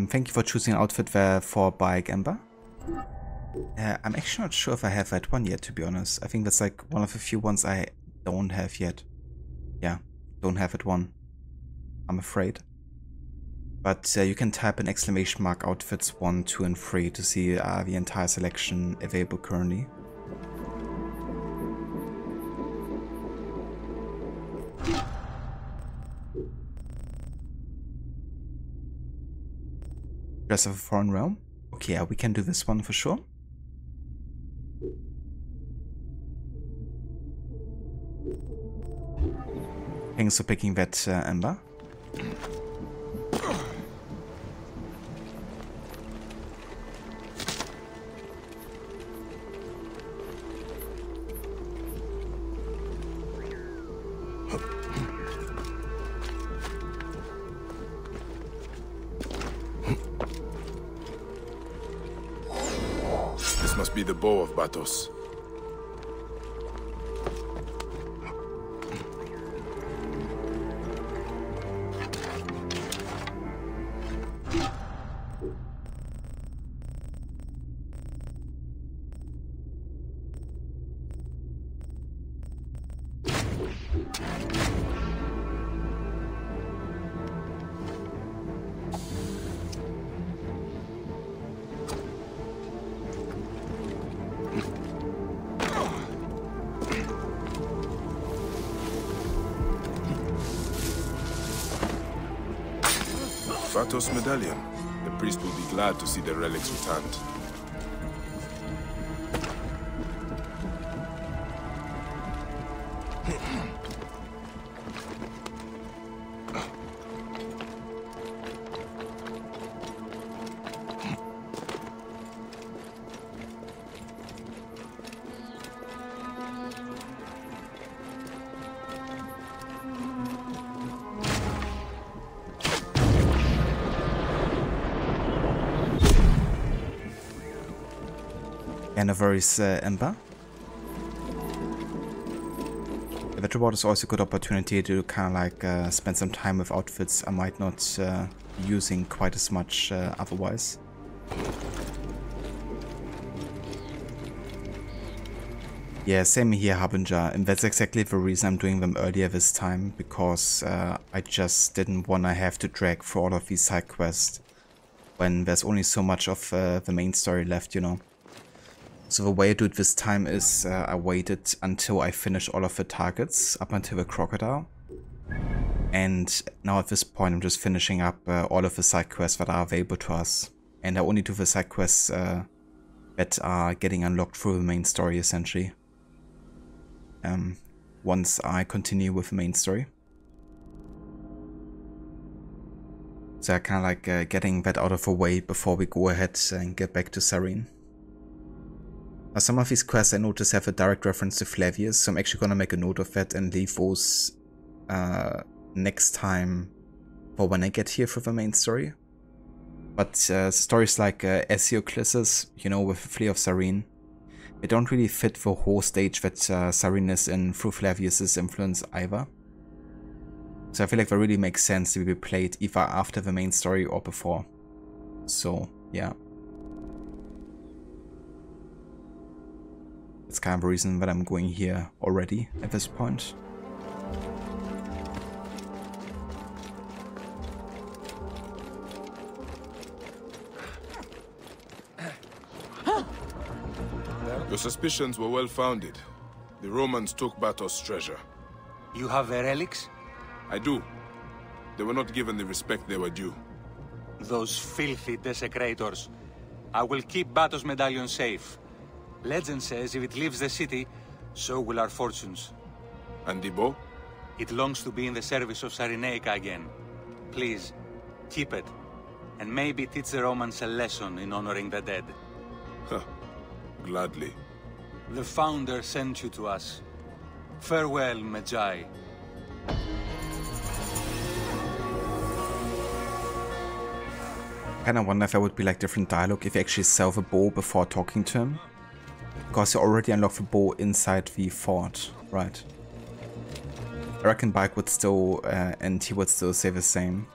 Thank you for choosing an outfit there for bike, Amber. I'm actually not sure if I have that one yet, to be honest. I think that's like one of the few ones I don't have yet. Yeah, don't have it one, I'm afraid. But you can type in ! outfits 1, 2 and 3 to see the entire selection available currently. Dress of a Foreign Realm? Okay, yeah, we can do this one for sure. Thanks for picking that, Amber. Be the bow of Batos. Batos' medallion. The priest will be glad to see the relics returned. Anniversary's Ember. The reward is also a good opportunity to kind of like spend some time with outfits I might not be using quite as much otherwise. Yeah, same here, Harbinger, and that's exactly the reason I'm doing them earlier this time, because I just didn't want to have to drag through all of these side quests when there's only so much of the main story left, you know. So the way I do it this time is I waited until I finished all of the targets up until the crocodile. And now at this point I'm just finishing up all of the side quests that are available to us. And I only do the side quests that are getting unlocked through the main story essentially. Once I continue with the main story. So I kind of like getting that out of the way before we go ahead and get back to Cyrene. Now some of these quests I notice have a direct reference to Flavius, so I'm actually going to make a note of that and leave those next time for when I get here for the main story. But stories like Asioclissus, you know, with the Flea of Cyrene, they don't really fit the whole stage that Cyrene is in through Flavius's influence either. So I feel like that really makes sense to be played either after the main story or before. So, yeah. That's kind of the reason that I'm going here already at this point. Your suspicions were well founded. The Romans took Batos' treasure. You have the relics? I do. They were not given the respect they were due. Those filthy desecrators. I will keep Batos' medallion safe. Legend says if it leaves the city, so will our fortunes. And the bow? It longs to be in the service of Cyrenaica again. Please, keep it. And maybe teach the Romans a lesson in honoring the dead. Huh. Gladly. The Founder sent you to us. Farewell, Magi. Kinda wonder if there would be like different dialogue if you actually sell the bow before talking to him. Because you already unlocked the bow inside the fort, right? I reckon Bike would still, and he would still say the same.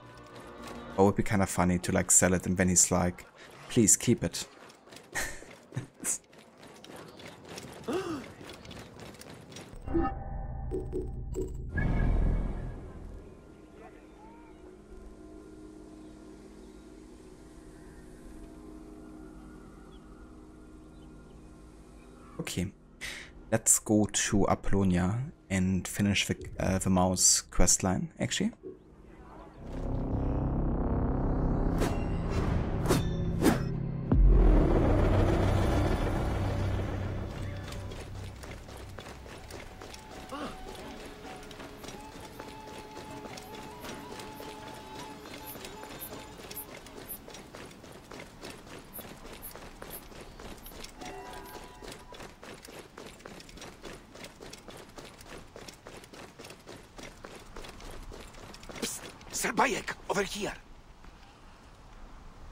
But it would be kind of funny to like sell it and then he's like, please keep it. Okay, let's go to Apollonia and finish the mouse questline, actually. Bayek, over here.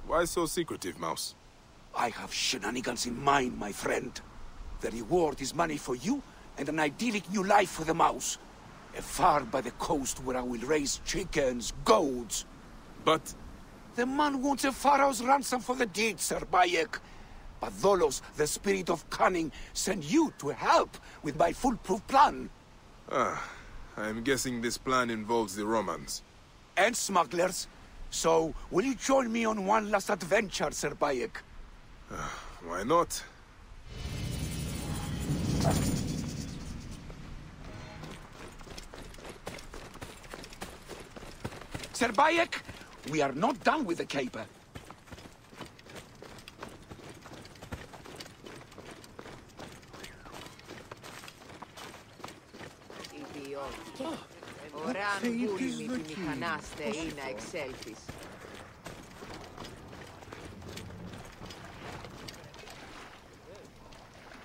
Why so secretive, Mouse? I have shenanigans in mind, my friend. The reward is money for you and an idyllic new life for the mouse. A farm by the coast where I will raise chickens, goats. But... the man wants a pharaoh's ransom for the deed, Sir Bayek. But Tholos, the spirit of cunning, sent you to help with my foolproof plan. I'm guessing this plan involves the Romans. And smugglers. So, will you join me on one last adventure, Sir Bayek? Why not? Sir Bayek, we are not done with the caper.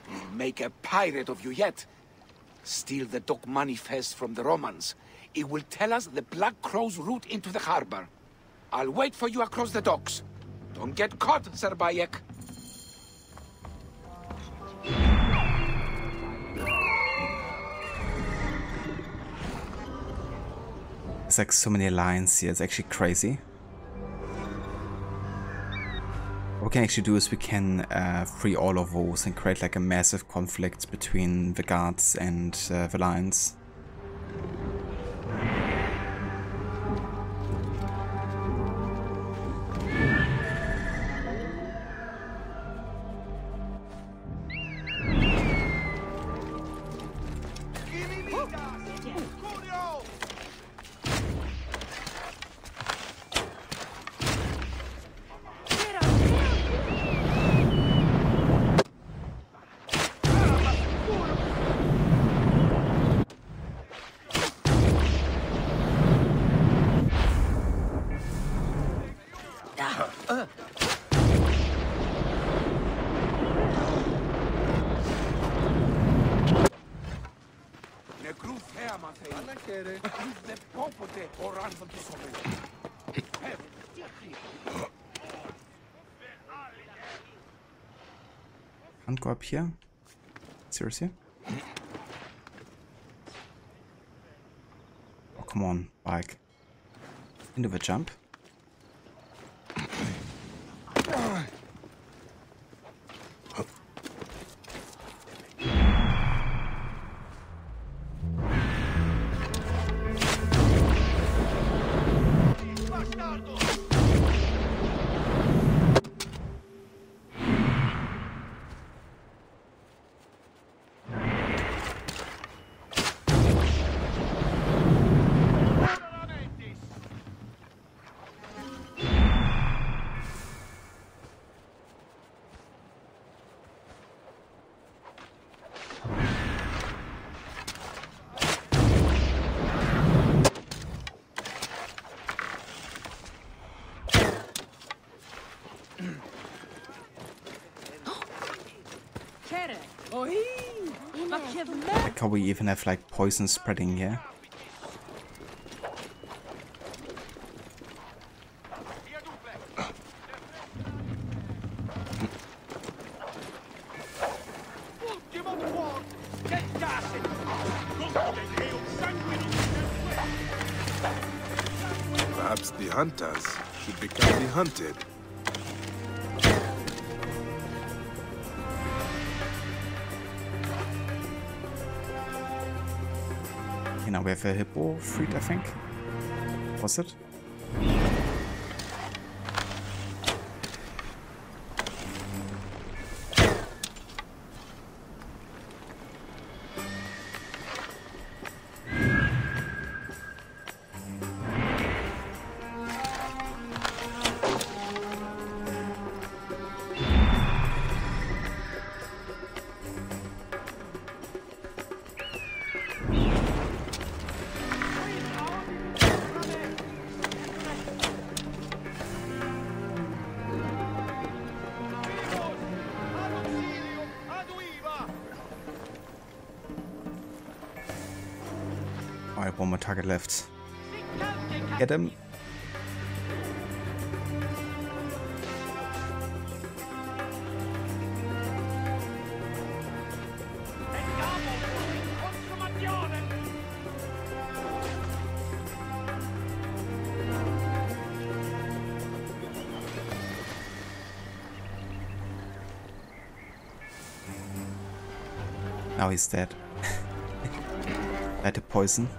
We'll make a pirate of you yet. Steal the dock manifest from the Romans. It will tell us the Black Crow's route into the harbor. I'll wait for you across the docks. Don't get caught, Sir Bayek. There's like so many lines here, it's actually crazy. What we can actually do is we can free all of those and create like a massive conflict between the guards and the lions. Can't go up here? Seriously? Oh, come on, bike. Into the jump. Like how we even have like poison spreading here. Perhaps the hunters should become the hunted. Now we have a hippo freed, I think. Was it? Alright, one more target left. Get him. Now he's dead. Had a poison.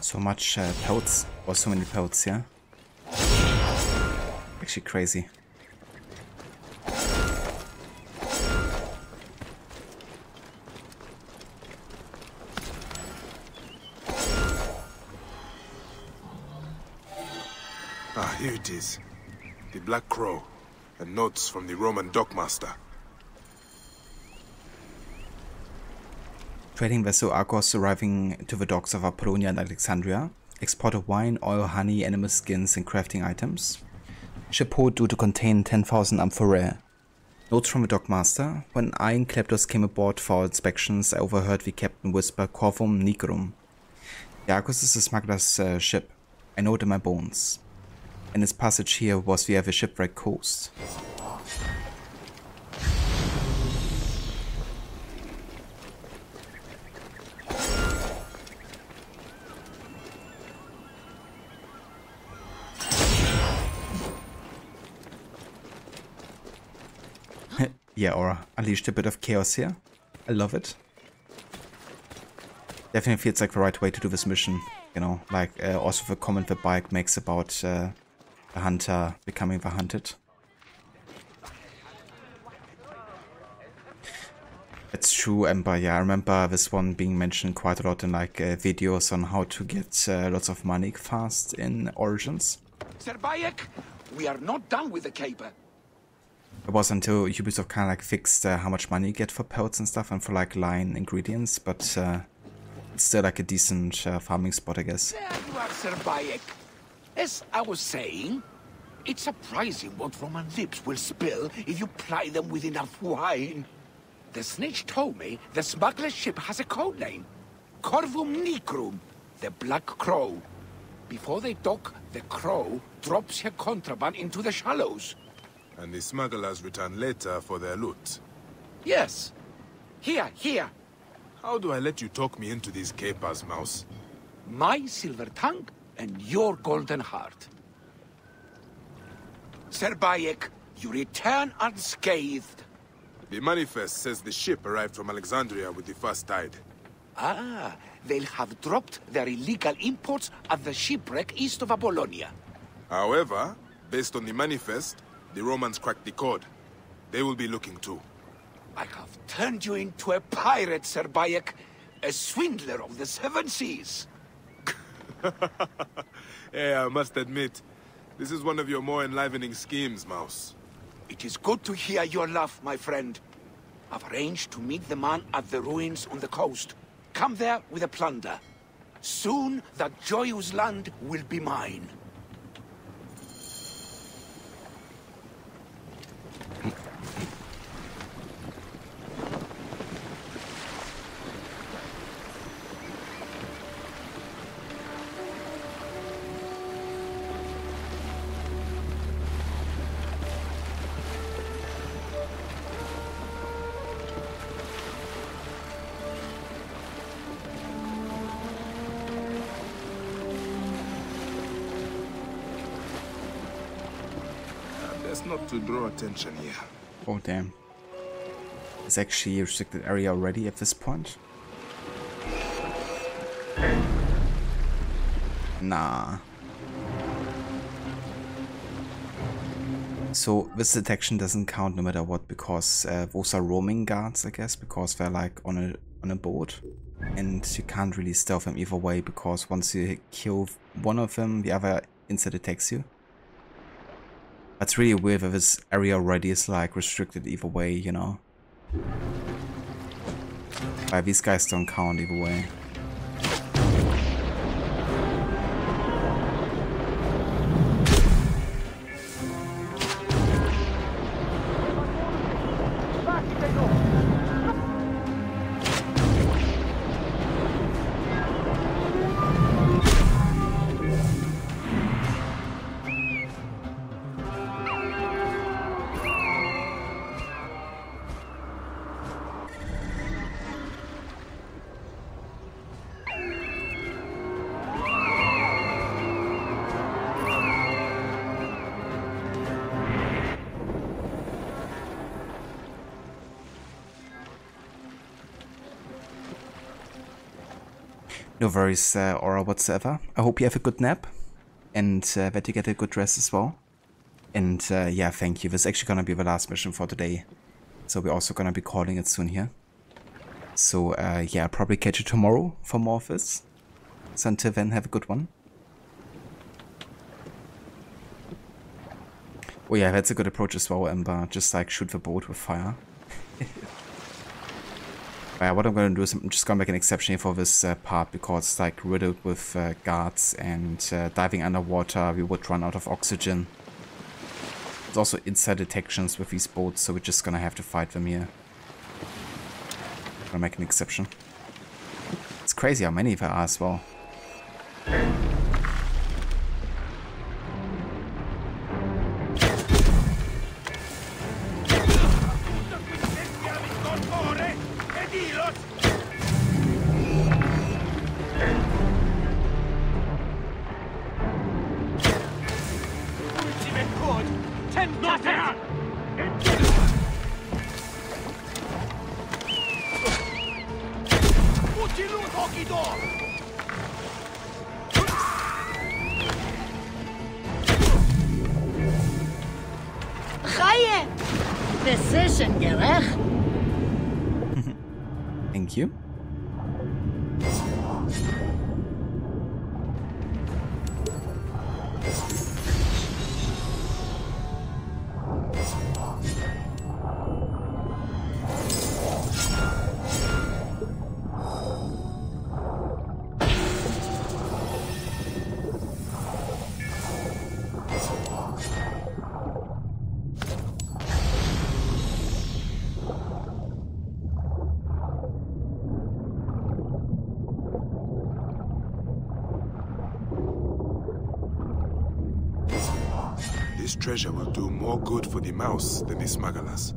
So much pelts, or so many pelts, yeah? Actually crazy. Ah, here it is. The Black Crow, and notes from the Roman dockmaster. Trading vessel Argos arriving to the docks of Apollonia and Alexandria. Export of wine, oil, honey, animal skins, and crafting items. Ship hold due to contain 10,000 amphorae. Notes from the dockmaster. When I and Qetesh came aboard for our inspections, I overheard the captain whisper Corvum Nigrum. The Argus is the smuggler's ship. I know it in my bones. And its passage here was via the shipwreck coast. Yeah, or unleashed a bit of chaos here. I love it. Definitely feels like the right way to do this mission. You know, like also the comment the bike makes about the hunter becoming the hunted. It's true, Ember. Yeah, I remember this one being mentioned quite a lot in like videos on how to get lots of money fast in Origins. Sir Bayek, we are not done with the caper. It was until Ubisoft kind of like fixed how much money you get for pelts and stuff and for like line ingredients, but it's still like a decent farming spot, I guess. There you are, Sir Bayek. As I was saying, it's surprising what Roman lips will spill if you ply them with enough wine. The snitch told me the smuggler's ship has a code name. Corvum Nigrum, the Black Crow. Before they dock, the Crow drops her contraband into the shallows. And the smugglers return later for their loot. Yes. Here. How do I let you talk me into these capers, Mouse? My silver tongue and your golden heart. Sir Bayek, you return unscathed. The manifest says the ship arrived from Alexandria with the first tide. Ah, they'll have dropped their illegal imports at the shipwreck east of Apollonia. However, based on the manifest, the Romans cracked the code. They will be looking too. I have turned you into a pirate, Sir Bayek. A swindler of the seven seas. Hey, I must admit, this is one of your more enlivening schemes, Mouse. It is good to hear your laugh, my friend. I've arranged to meet the man at the ruins on the coast. Come there with a plunder. Soon that joyous land will be mine. Not to draw attention here. Oh damn. It's actually a restricted area already at this point. Nah. So this detection doesn't count no matter what, because those are roaming guards, I guess, because they're like on a boat, and you can't really stealth them either way, because once you kill one of them, the other instant attacks you. That's really weird that this area already is like restricted either way, you know. But these guys don't count either way. No worries, Aura whatsoever. I hope you have a good nap, and that you get a good rest as well. And yeah, thank you. This is actually gonna be the last mission for today, so we're also gonna be calling it soon here. So yeah, I'll probably catch you tomorrow for more of this. So until then, have a good one. Oh yeah, that's a good approach as well, Ember. Just like shoot the boat with fire. What I'm going to do is I'm just going to make an exception here for this part, because it's like riddled with guards, and diving underwater we would run out of oxygen. There's also inside detections with these boats, so we're just gonna have to fight them here. Gonna make an exception. It's crazy how many there are as well. Precision, gerecht. Thank you. This treasure will do more good for the mouse than the smugglers.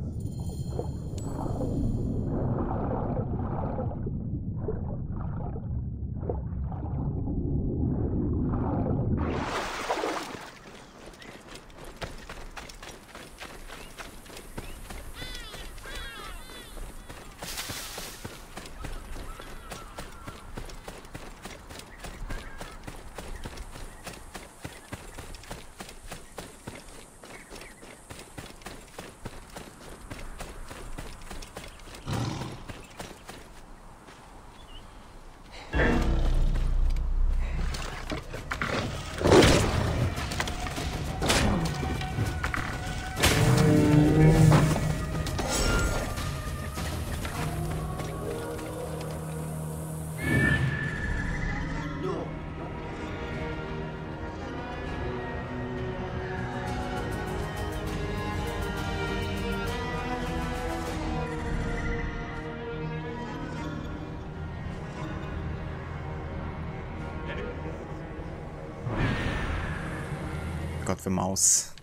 Got the mouse.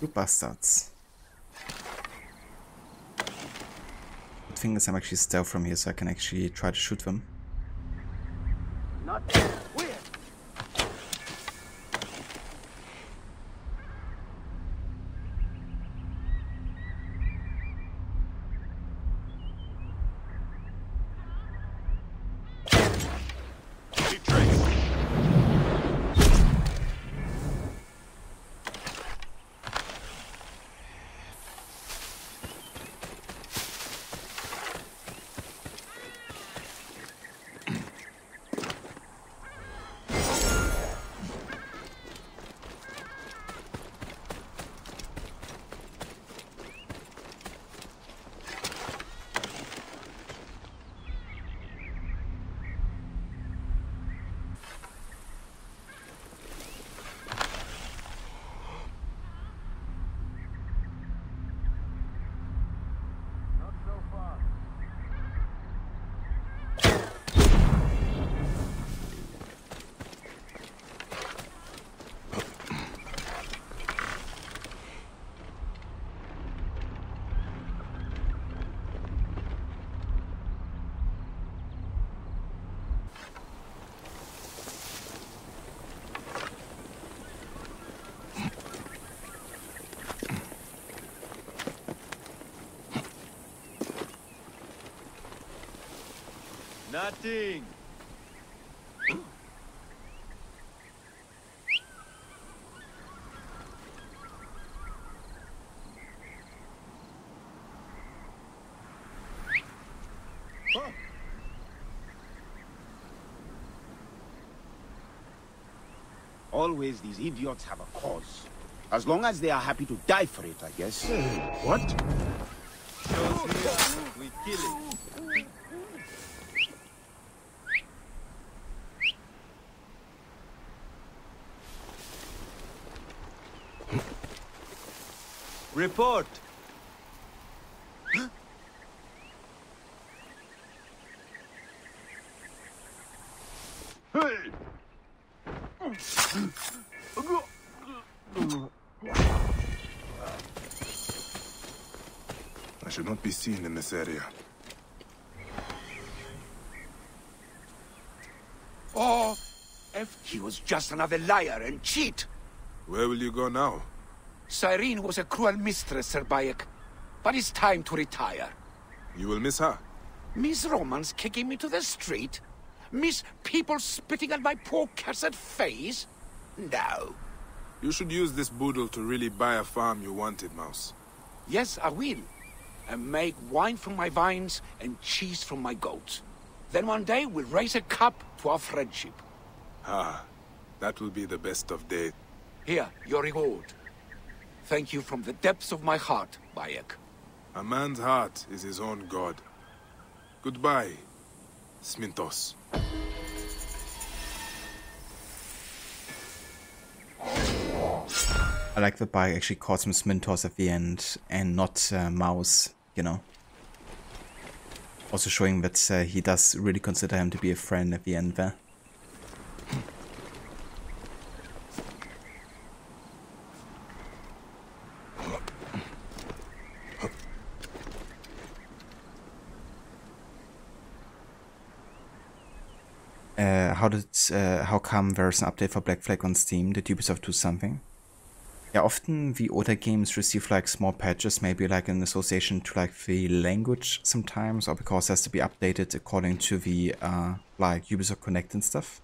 You bastards. The thing is, I'm actually stealth from here, so I can actually try to shoot them. Not weird. Nothing. Always these idiots have a cause. As long as they are happy to die for it, I guess. What? We kill it. Report. I should not be seen in this area. Oh, if he was just another liar and cheat. Where will you go now? Cyrene was a cruel mistress, Sir Bayek. But it's time to retire. You will miss her? Miss Romans kicking me to the street? Miss people spitting at my poor cursed face? No. You should use this boodle to really buy a farm you wanted, Mouse. Yes, I will. And make wine from my vines and cheese from my goats. Then one day we'll raise a cup to our friendship. Ah, that will be the best of days. Here, your reward. Thank you from the depths of my heart, Bayek. A man's heart is his own god. Goodbye, Smintos. I like that Bayek actually calls him Smintos at the end and not Mouse, you know. Also showing that he does really consider him to be a friend at the end there. How come there's an update for Black Flag on Steam? Did Ubisoft do something? Yeah, often the older games receive like small patches, maybe like in association to like the language sometimes, or because it has to be updated according to the like Ubisoft Connect and stuff.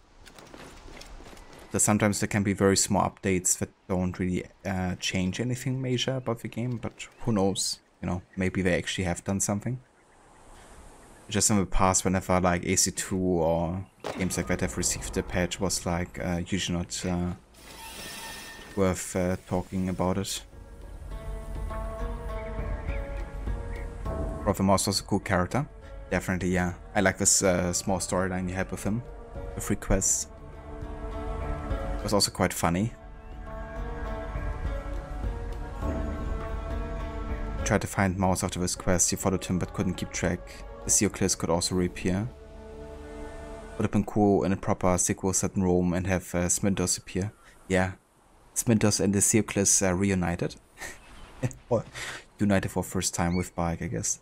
So sometimes there can be very small updates that don't really change anything major about the game, but who knows, you know, maybe they actually have done something. Just in the past, whenever like AC2 or games like that have received a patch, was like usually not worth talking about it. Robert Mouse was a cool character, definitely. Yeah, I like this small storyline you had with him, the free quests. It was also quite funny. Tried to find Mouse after this quest. You followed him but couldn't keep track. The Seoclis could also reappear. Would have been cool in a proper sequel set in Rome and have Smintos appear. Yeah, Smintos and the Seoclis reunited. Or united for the first time with Bayek, I guess.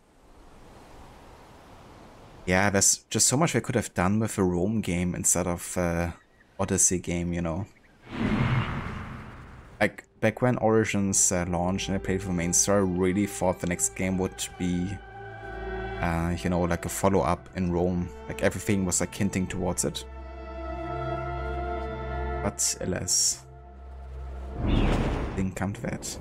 Yeah, there's just so much they could have done with a Rome game instead of Odyssey game, you know. Like, back when Origins launched and I played for the main story, I really thought the next game would be you know, like a follow-up in Rome. Like everything was like hinting towards it. But alas, didn't come to that.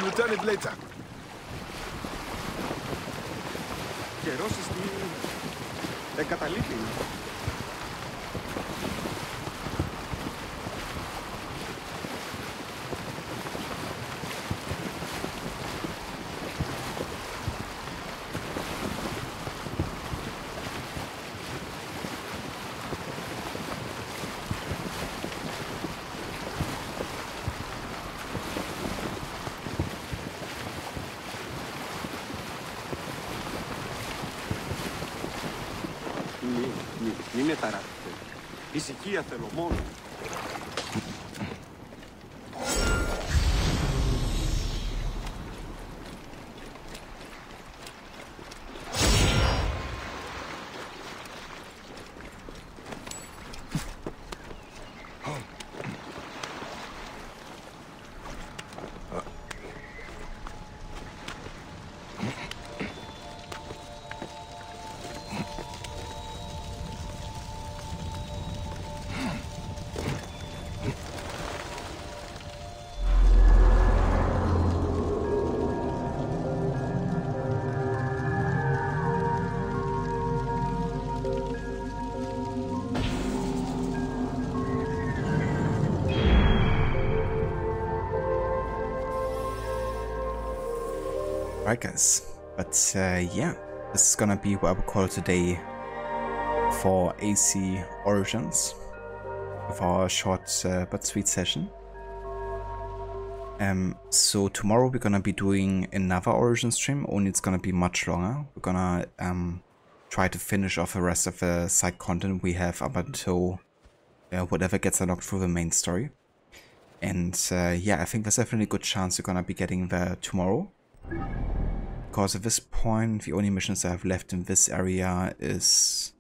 Return it later. Καιρός στη... εγκαταλείπει. Μην είναι ταράχτε. Ησυχία θέλω μόνο. Alright guys, but yeah, this is gonna be what I would call today for AC Origins, with our short but sweet session. So tomorrow we're gonna be doing another Origin stream, only it's gonna be much longer. We're gonna try to finish off the rest of the side content we have up until whatever gets unlocked through the main story. And yeah, I think there's definitely a good chance we're gonna be getting there tomorrow. Because at this point, the only missions I have left in this area is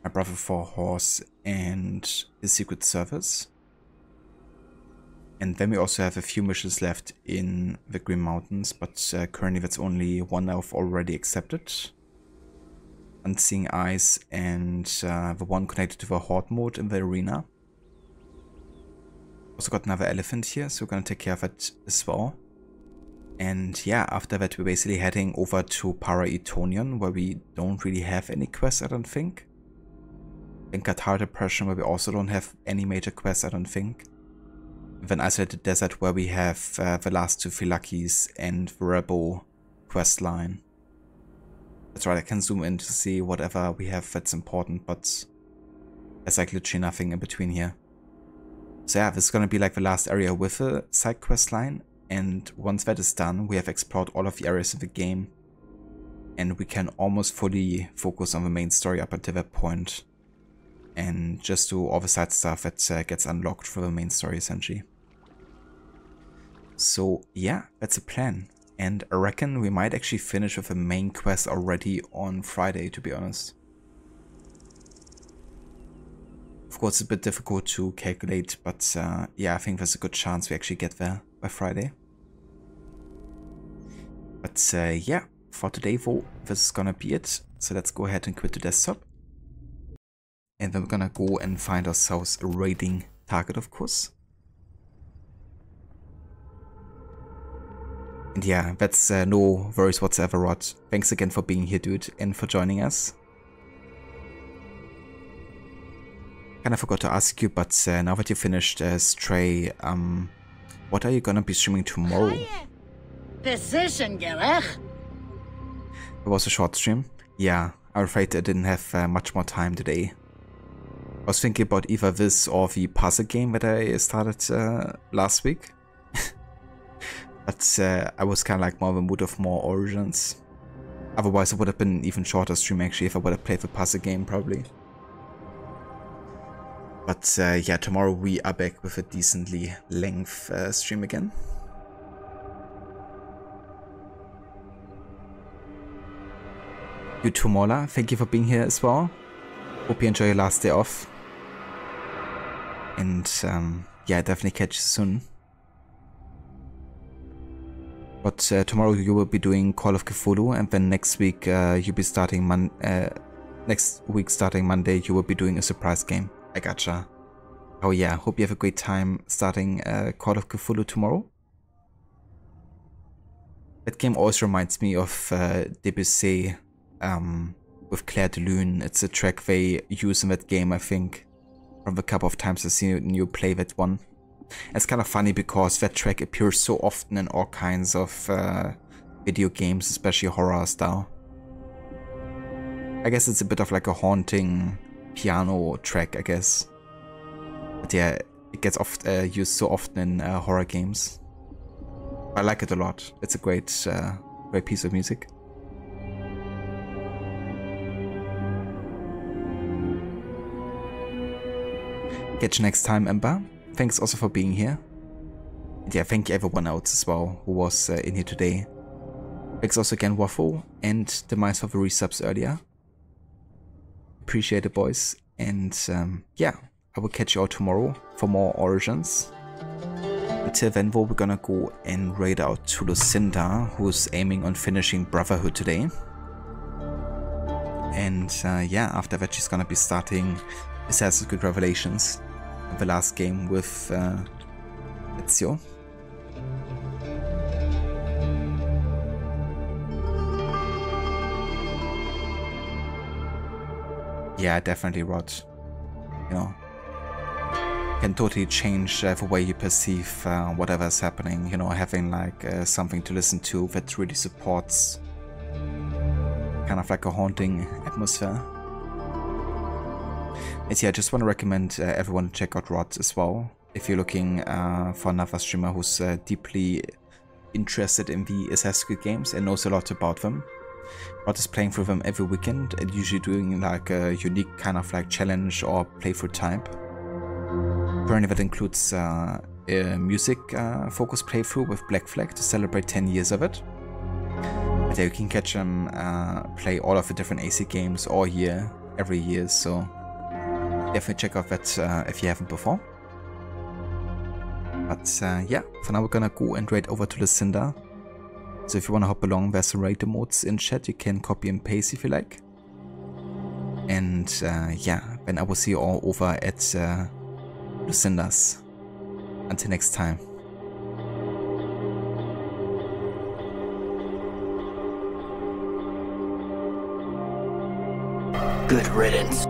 my brother for a horse and the Secret Service. And then we also have a few missions left in the Green Mountains, but currently that's only one I've already accepted. Unseeing Eyes and the one connected to the Horde mode in the arena. Also got another elephant here, so we're gonna take care of it as well. And yeah, after that we're basically heading over to Para-Etonion, where we don't really have any quests, I don't think. In Qatar Depression, where we also don't have any major quests, I don't think. Then Isolated Desert, where we have the last two Phylakis and the Rebel quest line. That's right, I can zoom in to see whatever we have that's important, but there's like literally nothing in between here. So yeah, this is gonna be like the last area with a side quest line, and once that is done, we have explored all of the areas of the game, and we can almost fully focus on the main story up until that point, and just do all the side stuff that gets unlocked for the main story essentially. So yeah, that's a plan, and I reckon we might actually finish with the main quest already on Friday, to be honest. Of course, it's a bit difficult to calculate, but yeah, I think there's a good chance we actually get there by Friday. But yeah, for today though, this is gonna be it. So let's go ahead and quit the desktop. And then we're gonna go and find ourselves a raiding target, of course. And yeah, that's no worries whatsoever, Rod. Thanks again for being here, dude, and for joining us. Kinda forgot to ask you, but now that you finished Stray, what are you gonna be streaming tomorrow? Decision, Gerech. It was a short stream. Yeah, I'm afraid I didn't have much more time today. I was thinking about either this or the puzzle game that I started last week. But I was kind of like more of a mood of more Origins. Otherwise it would have been an even shorter stream actually if I would have played the puzzle game probably. But yeah, tomorrow we are back with a decently length stream again. You too, Mola, thank you for being here as well. Hope you enjoy your last day off. And yeah, definitely catch you soon. But tomorrow you will be doing Call of Cthulhu, and then next week you'll be starting starting Monday, you will be doing a surprise game. I gotcha. Oh yeah, hope you have a great time starting Call of Cthulhu tomorrow. That game always reminds me of Debussy with Claire de Lune. It's a track they use in that game, I think, from the couple of times I've seen you play that one. It's kind of funny because that track appears so often in all kinds of video games, especially horror style. I guess it's a bit of like a haunting piano track, I guess. But yeah, it gets used so often in horror games. I like it a lot. It's a great piece of music. Catch you next time, Ember. Thanks also for being here. And yeah, thank you everyone else as well who was in here today. Thanks also again, Waffle, and the mice for the resubs earlier. Appreciate it, boys. And yeah, I will catch you all tomorrow for more Origins. Until then, though, we're gonna go and raid out to Lucinda, who's aiming on finishing Brotherhood today. And yeah, after that she's gonna be starting Assassin's Creed Revelations, the last game with Ezio. Yeah, definitely, Rod. You know, can totally change the way you perceive whatever is happening. You know, having like something to listen to that really supports kind of like a haunting atmosphere. And yeah, I just want to recommend everyone check out Rod as well. If you're looking for another streamer who's deeply interested in the Assassin's Creed games and knows a lot about them. Rod is playing through them every weekend and usually doing like a unique kind of like challenge or playthrough type. Currently that includes a music focused playthrough with Black Flag to celebrate 10 years of it. But yeah, you can catch them play all of the different AC games all year, every year, so definitely check out that if you haven't before. But yeah, for now we're gonna go and raid over to the Cinder. So if you wanna hop along, there's some raid emotes in chat, you can copy and paste if you like. And yeah, then I will see you all over at Lucinda's. Until next time. Good riddance.